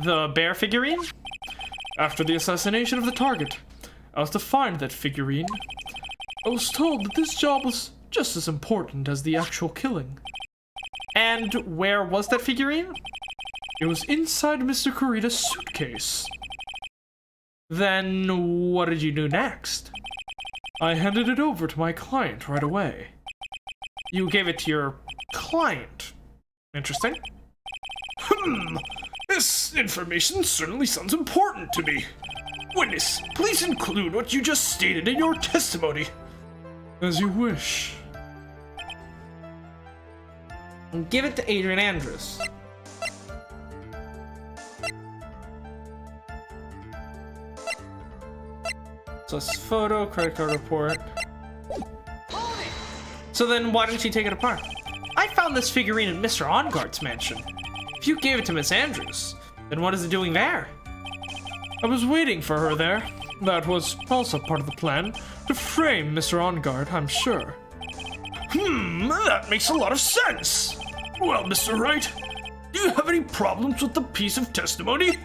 Speaker 1: The bear figurine?
Speaker 3: After the assassination of the target, I was to find that figurine. I was told that this job was just as important as the actual killing.
Speaker 1: And where was that figurine?
Speaker 3: It was inside Mr. Kurita's suitcase.
Speaker 1: Then what did you do next?
Speaker 3: I handed it over to my client right away.
Speaker 1: You gave it to your client. Interesting.
Speaker 2: This information certainly sounds important to me. Witness, please include what you just stated in your testimony.
Speaker 3: As you wish.
Speaker 1: And give it to Adrian Andrews. So it's photo, credit card report. So then why didn't she take it apart? I found this figurine in Mr. Engarde's mansion. If you gave it to Miss Andrews, then what is it doing there?
Speaker 3: I was waiting for her there. That was also part of the plan, to frame Mr. Engarde, I'm sure.
Speaker 2: That makes a lot of sense. Well, Mr. Wright, do you have any problems with the piece of testimony?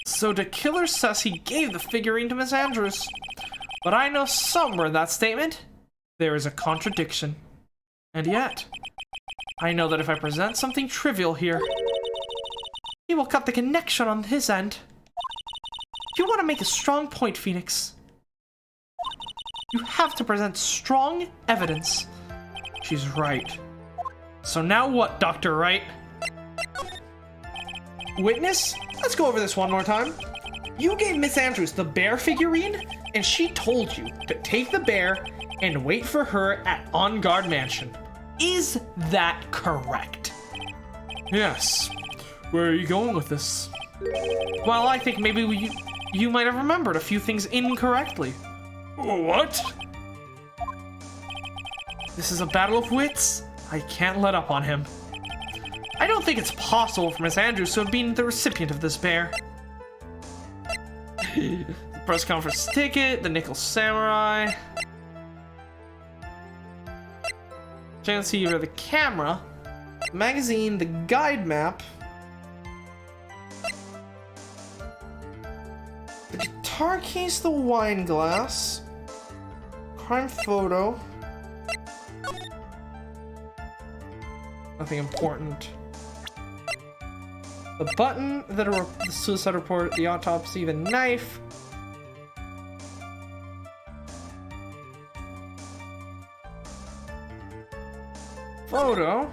Speaker 1: So the killer says he gave the figurine to Miss Andrews. But I know somewhere in that statement, there is a contradiction. And yet, I know that if I present something trivial here, he will cut the connection on his end. You want to make a strong point, Phoenix. You have to present strong evidence. She's right. So now what, Dr. Wright? Witness, let's go over this one more time. You gave Miss Andrews the bear figurine, and she told you to take the bear and wait for her at Engarde Mansion. Is that correct?
Speaker 3: Yes. Where are you going with this?
Speaker 1: Well, I think maybe you might have remembered a few things incorrectly.
Speaker 2: What?
Speaker 1: This is a battle of wits. I can't let up on him. I don't think it's possible for Miss Andrews to have been the recipient of this bear. The press conference ticket, the Nickel Samurai. Transceiver, the camera, magazine, the guide map, the guitar case, the wine glass, crime photo. Nothing important. The button, the suicide report, the autopsy, the knife. Photo.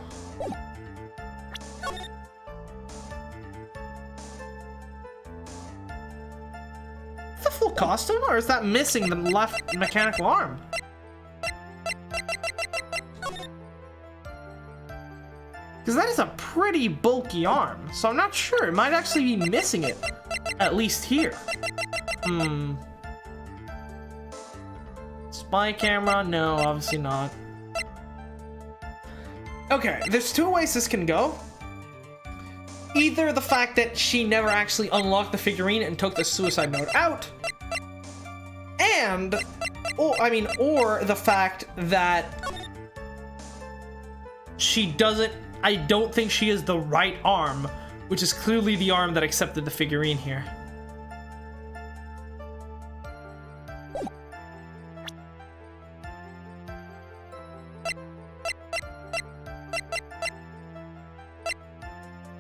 Speaker 1: The full costume, or is that missing the left mechanical arm? Because that is a pretty bulky arm, so I'm not sure. It might actually be missing it. At least here. Spy camera? No, obviously not. Okay, there's two ways this can go. Either the fact that she never actually unlocked the figurine and took the suicide note out, or the fact that she doesn't. I don't think she is the right arm, which is clearly the arm that accepted the figurine here.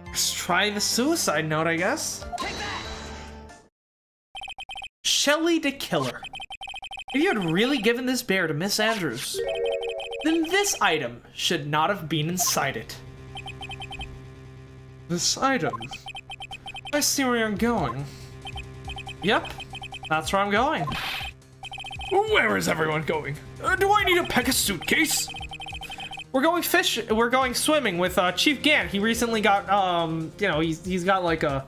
Speaker 1: Let's try the suicide note, I guess.
Speaker 4: Take that!
Speaker 1: Shelly the Killer. If you had really given this bear to Miss Andrews, then this item should not have been inside it. This item? I see where you're going. Yep, that's where I'm going.
Speaker 2: Where is everyone going? Do I need to pack a suitcase?
Speaker 1: We're going swimming with Chief Gant. He recently got, you know, he's got like a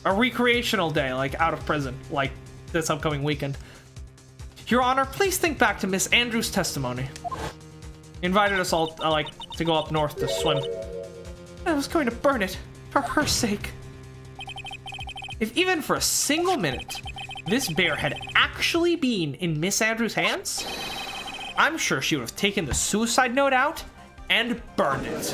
Speaker 1: recreational day, like out of prison, like this upcoming weekend. Your Honor, please think back to Miss Andrews' testimony. He invited us all, to go up north to swim. I was going to burn it, for her sake. If even for a single minute, this bear had actually been in Miss Andrews' hands, I'm sure she would have taken the suicide note out and burned it.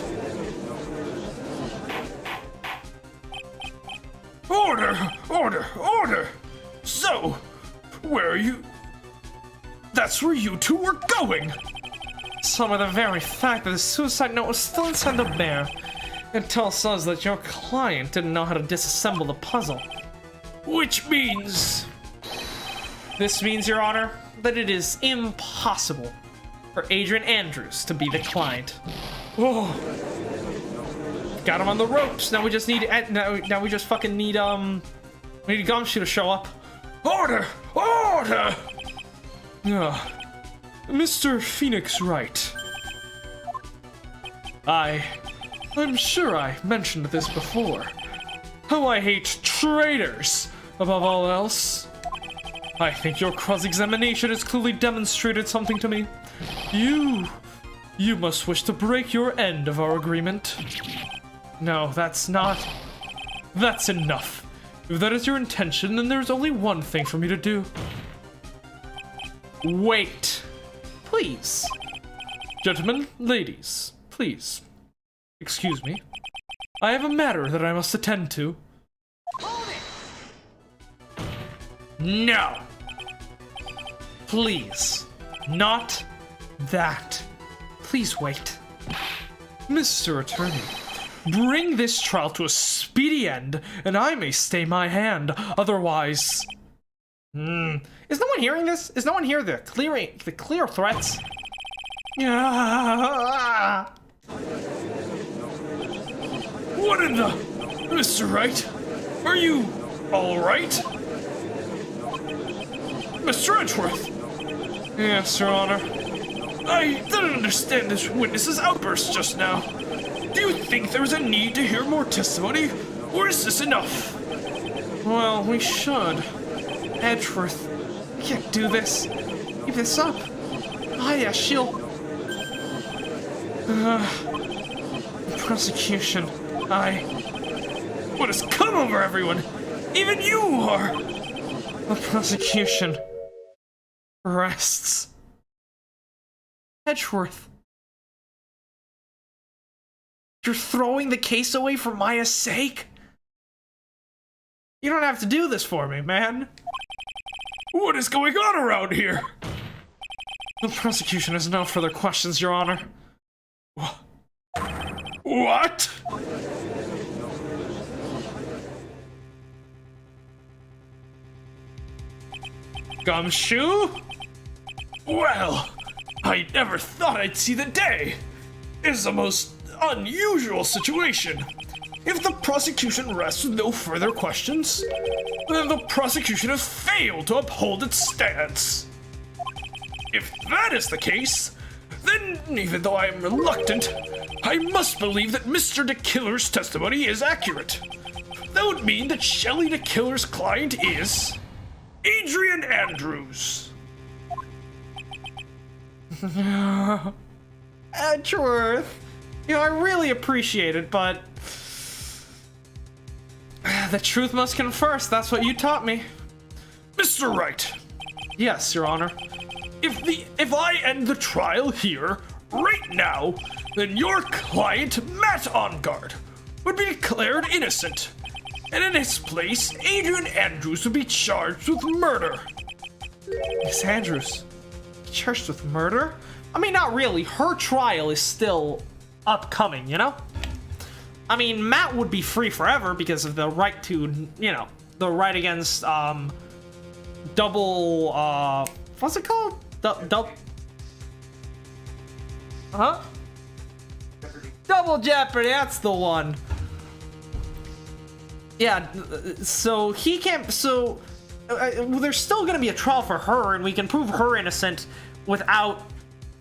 Speaker 2: Order! Order! Order! So, where are you? That's where you two were going!
Speaker 1: Some of the very fact that the suicide note was still inside the bear, it tells us that your client didn't know how to disassemble the puzzle.
Speaker 2: Which means...
Speaker 1: This means, Your Honor, that it is impossible for Adrian Andrews to be the client.
Speaker 2: Oh,
Speaker 1: Got him on the ropes. Now we just need now we just fucking need we need Gumshoe to show up.
Speaker 2: order! Order!
Speaker 1: Yeah. Mr. Phoenix Wright. I'm sure I mentioned this before. How I hate traitors above all else. I think your cross-examination has clearly demonstrated something to me. You must wish to break your end of our agreement. No, that's enough. If that is your intention, then there's only one thing for me to do. Wait. Please. Gentlemen, ladies, please. Excuse me. I have a matter that I must attend to. No. Please. Not that. Please wait. Mr. Attorney, bring this trial to a speedy end, and I may stay my hand. Otherwise... Is no one hearing this? Is no one hear the clear threats? Yeah.
Speaker 2: What in the... Mr. Wright? Are you... alright? Mr. Edgeworth?
Speaker 1: Yes, Your Honor.
Speaker 2: I didn't understand this witness's outburst just now. Do you think there is a need to hear more testimony, or is this enough?
Speaker 1: Well, we should. Edgeworth, we can't do this. Keep this up. Ah, yeah, she'll... prosecution.
Speaker 2: What has come over everyone? Even you are!
Speaker 1: The prosecution rests. Edgeworth. You're throwing the case away for Maya's sake? You don't have to do this for me, man.
Speaker 2: What is going on around here?
Speaker 1: The prosecution has no further questions, Your Honor.
Speaker 2: What?
Speaker 1: Gumshoe?
Speaker 2: Well, I never thought I'd see the day. It's the most unusual situation. If the prosecution rests with no further questions, then the prosecution has failed to uphold its stance. If that is the case, then even though I am reluctant, I must believe that Mr. the Killer's testimony is accurate. That would mean that Shelly the Killer's client is... Adrian Andrews.
Speaker 1: Edgeworth. You know, I really appreciate it, but... the truth must come first. That's what you taught me.
Speaker 2: Mr. Wright,
Speaker 1: Yes, Your Honor.
Speaker 2: if I end the trial here, right now, then your client, Matt Engarde, would be declared innocent. And in his place, Adrian Andrews would be charged with murder.
Speaker 1: Miss Andrews, charged with murder? I mean, not really. Her trial is still upcoming, you know? I mean, Matt would be free forever because of the right to, you know, the right against, double, what's it called? Double, huh? Double Jeopardy, that's the one. Yeah, so he can't, so there's still gonna be a trial for her, and we can prove her innocent without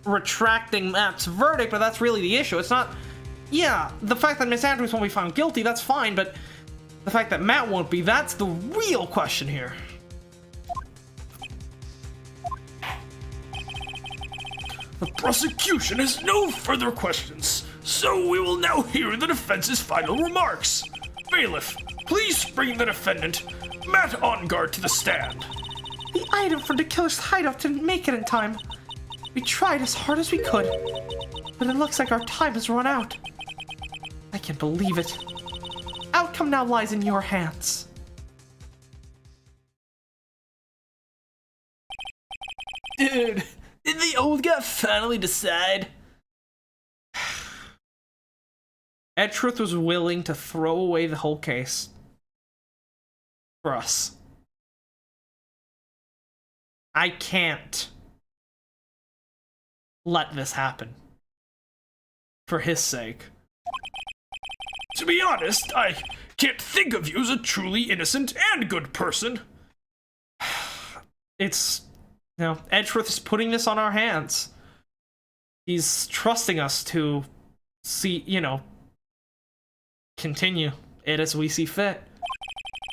Speaker 1: retracting Matt's verdict, but that's really the issue. It's not, yeah, the fact that Miss Andrews won't be found guilty, that's fine, but the fact that Matt won't be, that's the real question here.
Speaker 2: The prosecution has no further questions, so we will now hear the defense's final remarks. Bailiff, please bring the defendant, Matt Engarde, to the stand.
Speaker 3: The item from the killer's hideout didn't make it in time. We tried as hard as we could, but it looks like our time has run out. I can't believe it. Outcome now lies in your hands.
Speaker 1: Dude, did the old guy finally decide? Edgeworth was willing to throw away the whole case for us. I can't let this happen for his sake.
Speaker 2: To be honest, I can't think of you as a truly innocent and good person.
Speaker 1: It's, you know, Edgeworth is putting this on our hands. He's trusting us to see, you know, continue it as we see fit.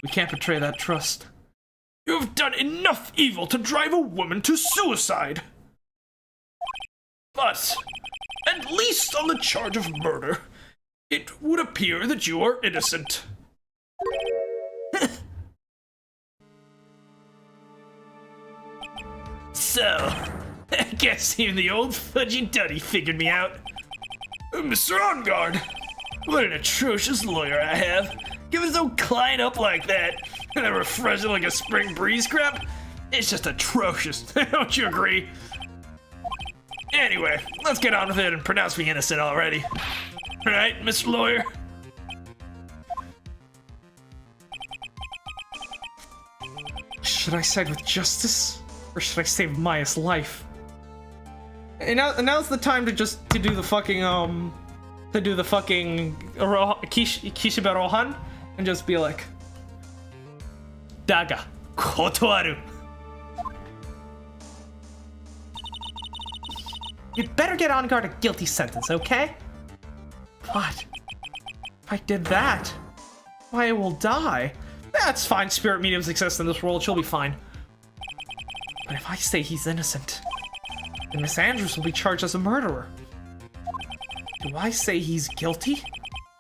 Speaker 1: We can't betray that trust.
Speaker 2: You have done enough evil to drive a woman to suicide. But, at least on the charge of murder, it would appear that you are innocent.
Speaker 1: So, I guess even the old fudgy-duddy figured me out.
Speaker 2: Mr. Engarde, what an atrocious lawyer I have. Giving his own client up like that, and then refreshing like a spring breeze crap. It's just atrocious, don't you agree? Anyway, let's get on with it and pronounce me innocent already. Right, Mr. Lawyer?
Speaker 1: Should I side with justice, or should I save Maya's life? And now's the time to do the fucking Kishibe Rohan, and just be like, Daga, kotoaru. You'd better get Engarde a guilty sentence, okay? But if I did that, Maya will die. That's fine, spirit mediums exist in this world, she'll be fine. But if I say he's innocent, then Miss Andrews will be charged as a murderer. Do I say he's guilty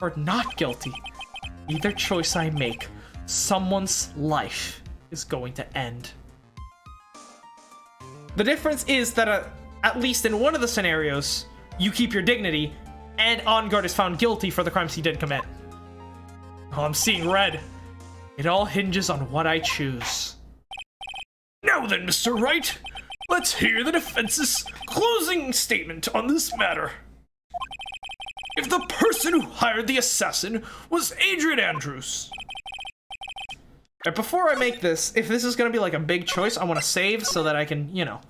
Speaker 1: or not guilty? Either choice I make, someone's life is going to end. The difference is that at least in one of the scenarios, you keep your dignity, and Engarde is found guilty for the crimes he did commit. Oh, I'm seeing red. It all hinges on what I choose.
Speaker 2: Now then, Mr. Wright, let's hear the defense's closing statement on this matter. If the person who hired the assassin was Adrian Andrews.
Speaker 1: Right, before I make this, if this is gonna be like a big choice, I want to save so that I can, you know,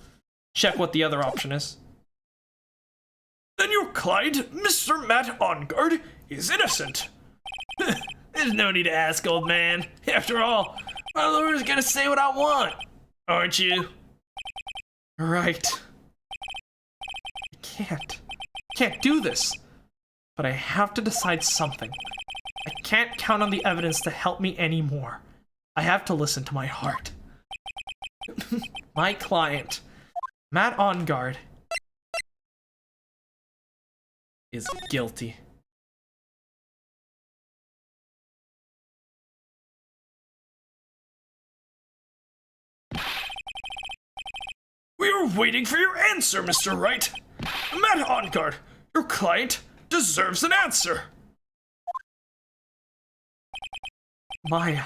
Speaker 1: check what the other option is.
Speaker 2: Then your client, Mr. Matt Engarde, is innocent.
Speaker 1: There's no need to ask, old man. After all, my lawyer's gonna say what I want, aren't you? Right. I can't do this. But I have to decide something. I can't count on the evidence to help me anymore. I have to listen to my heart. My client, Matt Engarde, is guilty.
Speaker 2: We are waiting for your answer, Mr. Wright. Matt Engarde, your client, deserves an answer.
Speaker 1: Maya,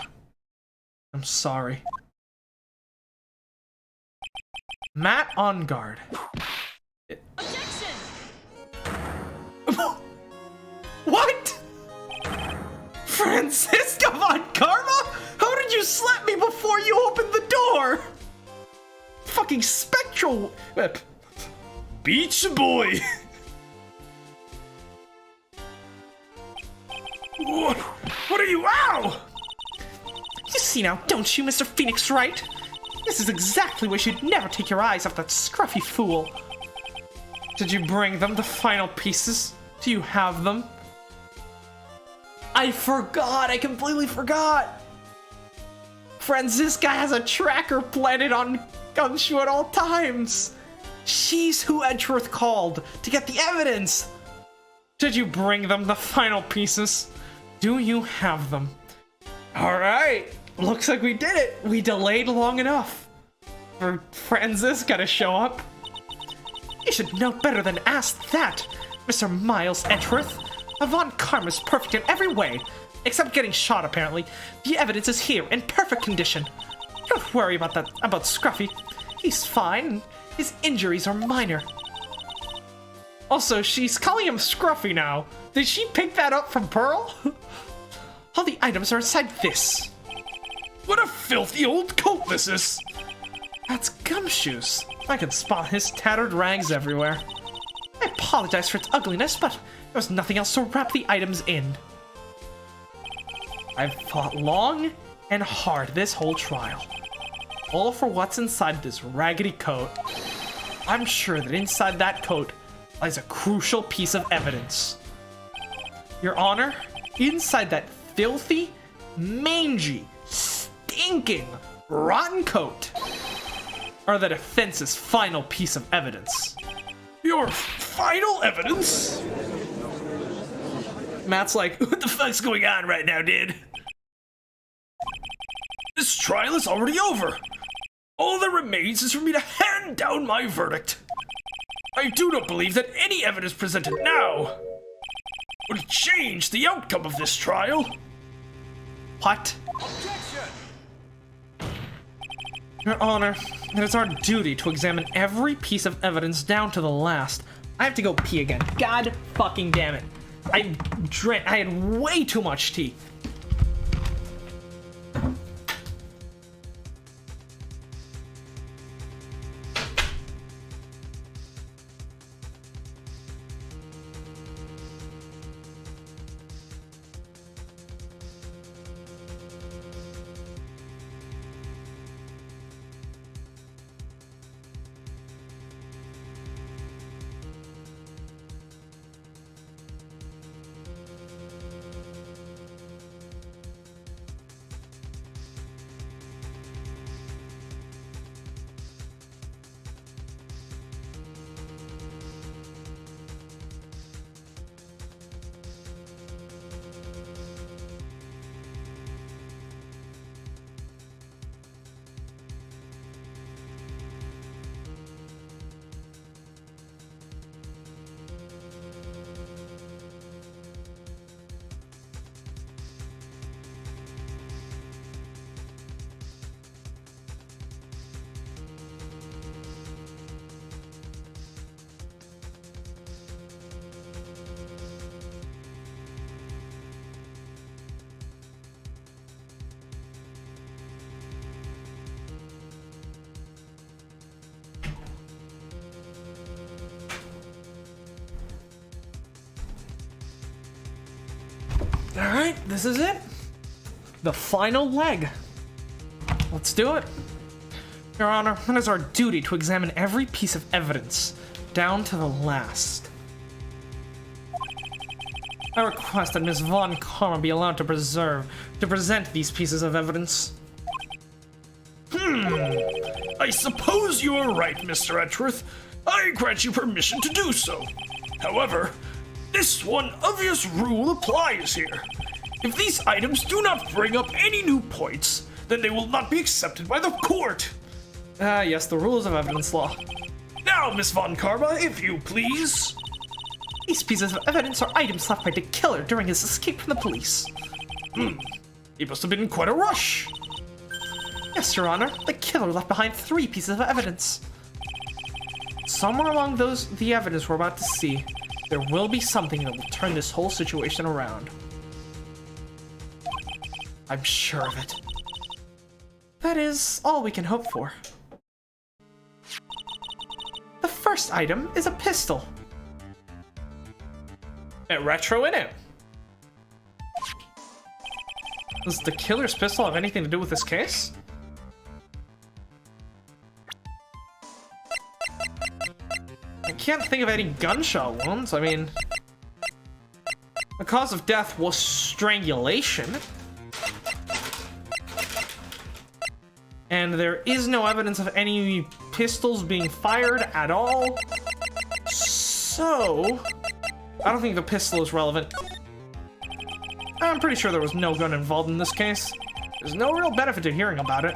Speaker 1: I'm sorry. Matt Engarde.
Speaker 5: Objection!
Speaker 1: What? Francisca von Karma? How did you slap me before you opened the door? fucking spectral whip.
Speaker 2: Beach Boy! What are you? Ow!
Speaker 3: You see now, don't you, Mr. Phoenix Wright? This is exactly why you'd never take your eyes off that scruffy fool.
Speaker 1: Did you bring them, the final pieces? Do you have them? I forgot! I completely forgot! Franziska has a tracker planted on Gumshoe at all times! She's who Edgeworth called to get the evidence! Did you bring them, the final pieces? Do you have them? Alright, looks like we did it! We delayed long enough for Franziska to show up.
Speaker 3: You should know better than ask that, Mr. Miles Edgeworth. Von Karma's perfect in every way, except getting shot, apparently. The evidence is here in perfect condition. Don't worry about Scruffy. He's fine. His injuries are minor.
Speaker 1: Also, she's calling him Scruffy now. Did she pick that up from Pearl?
Speaker 3: All the items are inside this.
Speaker 2: What a filthy old coat this is!
Speaker 1: That's Gumshoe's. I can spot his tattered rags everywhere.
Speaker 3: I apologize for its ugliness, but there was nothing else to wrap the items in.
Speaker 1: I've fought long and hard this whole trial. All for what's inside this raggedy coat. I'm sure that inside that coat lies a crucial piece of evidence. Your Honor, inside that filthy, mangy, stinking, rotten coat are the defense's final piece of evidence.
Speaker 2: Your final evidence?
Speaker 1: Matt's like, what the fuck's going on right now, dude?
Speaker 2: This trial is already over. All that remains is for me to hand down my verdict. I do not believe that any evidence presented now would change the outcome of this trial.
Speaker 1: What?
Speaker 4: Objection!
Speaker 1: Your Honor, it is our duty to examine every piece of evidence down to the last. I have to go pee again. God fucking damn it. I had way too much tea. Alright, this is it. The final leg. Let's do it. Your Honor, it is our duty to examine every piece of evidence, down to the last. I request that Ms. Von Karma be allowed to present these pieces of evidence.
Speaker 2: I suppose you are right, Mr. Edgeworth. I grant you permission to do so. However, this one obvious rule applies here. If these items do not bring up any new points, then they will not be accepted by the court.
Speaker 1: Yes, the rules of evidence law.
Speaker 2: Now, Miss Von Karma, if you please.
Speaker 3: These pieces of evidence are items left by the killer during his escape from the police.
Speaker 2: It must have been quite a rush.
Speaker 3: Yes, Your Honor, the killer left behind 3 pieces of evidence.
Speaker 1: Somewhere along the evidence we're about to see, there will be something that will turn this whole situation around. I'm sure of it. That is all we can hope for.
Speaker 3: first item is a pistol.
Speaker 1: Retro in it. Does the killer's pistol have anything to do with this case? I can't think of any gunshot wounds. I mean, the cause of death was strangulation. And there is no evidence of any pistols being fired at all. So, I don't think the pistol is relevant. I'm pretty sure there was no gun involved in this case. There's no real benefit to hearing about it.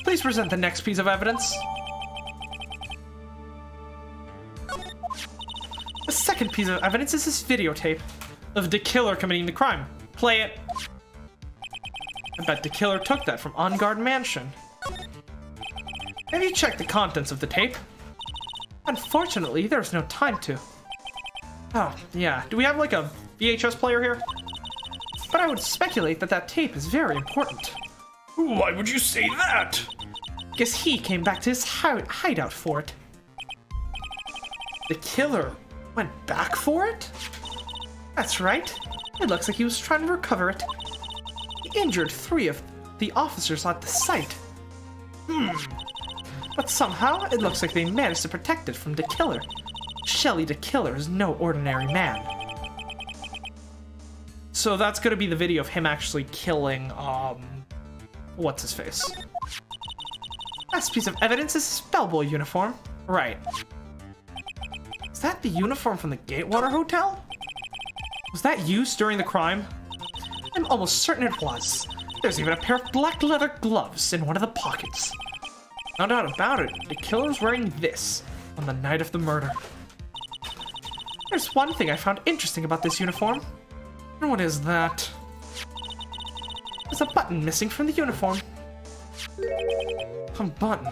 Speaker 1: Please present the next piece of evidence. The second piece of evidence is this videotape of the killer committing the crime. Play it. I bet the killer took that from On Guard Mansion. Have you checked the contents of the tape? Unfortunately, there's no time to. Oh, yeah. Do we have like a VHS player here? But I would speculate that that tape is very important.
Speaker 2: Why would you say that?
Speaker 3: Because he came back to his hideout for it. The killer went back for it? That's right. It looks like he was trying to recover it. He injured 3 of the officers at the site. But somehow, it looks like they managed to protect it from the killer. Shelly the Killer is no ordinary man. So that's gonna be the video of him actually killing, what's his face? Last piece of evidence is his bellboy uniform. Right. Is that the uniform from the Gatewater Hotel? Was that used during the crime? I'm almost certain it was. There's even a pair of black leather gloves in one of the pockets. No doubt about it, the killer was wearing this on the night of the murder. There's one thing I found interesting about this uniform. And what is that? There's a button missing from the uniform. A button.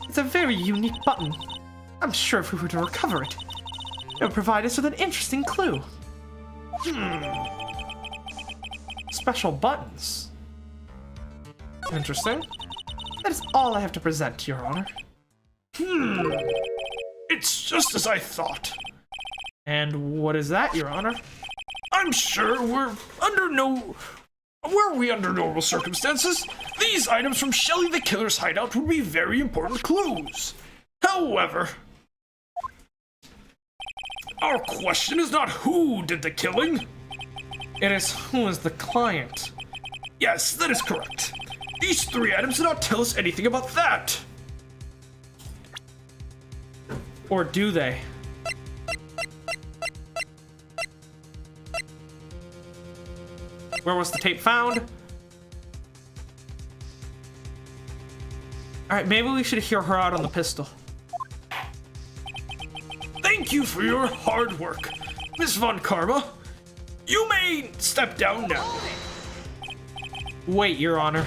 Speaker 3: It's a very unique button. I'm sure if we were to recover it, it would provide us with an interesting clue. Special buttons. Interesting. That is all I have to present, Your Honor.
Speaker 2: It's just as I thought.
Speaker 1: And what is that, Your Honor?
Speaker 2: I'm sure were we under normal circumstances, these items from Shelly the Killer's hideout would be very important clues. However, our question is not who did the killing.
Speaker 1: It is who is the client.
Speaker 2: Yes, that is correct. These 3 items do not tell us anything about that.
Speaker 1: Or do they? Where was the tape found? Alright, maybe we should hear her out on the pistol.
Speaker 2: Thank you for your hard work, Miss Von Karma. You may step down now.
Speaker 1: Wait, Your Honor.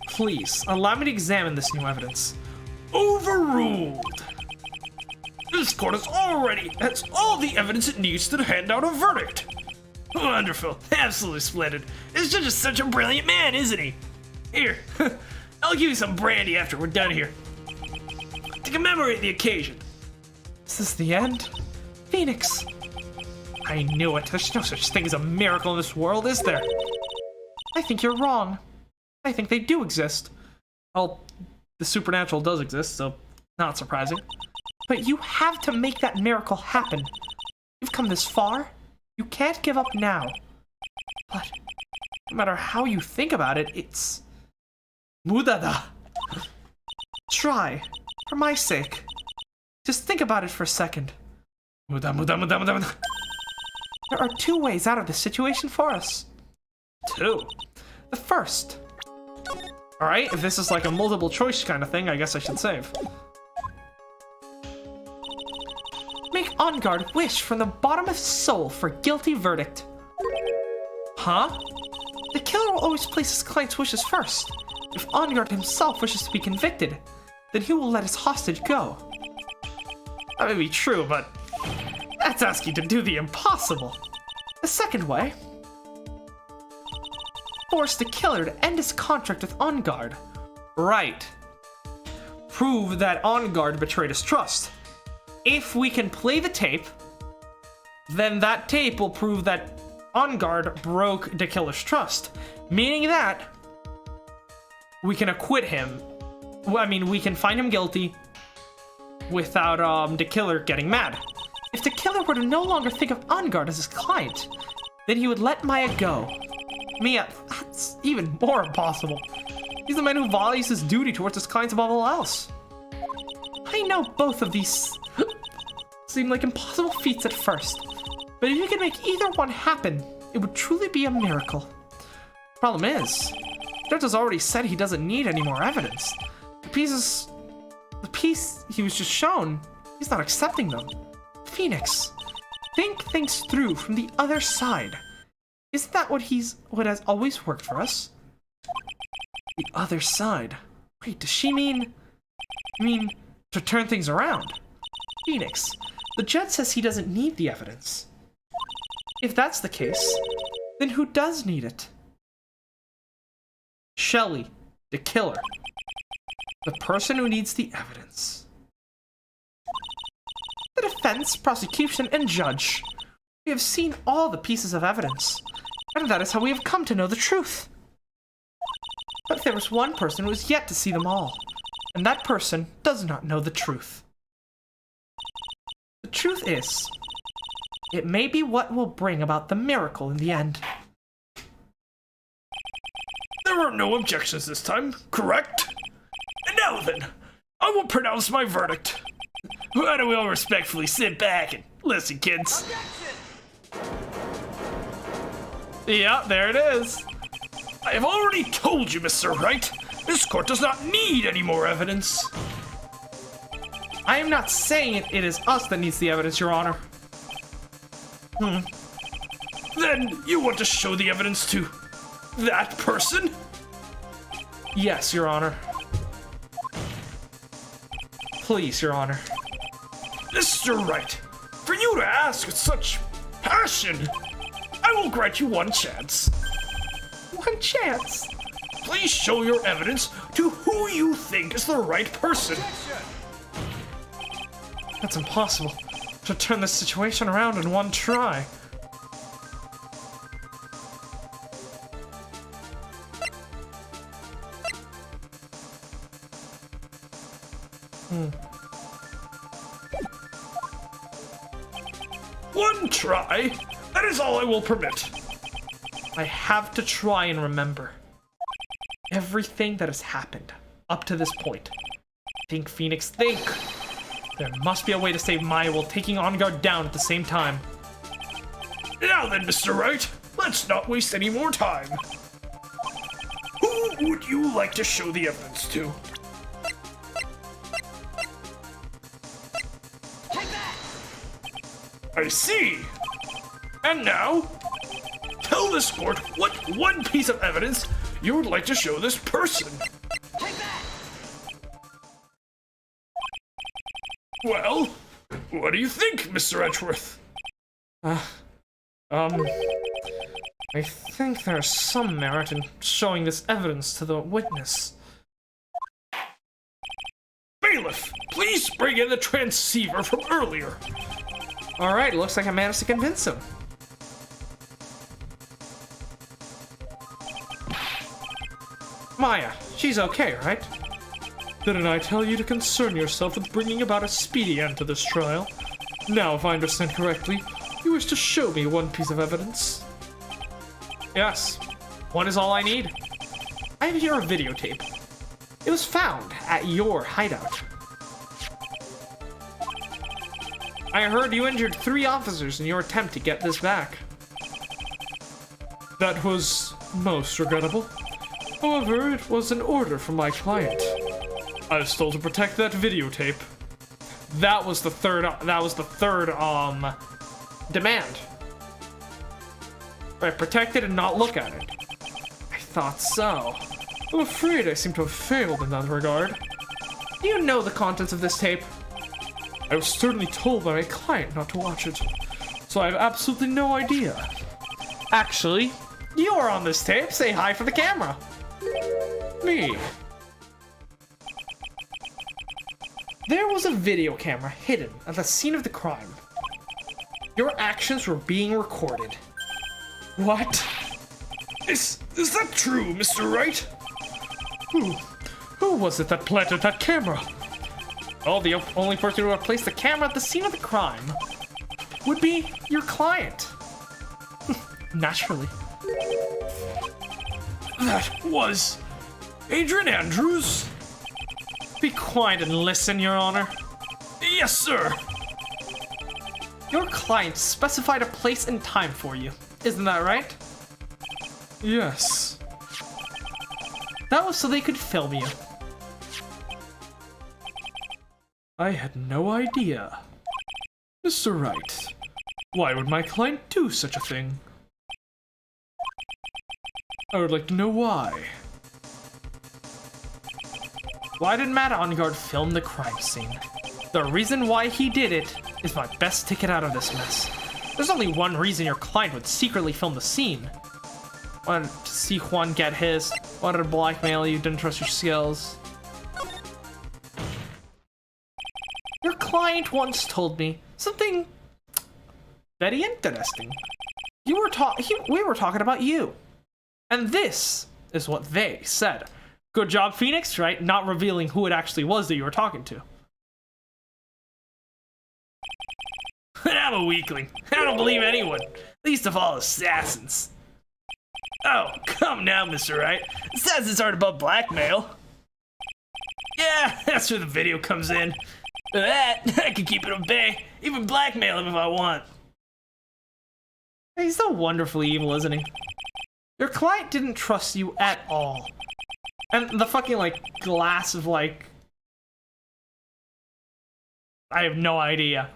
Speaker 1: Please, allow me to examine this new evidence.
Speaker 2: Overruled. This court has all the evidence it needs to hand out a verdict. Wonderful. Absolutely splendid. This judge is such a brilliant man, isn't he? Here, I'll give you some brandy after we're done here. To commemorate the occasion.
Speaker 3: Is this the end? Phoenix!
Speaker 1: I knew it. There's no such thing as a miracle in this world, is there?
Speaker 3: I think you're wrong. I think they do exist.
Speaker 1: Well, the supernatural does exist, so not surprising.
Speaker 3: But you have to make that miracle happen. You've come this far. You can't give up now. But no matter how you think about it, it's... Mudada. Try. For my sake. Just think about it for a second.
Speaker 2: Muda, muda, muda, muda, muda.
Speaker 3: There are 2 ways out of this situation for us.
Speaker 1: 2.
Speaker 3: The first.
Speaker 1: Alright, if this is like a multiple choice kind of thing, I guess I should save.
Speaker 3: Make On Guard wish from the bottom of his soul for guilty verdict.
Speaker 1: Huh?
Speaker 3: The killer will always place his client's wishes first. If On Guard himself wishes to be convicted, then he will let his hostage go.
Speaker 1: That may be true, but that's asking to do the impossible.
Speaker 3: The second way. Force the killer to end his contract with On Guard.
Speaker 1: Right. prove that On Guard betrayed his trust. If we can play the tape, then that tape will prove that On Guard broke the killer's trust, meaning that we can acquit him. I mean, we can find him guilty without the killer getting mad. If the killer were to no longer think of On Guard as his client, then he would let Maya go. Mia, that's even more impossible. He's the man who values his duty towards his clients above all else. I know both of these seem like impossible feats at first, but if you can make either one happen, it would truly be a miracle. Problem is, Judge has already said he doesn't need any more evidence. The piece he was just shown, he's not accepting them. Phoenix, think things through from the other side. Isn't that what has always worked for us? The other side. Wait, does she mean to turn things around? Phoenix, the judge says he doesn't need the evidence. If that's the case, then who does need it? Shelly, the killer. The person who needs the evidence. The defense, prosecution, and judge. We have seen all the pieces of evidence, and that is how we have come to know the truth. But there is one person who is yet to see them all, and that person does not know the truth. The truth is, it may be what will bring about the miracle in the end.
Speaker 2: There are no objections this time, correct? And now then, I will pronounce my verdict. Why don't we all respectfully sit back and listen, kids?
Speaker 1: Yeah, there it is.
Speaker 2: I have already told you, Mr. Wright, this court does not need any more evidence.
Speaker 1: I am not saying it is us that needs the evidence, Your Honor.
Speaker 2: Then you want to show the evidence to that person?
Speaker 1: Yes, Your Honor. Please, Your Honor.
Speaker 2: Mr. Wright, for you to ask with such passion, I will grant you one chance.
Speaker 1: One chance.
Speaker 2: Please show your evidence to who you think is the right person.
Speaker 1: That's impossible. To turn this situation around in one try.
Speaker 2: One try? That is all I will permit.
Speaker 1: I have to try and remember everything that has happened up to this point. Think, Phoenix, think. There must be a way to save Maya while taking On Guard down at the same time.
Speaker 2: Now then, Mr. Wright, let's not waste any more time. Who would you like to show the evidence to? I see. And now, tell this court what one piece of evidence you would like to show this person. Well, what do you think, Mr. Edgeworth?
Speaker 1: I think there's some merit in showing this evidence to the witness.
Speaker 2: Bailiff, please bring in the transceiver from earlier.
Speaker 1: Alright, looks like I managed to convince him. Maya, she's okay, right? Didn't I tell you to concern yourself with bringing about a speedy end to this trial? Now, if I understand correctly, you wish to show me one piece of evidence. Yes, one is all I need. I have here a videotape. It was found at your hideout. I heard you injured 3 officers in your attempt to get this back. That was most regrettable. However, it was an order from my client. I was told to protect that videotape. That was the third demand. Right, protect it and not look at it. I thought so. I'm afraid I seem to have failed in that regard. Do you know the contents of this tape? I was certainly told by my client not to watch it, so I have absolutely no idea. Actually, you are on this tape. Say hi for the camera. Me. There was a video camera hidden at the scene of the crime. Your actions were being recorded. What?
Speaker 2: Is that true, Mr. Wright?
Speaker 1: Who was it that planted that camera? Oh, the only person who would place the camera at the scene of the crime would be your client. Naturally.
Speaker 2: That was Adrian Andrews?
Speaker 1: Be quiet and listen, Your Honor.
Speaker 2: Yes, sir.
Speaker 1: Your client specified a place and time for you. Isn't that right?
Speaker 2: Yes.
Speaker 1: That was so they could film you.
Speaker 2: I had no idea. Mr. Wright, why would my client do such a thing? I would like to know why.
Speaker 1: Why did Matt Engarde film the crime scene? The reason why he did it is my best ticket out of this mess. There's only one reason your client would secretly film the scene. Wanted to see Juan get his. Wanted to blackmail you, didn't trust your skills. Your client once told me something very interesting. We were talking about you. And this is what they said. Good job, Phoenix, right? Not revealing who it actually was that you were talking to.
Speaker 2: I'm a weakling. I don't believe anyone. Least of all assassins. Oh, come now, Mr. Wright. Assassins aren't above blackmail. Yeah, that's where the video comes in. For that, I can keep it at bay. Even blackmail him if I want.
Speaker 1: He's so wonderfully evil, isn't he? Your client didn't trust you at all. And the fucking, like, glass of, like... I have no idea.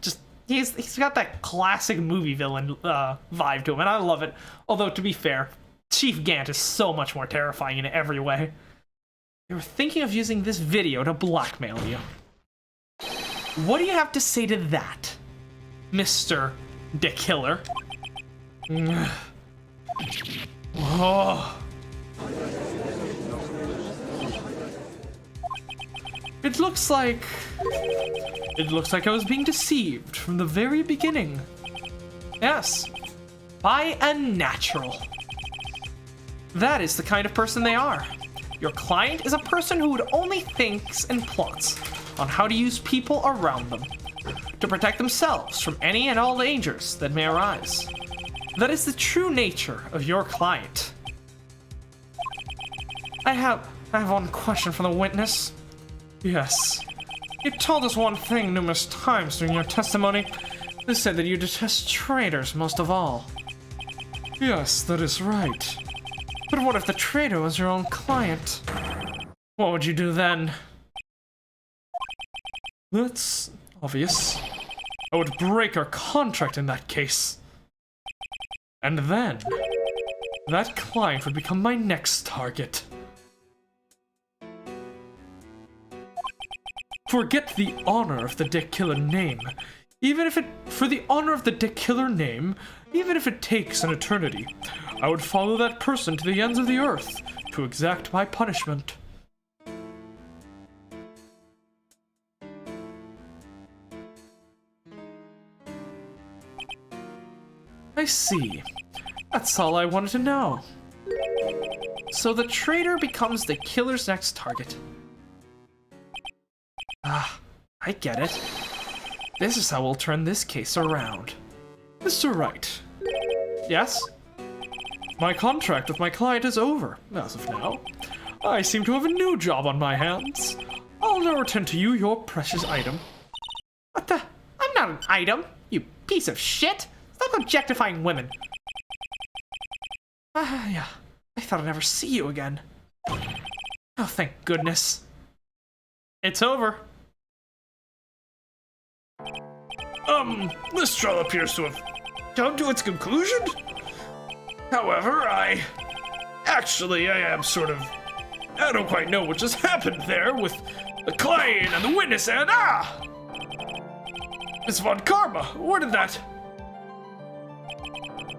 Speaker 1: Just... He's got that classic movie villain vibe to him, and I love it. Although, to be fair, Chief Gant is so much more terrifying in every way. They were thinking of using this video to blackmail you. What do you have to say to that, Mr. The Killer?
Speaker 2: Oh.
Speaker 1: It looks like I was being deceived from the very beginning. Yes, by a natural. That is the kind of person they are. Your client is a person who would only thinks and plots on how to use people around them to protect themselves from any and all dangers that may arise. That is the true nature of your client. I have one question for the witness. Yes. You told us one thing numerous times during your testimony. You said that you detest traitors most of all.
Speaker 2: Yes, that is right.
Speaker 1: But what if the traitor was your own client? What would you do then?
Speaker 2: That's obvious. I would break our contract in that case. And then, that client would become my next target. Forget the honor of the Dick Killer name. For the honor of the Dick Killer name, even if it takes an eternity, I would follow that person to the ends of the earth to exact my punishment.
Speaker 1: I see. That's all I wanted to know. So the traitor becomes the killer's next target. Ah, I get it. This is how we'll turn this case around.
Speaker 2: Mr. Wright,
Speaker 1: Yes?
Speaker 2: my contract with my client is over, as of now. I seem to have a new job on my hands. I'll now return to you your precious item.
Speaker 1: What the? I'm not an item, you piece of shit! Stop objectifying women. Yeah. I thought I'd never see you again. Oh, thank goodness. It's over.
Speaker 2: This trial appears to have come to its conclusion. However, I am sort of... I don't quite know what just happened there with the client and the witness and... Miss Von Karma, where did that...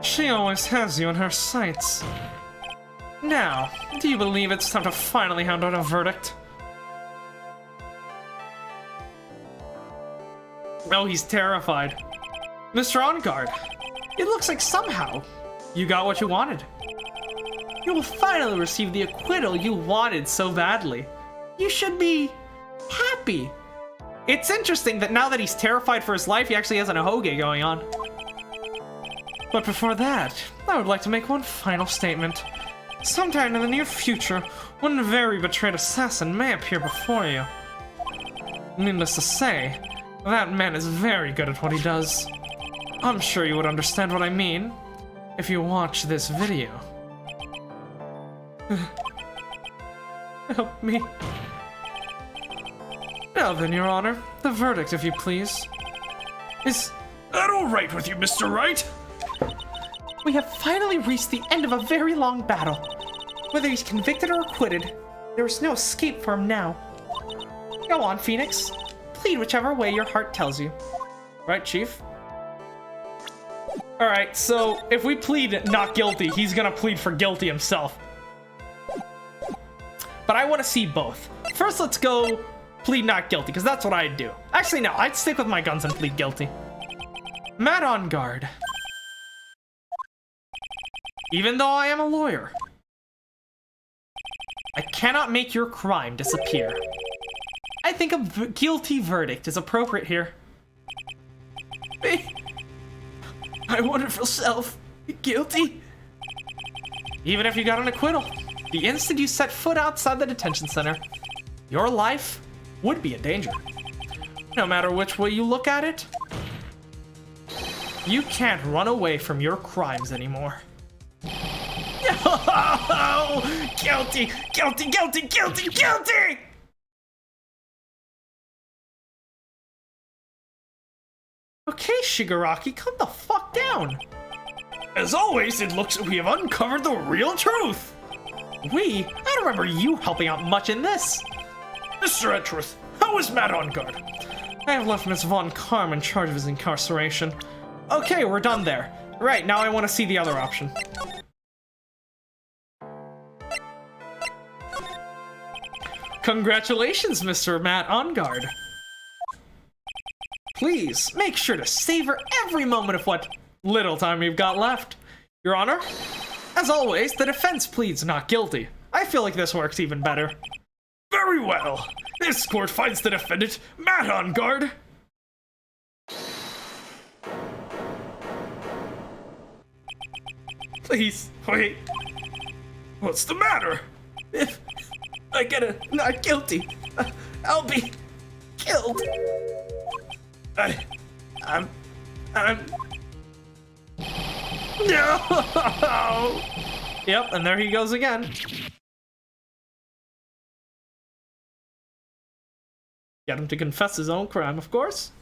Speaker 1: She always has you in her sights. Now, do you believe it's time to finally hand out a verdict?
Speaker 3: Oh, he's terrified. Mr. On Guard, it looks like somehow you got what you wanted. You will finally receive the acquittal you wanted so badly. You should be happy. It's interesting that now that he's terrified for his life, he actually has an ahoge going on. But before that, I would like to make one final statement. Sometime in the near future, one very betrayed assassin may appear before you. Needless to say, that man is very good at what he does. I'm sure you would understand what I mean if you watch this video. Help me. Now then, Your Honor, the verdict, if you please. Is
Speaker 2: That all right with you, Mr. Wright?
Speaker 3: we have finally reached the end of a very long battle. Whether he's convicted or acquitted, there is no escape for him now. Go on, Phoenix. Plead whichever way your heart tells you. Right, Chief? Alright, so if we plead not guilty, he's gonna plead for guilty himself. But I want to see both. First, let's go plead not guilty, because that's what I'd do. Actually, no, I'd stick with my guns and plead guilty. Matt On Guard. Even though I am a lawyer, I cannot make your crime disappear. I think a guilty verdict is appropriate here. My wonderful self, guilty? Even if you got an acquittal, the instant you set foot outside the detention center, your life would be in danger. No matter which way you look at it, you can't run away from your crimes anymore. Guilty! Guilty! Guilty! Guilty! Guilty! Okay, Shigaraki, calm the fuck down.
Speaker 2: As always, it looks like we have uncovered the real truth.
Speaker 3: I don't remember you helping out much in this.
Speaker 2: Mr. Etruth, how is Matt On Guard?
Speaker 3: I have left Miss Von Karm in charge of his incarceration. Okay, we're done there. Right, now I want to see the other option. Congratulations, Mr. Matt On Guard. Please, make sure to savor every moment of what little time you've got left. Your Honor, as always, the defense pleads not guilty. I feel like this works even better.
Speaker 2: Very well. This court finds the defendant, Matt On Guard.
Speaker 3: Please,
Speaker 2: Wait. What's the matter?
Speaker 3: if I get a not guilty, I'll be killed.
Speaker 2: I'm...
Speaker 3: No! Yep, and there he goes again. Get him to confess his own crime, of course.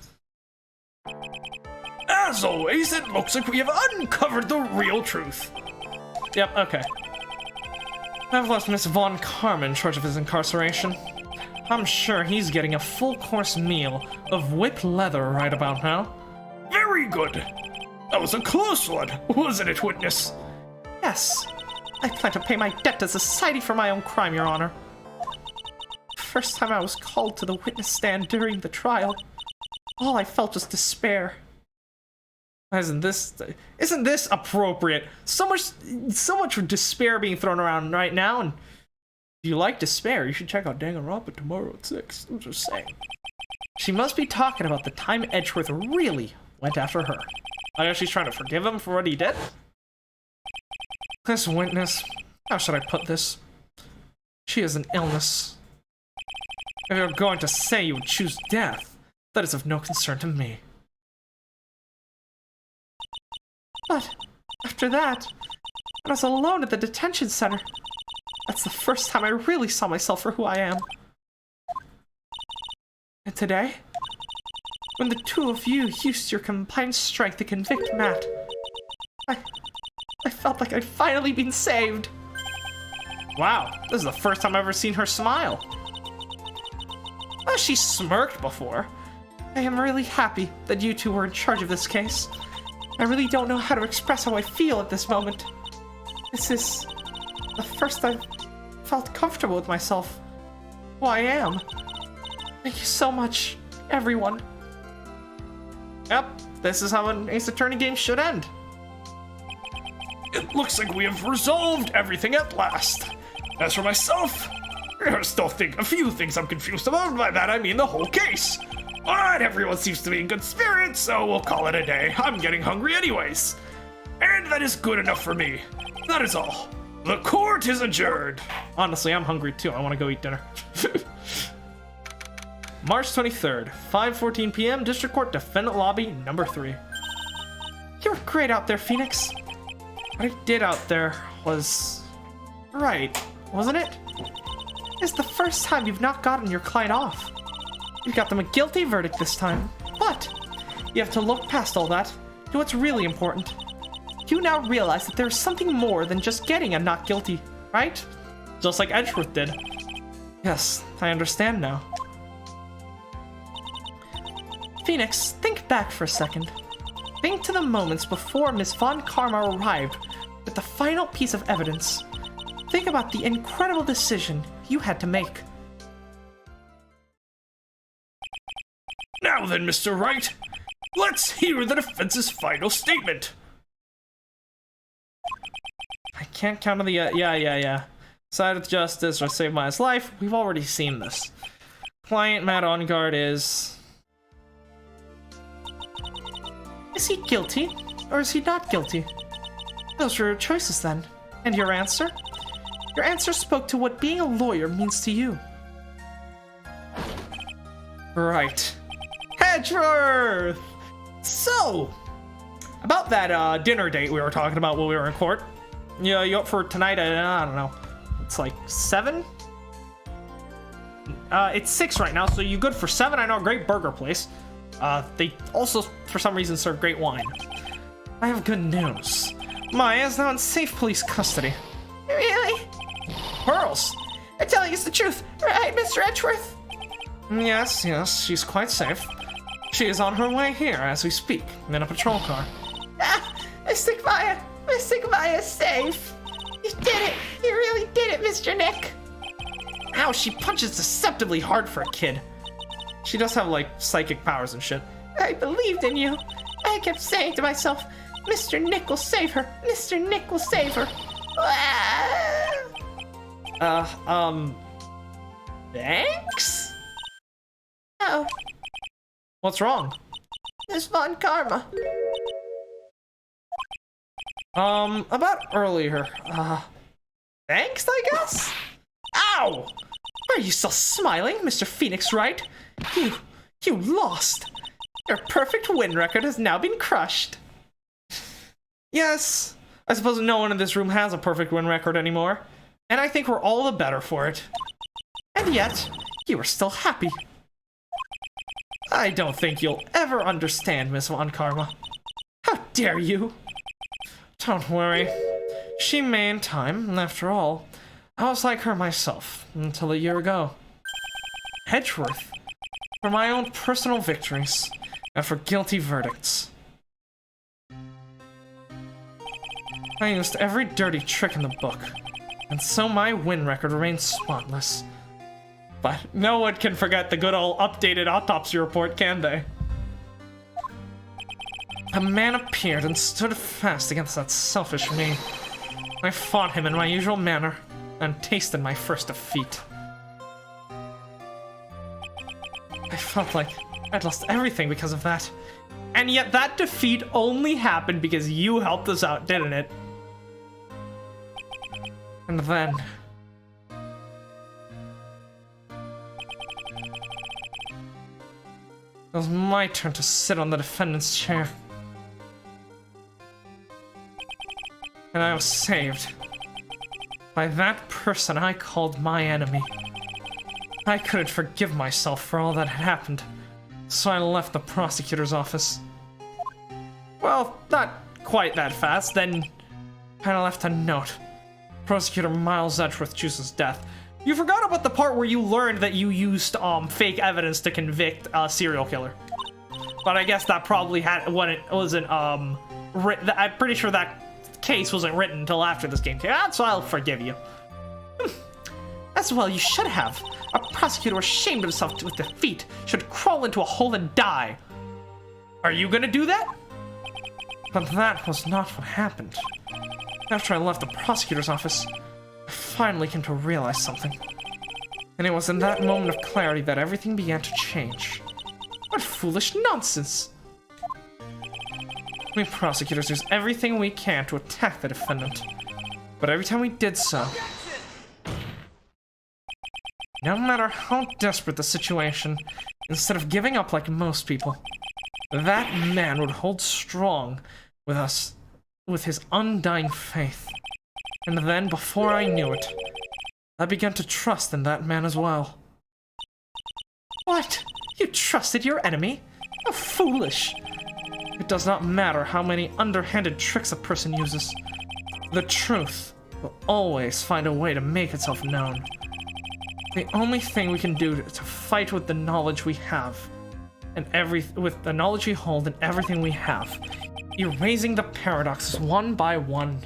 Speaker 2: As always, it looks like we have uncovered the real truth.
Speaker 3: Yep, okay. I've left Miss Von Karm in charge of his incarceration. I'm sure he's getting a full-course meal of whipped leather right about now.
Speaker 2: Very good. That was a close one, wasn't it, witness?
Speaker 3: Yes, I plan to pay my debt to society for my own crime, Your Honor. First time I was called to the witness stand during the trial, all I felt was despair. Isn't this appropriate? So much despair being thrown around right now, and if you like despair, you should check out Danganronpa tomorrow at 6. I'm just saying. She must be talking about the time Edgeworth really went after her. I guess she's trying to forgive him for what he did? This witness, how should I put this? She has an illness. If you're going to say you would choose death, that is of no concern to me. But after that, when I was alone at the detention center, that's the first time I really saw myself for who I am. And today, when the two of you used your combined strength to convict Matt, I felt like I'd finally been saved. Wow, this is the first time I've ever seen her smile. Well, she smirked before. I am really happy that you two were in charge of this case. I really don't know how to express how I feel at this moment. This is the first I've felt comfortable with myself. Who I am. Thank you so much, everyone.
Speaker 1: Yep, this is how an Ace Attorney game should end.
Speaker 2: It looks like we have resolved everything at last. As for myself, I still think a few things I'm confused about. By that I mean the whole case. But everyone seems to be in good spirits, so we'll call it a day. I'm getting hungry anyways. And that is good enough for me. That is all. The court is adjourned.
Speaker 1: Honestly, I'm hungry too. I want to go eat dinner. March 23rd, 5:14 p.m. District Court Defendant Lobby, number 3.
Speaker 3: You were great out there, Phoenix.
Speaker 1: What I did out there was right, wasn't it?
Speaker 3: It's the first time you've not gotten your client off. You got them a guilty verdict this time, but you have to look past all that to what's really important. You now realize that there's something more than just getting a not guilty, right?
Speaker 1: Just like Edgeworth did.
Speaker 3: Yes, I understand now. Phoenix, think back for a second. Think to the moments before Miss Von Karma arrived with the final piece of evidence. Think about the incredible decision you had to make.
Speaker 2: Now then, Mr. Wright, let's hear the defense's final statement.
Speaker 1: I can't count on the yeah. Side of justice or save my life. We've already seen this. Client Matt Engarde is...
Speaker 3: Is he guilty, or is he not guilty? Those were your choices then. And your answer? Your answer spoke to what being a lawyer means to you.
Speaker 1: Right. Edgeworth! So, about that dinner date we were talking about when we were in court. Yeah, you up for tonight at, I don't know, it's like 7? It's 6 right now, so you good for 7? I know a great burger place. They also, for some reason, serve great wine.
Speaker 3: I have good news. Maya is now in safe police custody.
Speaker 5: Really?
Speaker 1: Pearls!
Speaker 5: They're telling us the truth, right, Mr. Edgeworth?
Speaker 3: Yes, she's quite safe. She is on her way here as we speak, in a patrol car.
Speaker 5: Ah, Mystic Maya is safe. You did it. You really did it, Mr. Nick.
Speaker 1: Ow, she punches deceptively hard for a kid. She does have, like, psychic powers and shit.
Speaker 5: I believed in you. I kept saying to myself, Mr. Nick will save her. Mr. Nick will save her. Ah.
Speaker 1: Thanks?
Speaker 5: Oh,
Speaker 1: What's wrong?
Speaker 5: Miss Von Karma.
Speaker 1: About earlier. Thanks, I guess? Ow!
Speaker 3: Are you still smiling, Mr. Phoenix Wright? You lost. Your perfect win record has now been crushed.
Speaker 1: Yes, I suppose no one in this room has a perfect win record anymore, and I think we're all the better for it.
Speaker 3: And yet, you are still happy.
Speaker 1: I don't think you'll ever understand, Miss Von Karma.
Speaker 3: How dare you?
Speaker 1: Don't worry. She may in time, after all. I was like her myself, until a year ago. Edgeworth. For my own personal victories, and for guilty verdicts. I used every dirty trick in the book, and so my win record remains spotless. But no one can forget the good old updated autopsy report, can they? A man appeared and stood fast against that selfish me. I fought him in my usual manner, and tasted my first defeat. I felt like I'd lost everything because of that. And yet that defeat only happened because you helped us out, didn't it? And then... it was my turn to sit on the defendant's chair. And I was saved by that person I called my enemy. I couldn't forgive myself for all that had happened, so I left the prosecutor's office. Well, not quite that fast, then I left a note. Prosecutor Miles Edgeworth chooses death. You forgot about the part where you learned that you used fake evidence to convict a serial killer. But I guess that probably wasn't written. I'm pretty sure that case wasn't written until after this game came out, so I'll forgive you.
Speaker 3: As well, you should have. A prosecutor ashamed of himself with defeat should crawl into a hole and die. Are you gonna do that? But that was not what happened. After I left the prosecutor's office, I finally came to realize something. And it was in that moment of clarity that everything began to change. What foolish nonsense! We prosecutors use everything we can to attack the defendant. But every time we did so, no matter how desperate the situation, instead of giving up like most people, that man would hold strong with us, with his undying faith. And then, before I knew it, I began to trust in that man as well. What? You trusted your enemy? How foolish! It does not matter how many underhanded tricks a person uses. The truth will always find a way to make itself known. The only thing we can do is to fight with the knowledge we have, and with the knowledge we hold and everything we have, erasing the paradoxes one by one.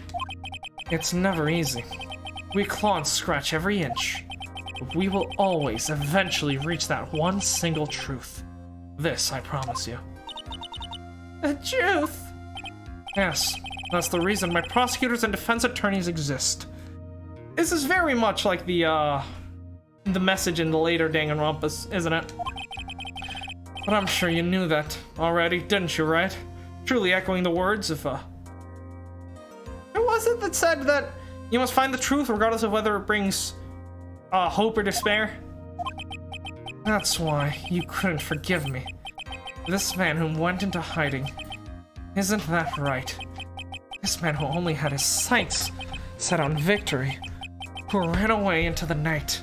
Speaker 3: It's never easy. We claw and scratch every inch, but we will always eventually reach that one single truth. This I promise you.
Speaker 5: The truth.
Speaker 3: Yes, that's the reason my prosecutors and defense attorneys exist. This is very much like the message in the later Danganronpas, isn't it? But I'm sure you knew that already, didn't you, right? Truly echoing the words of, Who was it that said that you must find the truth regardless of whether it brings, hope or despair? That's why you couldn't forgive me. This man who went into hiding. Isn't that right? This man who only had his sights set on victory, who ran away into the night.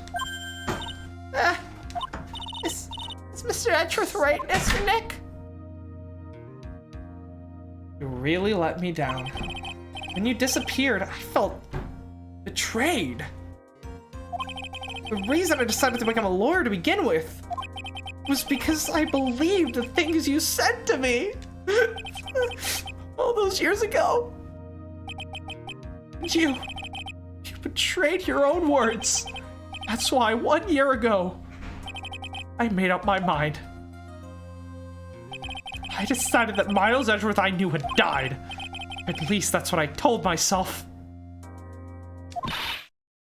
Speaker 5: Is Mr. Edgeworth right, Mr. Nick?
Speaker 3: You really let me down. When you disappeared, I felt betrayed. The reason I decided to become a lawyer to begin with was because I believed the things you said to me all those years ago. You betrayed your own words. That's why 1 year ago, I made up my mind. I decided that Miles Edgeworth I knew had died. At least that's what I told myself.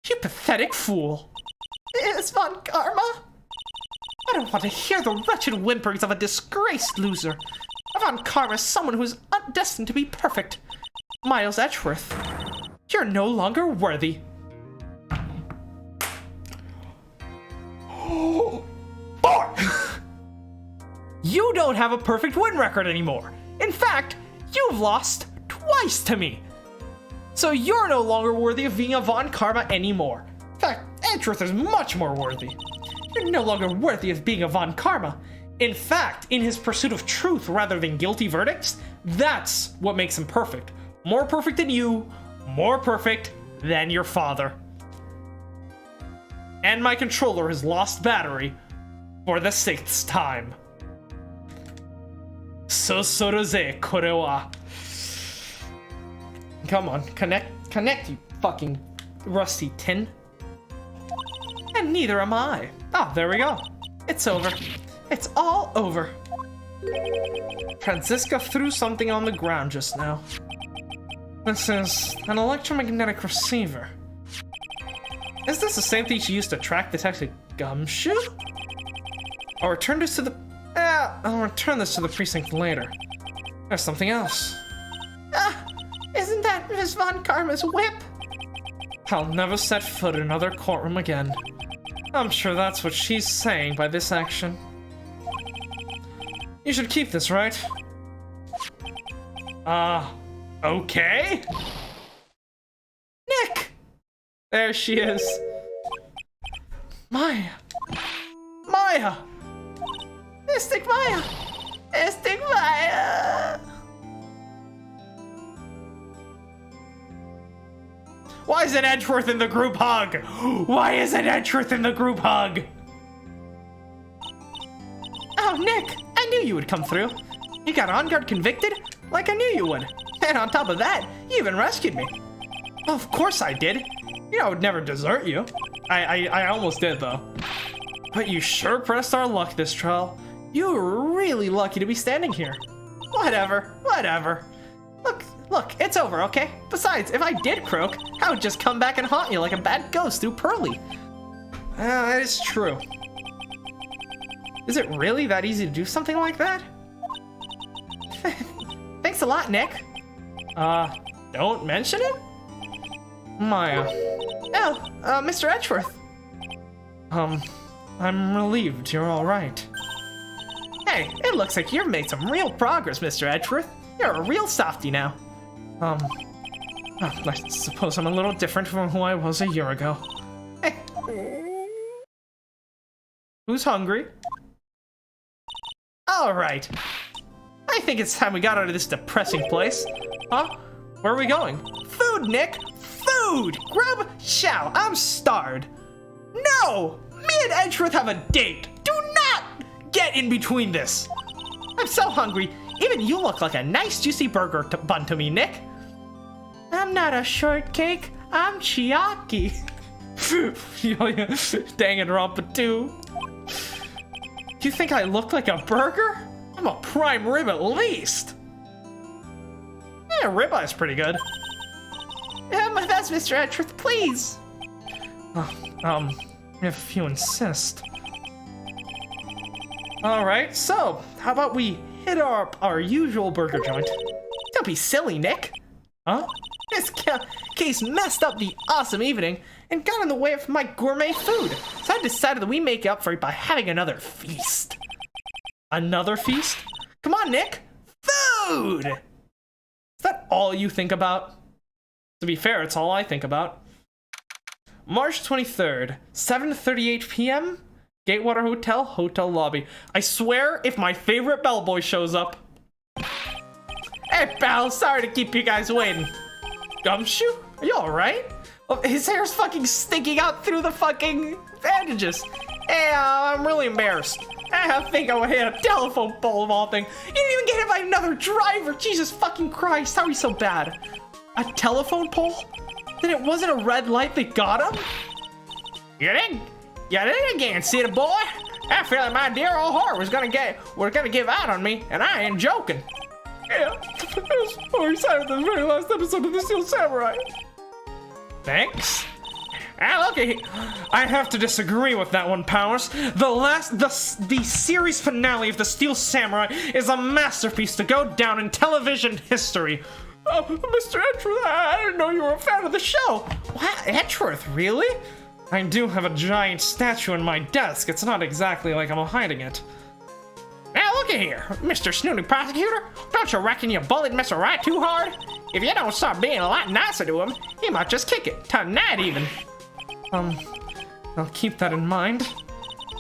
Speaker 3: You pathetic fool.
Speaker 5: Is Von Karma?
Speaker 3: I don't want to hear the wretched whimperings of a disgraced loser. Von Karma is someone who is destined to be perfect. Miles Edgeworth, you're no longer worthy. You don't have a perfect win record anymore. In fact, you've lost twice to me. So you're no longer worthy of being a Von Karma anymore. In fact, Edgeworth is much more worthy. You're no longer worthy of being a Von Karma. In fact, in his pursuit of truth rather than guilty verdicts, that's what makes him perfect. More perfect than you, more perfect than your father. And my controller has lost battery for the 6th time. Sosoroze kore wa. Come on, connect, you fucking rusty tin. And neither am I. Ah, there we go. It's over. It's all over. Franziska threw something on the ground just now. This is an electromagnetic receiver. Is this the same thing she used to track Detective Gumshoe? I'll return this to the precinct later. There's something else.
Speaker 5: Isn't that Miss Von Karma's whip?
Speaker 3: I'll never set foot in another courtroom again. I'm sure that's what she's saying by this action. You should keep this, right? Okay? Nick! There she is. Maya! Maya!
Speaker 5: Mystic Maya! Mystic Maya!
Speaker 3: Why isn't Edgeworth in the group hug? Why isn't Edgeworth in the group hug? Oh, Nick, I knew you would come through. You got on guard convicted, like I knew you would. And on top of that, you even rescued me. Of course I did. You know I would never desert you. I almost did, though. But you sure pressed our luck this trial. You were really lucky to be standing here. Whatever, whatever. Look, it's over, okay? Besides, if I did croak, I would just come back and haunt you like a bad ghost through Pearly. That is true. Is it really that easy to do something like that? Thanks a lot, Nick. Don't mention it? Maya. Oh, Mr. Edgeworth. I'm relieved you're all right. Hey, it looks like you've made some real progress, Mr. Edgeworth. You're a real softie now. I suppose I'm a little different from who I was a year ago. Hey. Who's hungry? All right. I think it's time we got out of this depressing place. Huh? Where are we going? Food, Nick! Food! Grub, chow, I'm starved. No! Me and Edgeworth have a date. Do not get in between this. I'm so hungry. Even you look like a nice juicy burger bun to me, Nick. I'm not a shortcake. I'm Chiaki. Dang it, Rompatoo. You think I look like a burger? I'm a prime rib at least. Yeah, ribeye pretty good.
Speaker 5: My best, Mr. Edgeworth, please.
Speaker 3: If you insist. Alright, so, how about we hit our usual burger joint? Don't be silly, Nick. Huh? This case messed up the awesome evening and got in the way of my gourmet food. So I decided that we make up for it by having another feast. Another feast? Come on, Nick. Food! Is that all you think about? To be fair, it's all I think about. March 23rd, 7:38 p.m. Gatewater Hotel, hotel lobby. I swear, if my favorite bellboy shows up. Hey, pal, sorry to keep you guys waiting. Gumshoe? Are you alright? Oh, his hair's fucking sticking out through the fucking bandages. Hey, I'm really embarrassed. I think I would hit a telephone pole of all things. You didn't even get hit by another driver. Jesus fucking Christ, how are you so bad? A telephone pole? Then it wasn't a red light that got him? You did again, city boy. I feel like my dear old heart was gonna give out on me, and I ain't joking. Yeah, I was so excited with the very last episode of The Steel Samurai. Thanks. Okay, I have to disagree with that one, Powers. The series finale of The Steel Samurai is a masterpiece to go down in television history. Oh, Mr. Edgeworth, I didn't know you were a fan of the show. What, Edgeworth, really? I do have a giant statue in my desk. It's not exactly like I'm hiding it. Now look at here, Mr. Snooty Prosecutor. Don't you reckon you bullied Mr. Wright too hard? If you don't start being a lot nicer to him, he might just kick it, tonight even. I'll keep that in mind.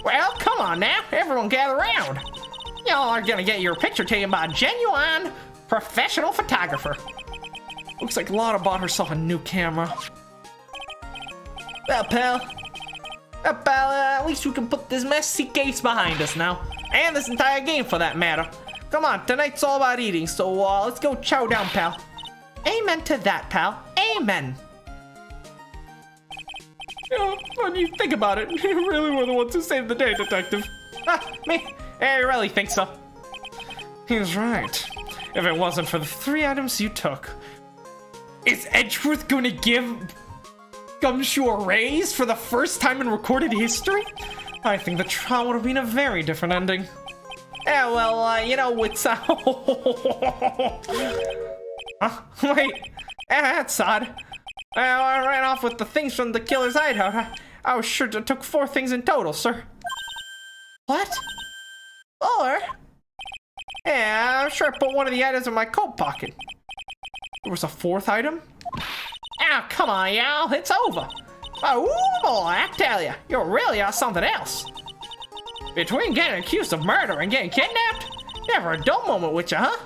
Speaker 3: Well, come on now, everyone gather around. Y'all are gonna get your picture taken by a genuine professional photographer. Looks like Lotta bought herself a new camera. Well, pal, at least we can put this messy case behind us now. And this entire game, for that matter. Come on, tonight's all about eating, so let's go chow down, pal. Amen to that, pal. Amen. When you think about it, you really were the ones who saved the day, Detective. Me? I really think so. He's right. If it wasn't for the 3 items you took. Is Edgeworth going to give Gumshoe a raise for the first time in recorded history? I think the trial would have been a very different ending. Yeah, well, you know, it's... Wait, that's odd. I ran off with the things from the killer's hideout. I was sure it took 4 things in total, sir. What? 4? Yeah, I'm sure I put one of the items in my coat pocket. There was a 4th item? Ah, come on, y'all, it's over. Oh, boy, I tell you, you really are something else. Between getting accused of murder and getting kidnapped, never a dull moment with you, huh?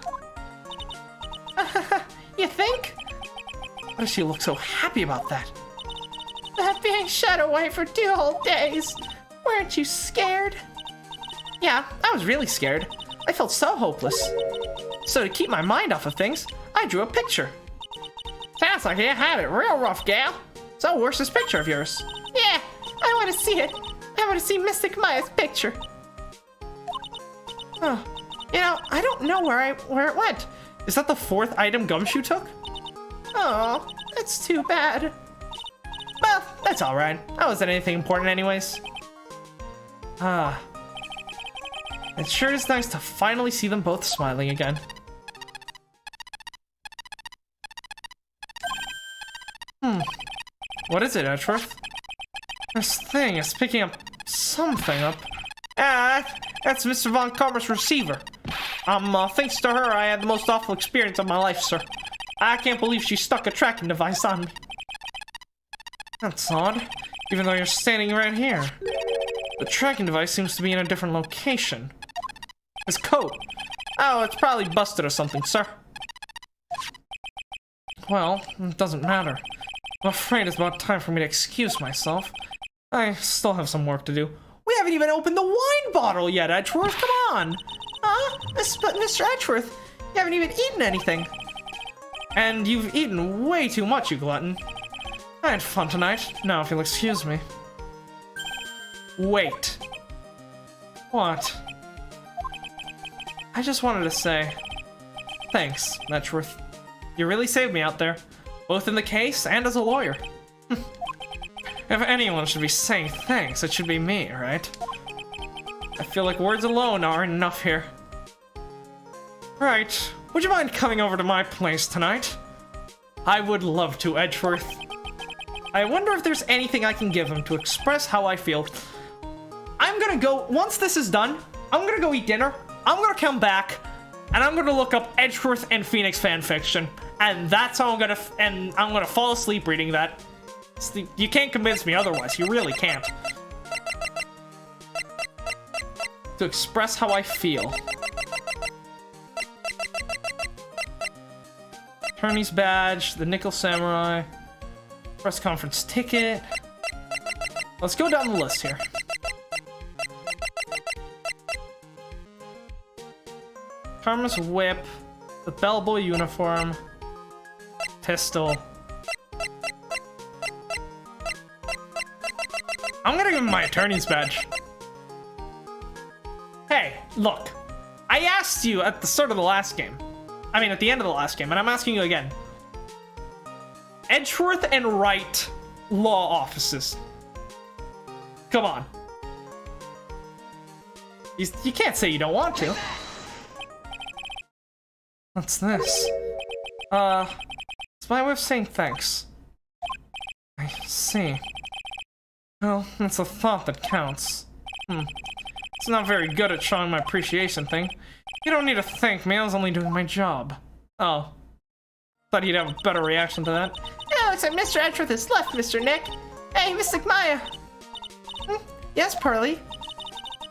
Speaker 3: You think? Why does she look so happy about that? That being shut away for 2 whole days. Weren't you scared? Yeah, I was really scared. I felt so hopeless. So to keep my mind off of things, I drew a picture. Sounds like you had it real rough, gal. So where's this picture of yours? Yeah, I want to see it. I want to see Mystic Maya's picture. Oh, you know, I don't know where it went. Is that the 4th item Gumshoe took?
Speaker 5: Oh, that's too bad.
Speaker 3: Well, that's alright. That wasn't anything important anyways. It sure is nice to finally see them both smiling again. What is it, Edgeworth? This thing is picking up something up. That's Mr. Von Karma's receiver. Thanks to her, I had the most awful experience of my life, sir. I can't believe she stuck a tracking device on me. That's odd, even though you're standing right here. The tracking device seems to be in a different location. His coat. Oh, it's probably busted or something, sir. Well, it doesn't matter. I'm afraid it's about time for me to excuse myself. I still have some work to do. We haven't even opened the wine bottle yet, Edgeworth. Come on.
Speaker 5: Huh? But Mr. Edgeworth, you haven't even eaten anything.
Speaker 3: And you've eaten way too much, you glutton. I had fun tonight. Now, if you'll excuse me. Wait. What? I just wanted to say... Thanks, Edgeworth. You really saved me out there. Both in the case and as a lawyer. If anyone should be saying thanks, it should be me, right? I feel like words alone aren't enough here. Right, would you mind coming over to my place tonight? I would love to, Edgeworth. I wonder if there's anything I can give him to express how I feel. I'm gonna go, once this is done, I'm gonna go eat dinner, I'm gonna come back, and I'm gonna look up Edgeworth and Phoenix fanfiction. And that's how I'm gonna fall asleep reading that. You can't convince me otherwise, you really can't. To express how I feel. Attorney's badge, the Nickel Samurai, press conference ticket. Let's go down the list here. Karma's whip, the bellboy uniform, pistol. I'm gonna give him my attorney's badge. Hey, look. I asked you at the start of the last game. I mean, at the end of the last game, and I'm asking you again. Edgeworth and Wright law offices. Come on. You can't say you don't want to. What's this? It's my way of saying thanks. I see. Well, it's a thought that counts. It's not very good at showing my appreciation thing. You don't need to thank me, I was only doing my job. Oh. Thought you'd have a better reaction to that.
Speaker 5: Oh, looks like Mr. Edgeworth is left, Mr. Nick. Hey, Mystic Maya. Yes, Pearly?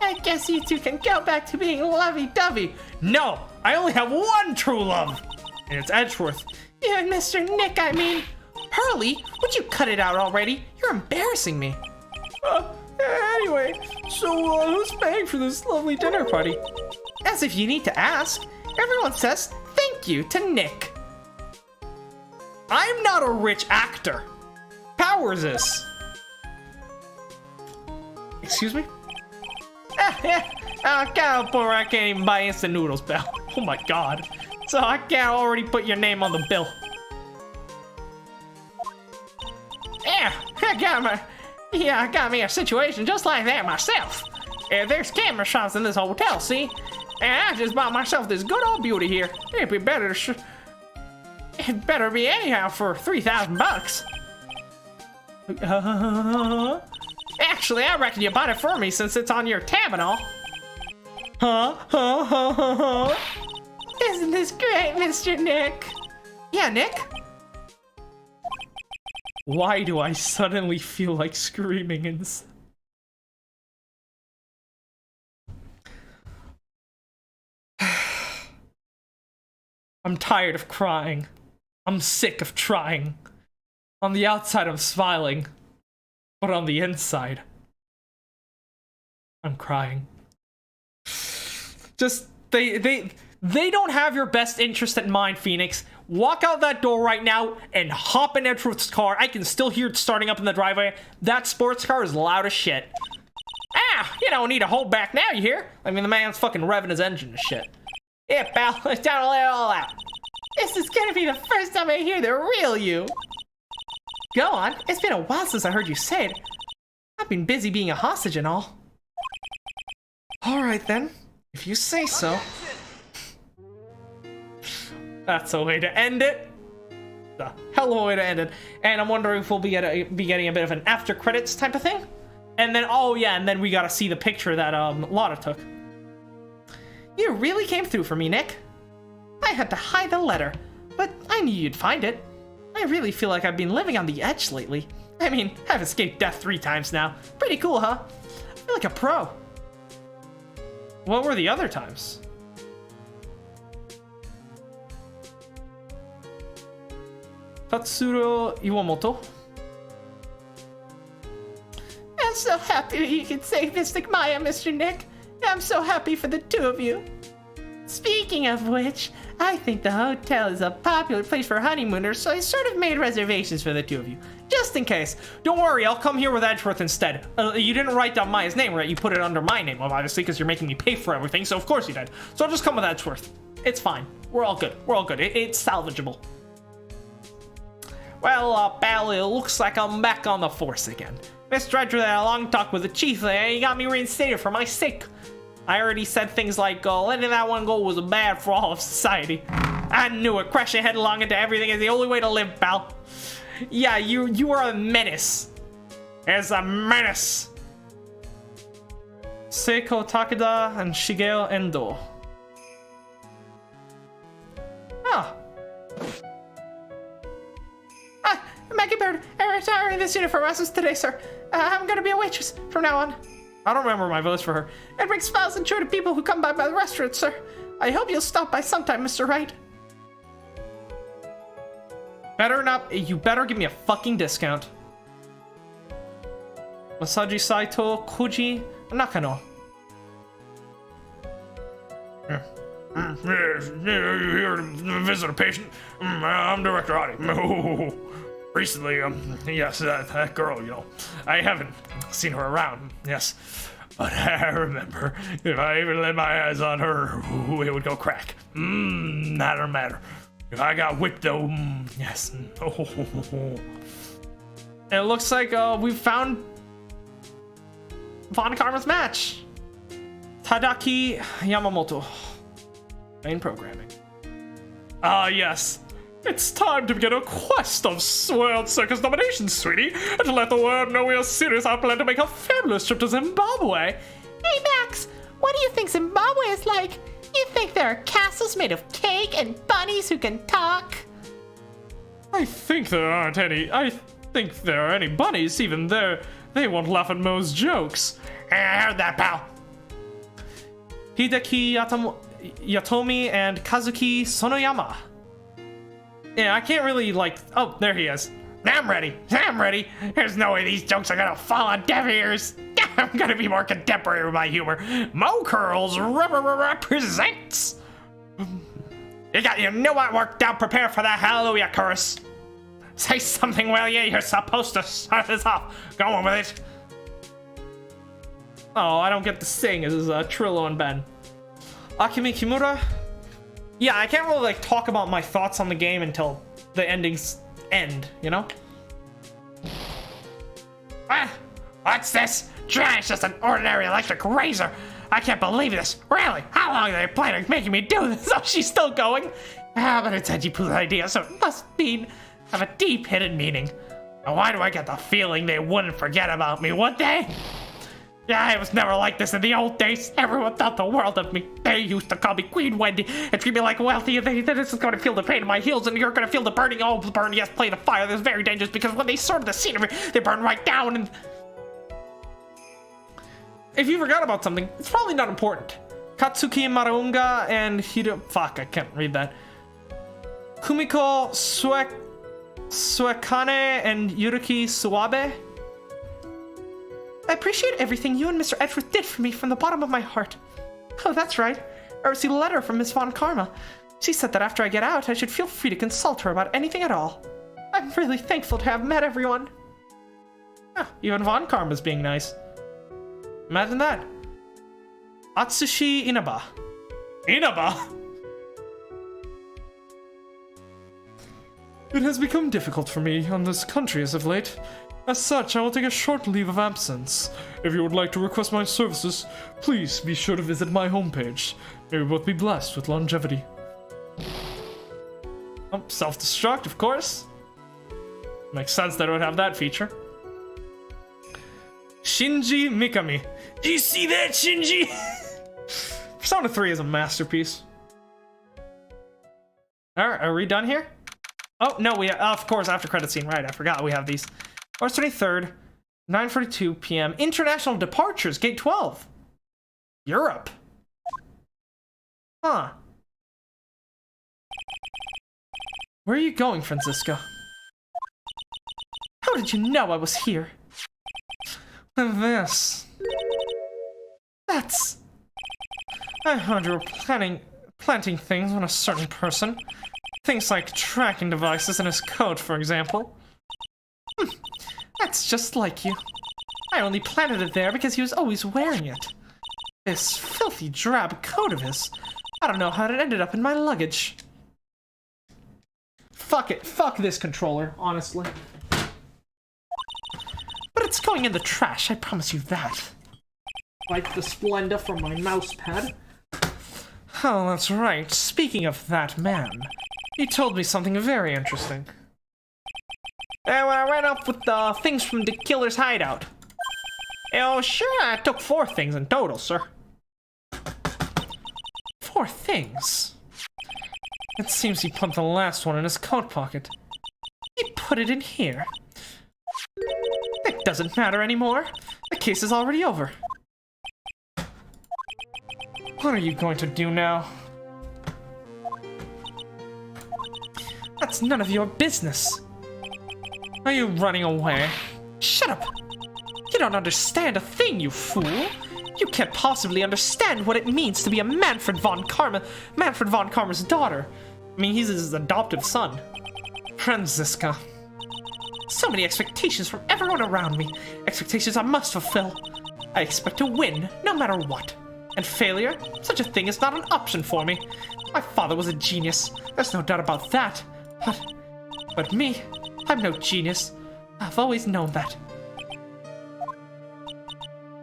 Speaker 5: I guess you two can go back to being lovey-dovey.
Speaker 3: No! I only have one true love! And it's Edgeworth.
Speaker 5: You and Mr. Nick, I mean.
Speaker 3: Pearly, would you cut it out already? You're embarrassing me. Anyway, so who's paying for this lovely dinner party? As if you need to ask. Everyone says thank you to Nick. I'm not a rich actor. Powers is. Excuse me? I can't poor, I can't even buy instant noodles, pal. Oh my god. So I can't already put your name on the bill.
Speaker 5: I got me a situation just like that myself. There's camera shots in this hotel, see? And I just bought myself this good old beauty here. It'd be better it'd better be anyhow for $3,000. Actually, I reckon you bought it for me since it's on your tab and all. Isn't this great, Mr. Nick?
Speaker 3: Yeah, Nick? Why do I suddenly feel like screaming inside? I'm tired of crying. I'm sick of trying. On the outside, I'm smiling. But on the inside, I'm crying. Just, they don't have your best interest at mind, Phoenix. Walk out that door right now and hop in Edgeworth's car. I can still hear it starting up in the driveway. That sports car is loud as shit. You don't need to hold back now, you hear? I mean, the man's fucking revving his engine and shit.
Speaker 5: Yeah, pal, it's time to let it all out. This is gonna be the first time I hear the real you. Go on, it's been a while since I heard you say it. I've been busy being a hostage and all.
Speaker 1: Alright then, if you say so. That's a way to end it. The hell of a way to end it. And I'm wondering if we'll be getting a bit of an after credits type of thing. And then, oh yeah, and then we gotta see the picture that Lotta took.
Speaker 5: You really came through for me, Nick. I had to hide the letter, but I knew you'd find it. I really feel like I've been living on the edge lately. I mean, I've escaped death 3 times now. Pretty cool, huh? I feel like a pro.
Speaker 1: What were the other times? Tatsuro Iwamoto.
Speaker 5: I'm so happy that you can save Mystic Maya, Mr. Nick. I'm so happy for the 2 of you. Speaking of which, I think the hotel is a popular place for honeymooners, so I sort of made reservations for the 2 of you, just in case.
Speaker 1: Don't worry, I'll come here with Edgeworth instead. You didn't write down Maya's name, right? You put it under my name, well, obviously, because you're making me pay for everything, so of course you did. So I'll just come with Edgeworth. It's fine. We're all good. We're all good. It's salvageable. Well, pal, it looks like I'm back on the force again. Mr. Edgeworth had a long talk with the chief, and he got me reinstated for my sake. I already said things like, letting that one go was bad for all of society. I knew it. Crashing headlong into everything is the only way to live, pal. Yeah, you are a menace. It's a menace. Seiko Takeda and Shigeo Endo.
Speaker 5: Oh. Maggie Bird, I'm retiring this unit from Rasmus today, sir. I'm gonna be a waitress from now on.
Speaker 1: I don't remember my voice for her.
Speaker 5: It brings smiles and joy to people who come by the restaurant, sir. I hope you'll stop by sometime, Mr. Wright.
Speaker 1: Better not. You better give me a fucking discount. Masaji Saito, Koji Nakano.
Speaker 2: Yes, you here to visit a patient? I'm Director Adi. Recently, yes, that girl, you know, I haven't seen her around, yes. But I remember, if I even laid my eyes on her, it would go crack. Not a matter. If I got whipped, though, yes.
Speaker 1: It looks like we found Von Karma's match. Tadaki Yamamoto. Main programming. Yes. It's time to begin a quest of World Circus domination, sweetie, and to let the world know we are serious. I plan to make a fabulous trip to Zimbabwe.
Speaker 5: Hey, Max, what do you think Zimbabwe is like? You think there are castles made of cake and bunnies who can talk?
Speaker 1: I think there aren't any. I think there are any bunnies, even there. They won't laugh at Mo's jokes.
Speaker 2: I heard that, pal.
Speaker 1: Hideki Yatomi and Kazuki Sonoyama. Yeah, I can't really, like... Oh, there he is.
Speaker 2: I'm ready. There's no way these jokes are gonna fall on deaf ears. I'm gonna be more contemporary with my humor. Mo Curls represents. You know what worked out. Prepare for that hallelujah chorus. Say something, will ya? You're supposed to start this off. Go on with it.
Speaker 1: Oh, I don't get to sing. This is Trillo and Ben. Akemi Kimura. Yeah, I can't really like talk about my thoughts on the game until the endings end, you know?
Speaker 2: What's this? It's just an ordinary electric razor. I can't believe this. Really? How long are they planning on making me do this?
Speaker 1: Oh, she's still going?
Speaker 2: But it's Edgy-Poo's idea, so it must have a deep hidden meaning. Now, why do I get the feeling they wouldn't forget about me, would they? Yeah, I was never like this in the old days. Everyone thought the world of me. They used to call me Queen Wendy and treat me like wealthy. And this is going to feel the pain in my heels, and you're going to feel the burning. Oh, the burn, yes, play the fire. That's very dangerous because when they sorted the scenery, they burn right down. And
Speaker 1: if you forgot about something, it's probably not important. Katsuki Marunga and Hiro... Fuck, I can't read that. Kumiko Suekane and Yuruki Suwabe.
Speaker 5: I appreciate everything you and Mr. Edgeworth did for me from the bottom of my heart. Oh, that's right. I received a letter from Miss Von Karma. She said that after I get out, I should feel free to consult her about anything at all. I'm really thankful to have met everyone.
Speaker 1: Even Von Karma's being nice. Imagine that. Atsushi Inaba.
Speaker 2: Inaba?
Speaker 3: It has become difficult for me on this country as of late. As such, I will take a short leave of absence. If you would like to request my services, please be sure to visit my homepage. May we both be blessed with longevity. Oh, self-destruct, of course. Makes sense that it would have that feature. Shinji Mikami. Do you see that, Shinji? Persona 3 is a masterpiece. Alright, are we done here? Oh, no, we of course, after credit scene, right, I forgot we have these. March 23rd, 9:42 p.m. International departures, gate 12. Europe. Huh. Where are you going, Franziska? How did you know I was here? And this. That's... I heard you were planting things on a certain person. Things like tracking devices in his coat, for example. That's just like you. I only planted it there because he was always wearing it. This filthy, drab coat of his. I don't know how it ended up in my luggage. Fuck it. Fuck this controller, honestly. But it's going in the trash, I promise you that. Like the Splenda from my mouse pad. Oh, that's right. Speaking of that man, he told me something very interesting. And when I ran up with the things from the killer's hideout. Oh, sure, I took 4 things in total, sir. 4 things? It seems he put the last one in his coat pocket. He put it in here. It doesn't matter anymore. The case is already over. What are you going to do now? That's none of your business. Are you running away? Shut up! You don't understand a thing, you fool! You can't possibly understand what it means to be a Manfred von Karma's daughter. I mean, he's his adoptive son. Franziska. So many expectations from everyone around me. Expectations I must fulfill. I expect to win, no matter what. And failure? Such a thing is not an option for me. My father was a genius. There's no doubt about that. But me, I'm no genius. I've always known that.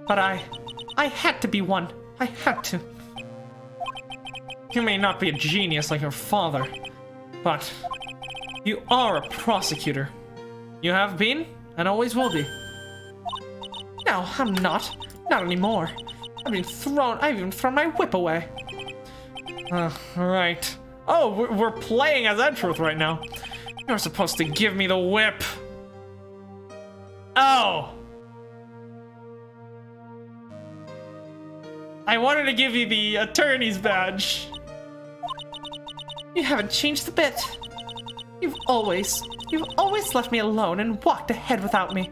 Speaker 3: But I had to be one. I had to. You may not be a genius like your father, but you are a prosecutor. You have been, and always will be. No, I'm not. Not anymore. I've even thrown my whip away. Right. Oh, we're playing as Edgeworth right now. You're supposed to give me the whip. Oh! I wanted to give you the attorney's badge. You haven't changed a bit. You've always left me alone and walked ahead without me.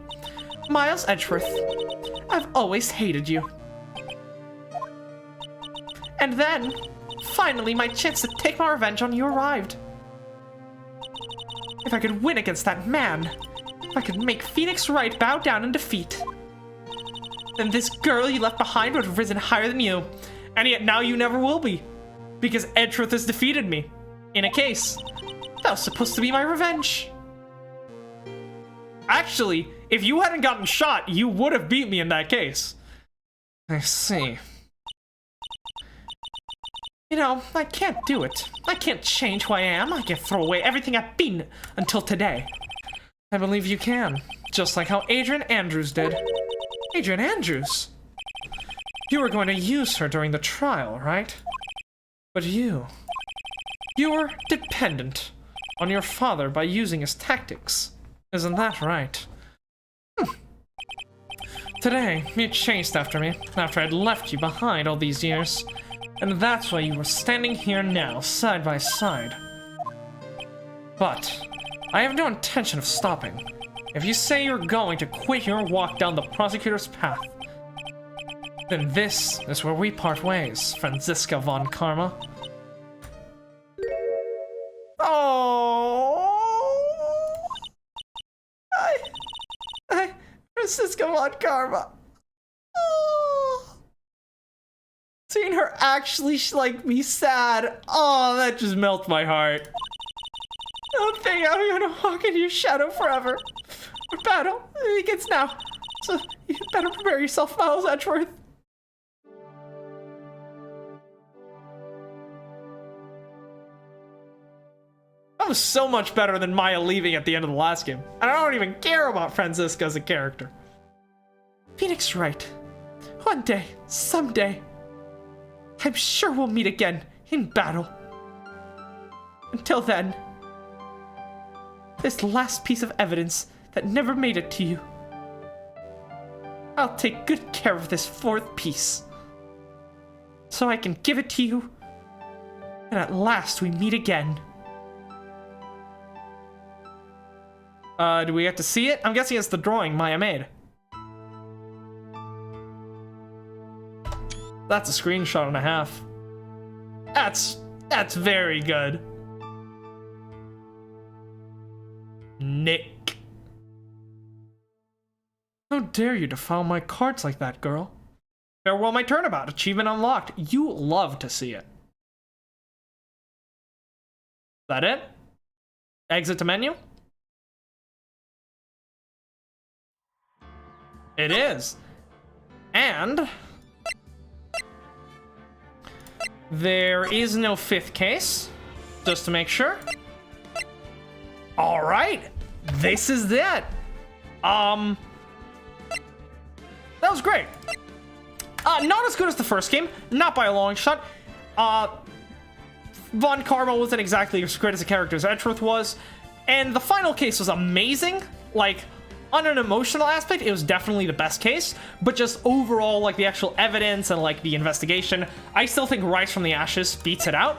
Speaker 3: Miles Edgeworth, I've always hated you. And then, finally, my chance to take my revenge on you arrived. If I could win against that man, if I could make Phoenix Wright bow down in defeat, then this girl you left behind would have risen higher than you. And yet now you never will be. Because Edgeworth has defeated me. In a case. That was supposed to be my revenge. Actually, if you hadn't gotten shot, you would have beat me in that case. I see. You know, I can't do it. I can't change who I am. I can't throw away everything I've been until today. I believe you can. Just like how Adrian Andrews did. Adrian Andrews? You were going to use her during the trial, right? But you were dependent on your father by using his tactics. Isn't that right? Today, you chased after me, after I'd left you behind all these years. And that's why you were standing here now, side by side. But I have no intention of stopping. If you say you're going to quit your walk down the prosecutor's path, then this is where we part ways, Franziska von Karma. Oh, Franziska von Karma. Oh. Seeing her actually like be sad. Oh, that just melts my heart. Oh, thing, I'm gonna walk in your shadow forever. Our battle begins now, so you better prepare yourself, Miles Edgeworth. That was so much better than Maya leaving at the end of the last game. And I don't even care about Franziska as a character. Phoenix Wright. One day, someday, I'm sure we'll meet again in battle. Until then, this last piece of evidence that never made it to you, I'll take good care of this fourth piece, so I can give it to you, and at last we meet again. Do we get to see it? I'm guessing it's the drawing Maya made. That's a screenshot and a half. That's very good. Nick. How dare you defile my cards like that, girl? Farewell my turnabout. Achievement unlocked. You love to see it. That it? Exit to menu? It is. And there is no fifth case, just to make sure. All right, this is it. That was great. Not as good as the first game, not by a long shot. Von Karma wasn't exactly as great as a character as Edgeworth was, and the final case was amazing. Like, on an emotional aspect, it was definitely the best case, but just overall, like, the actual evidence and, like, the investigation, I still think Rise from the Ashes beats it out.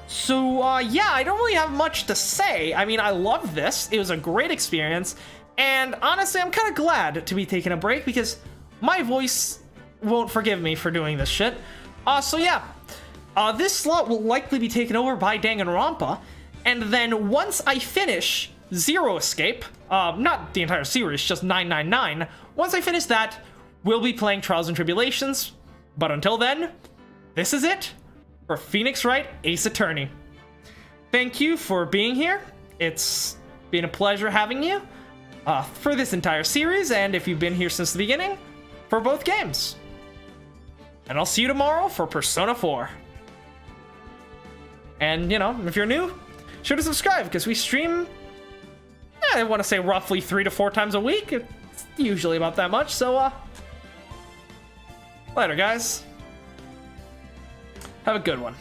Speaker 3: So, yeah, I don't really have much to say. I mean, I loved this. It was a great experience, and honestly, I'm kind of glad to be taking a break, because my voice won't forgive me for doing this shit. So, yeah, this slot will likely be taken over by Danganronpa, and then once I finish Zero Escape, not the entire series, just 999. Once I finish that, we'll be playing Trials and Tribulations. But until then, this is it for Phoenix Wright Ace Attorney. Thank you for being here. It's been a pleasure having you for this entire series, and if you've been here since the beginning, for both games. And I'll see you tomorrow for Persona 4. And, you know, if you're new, sure to subscribe, because we stream, I want to say roughly 3 to 4 times a week. It's usually about that much, so, later, guys. Have a good one.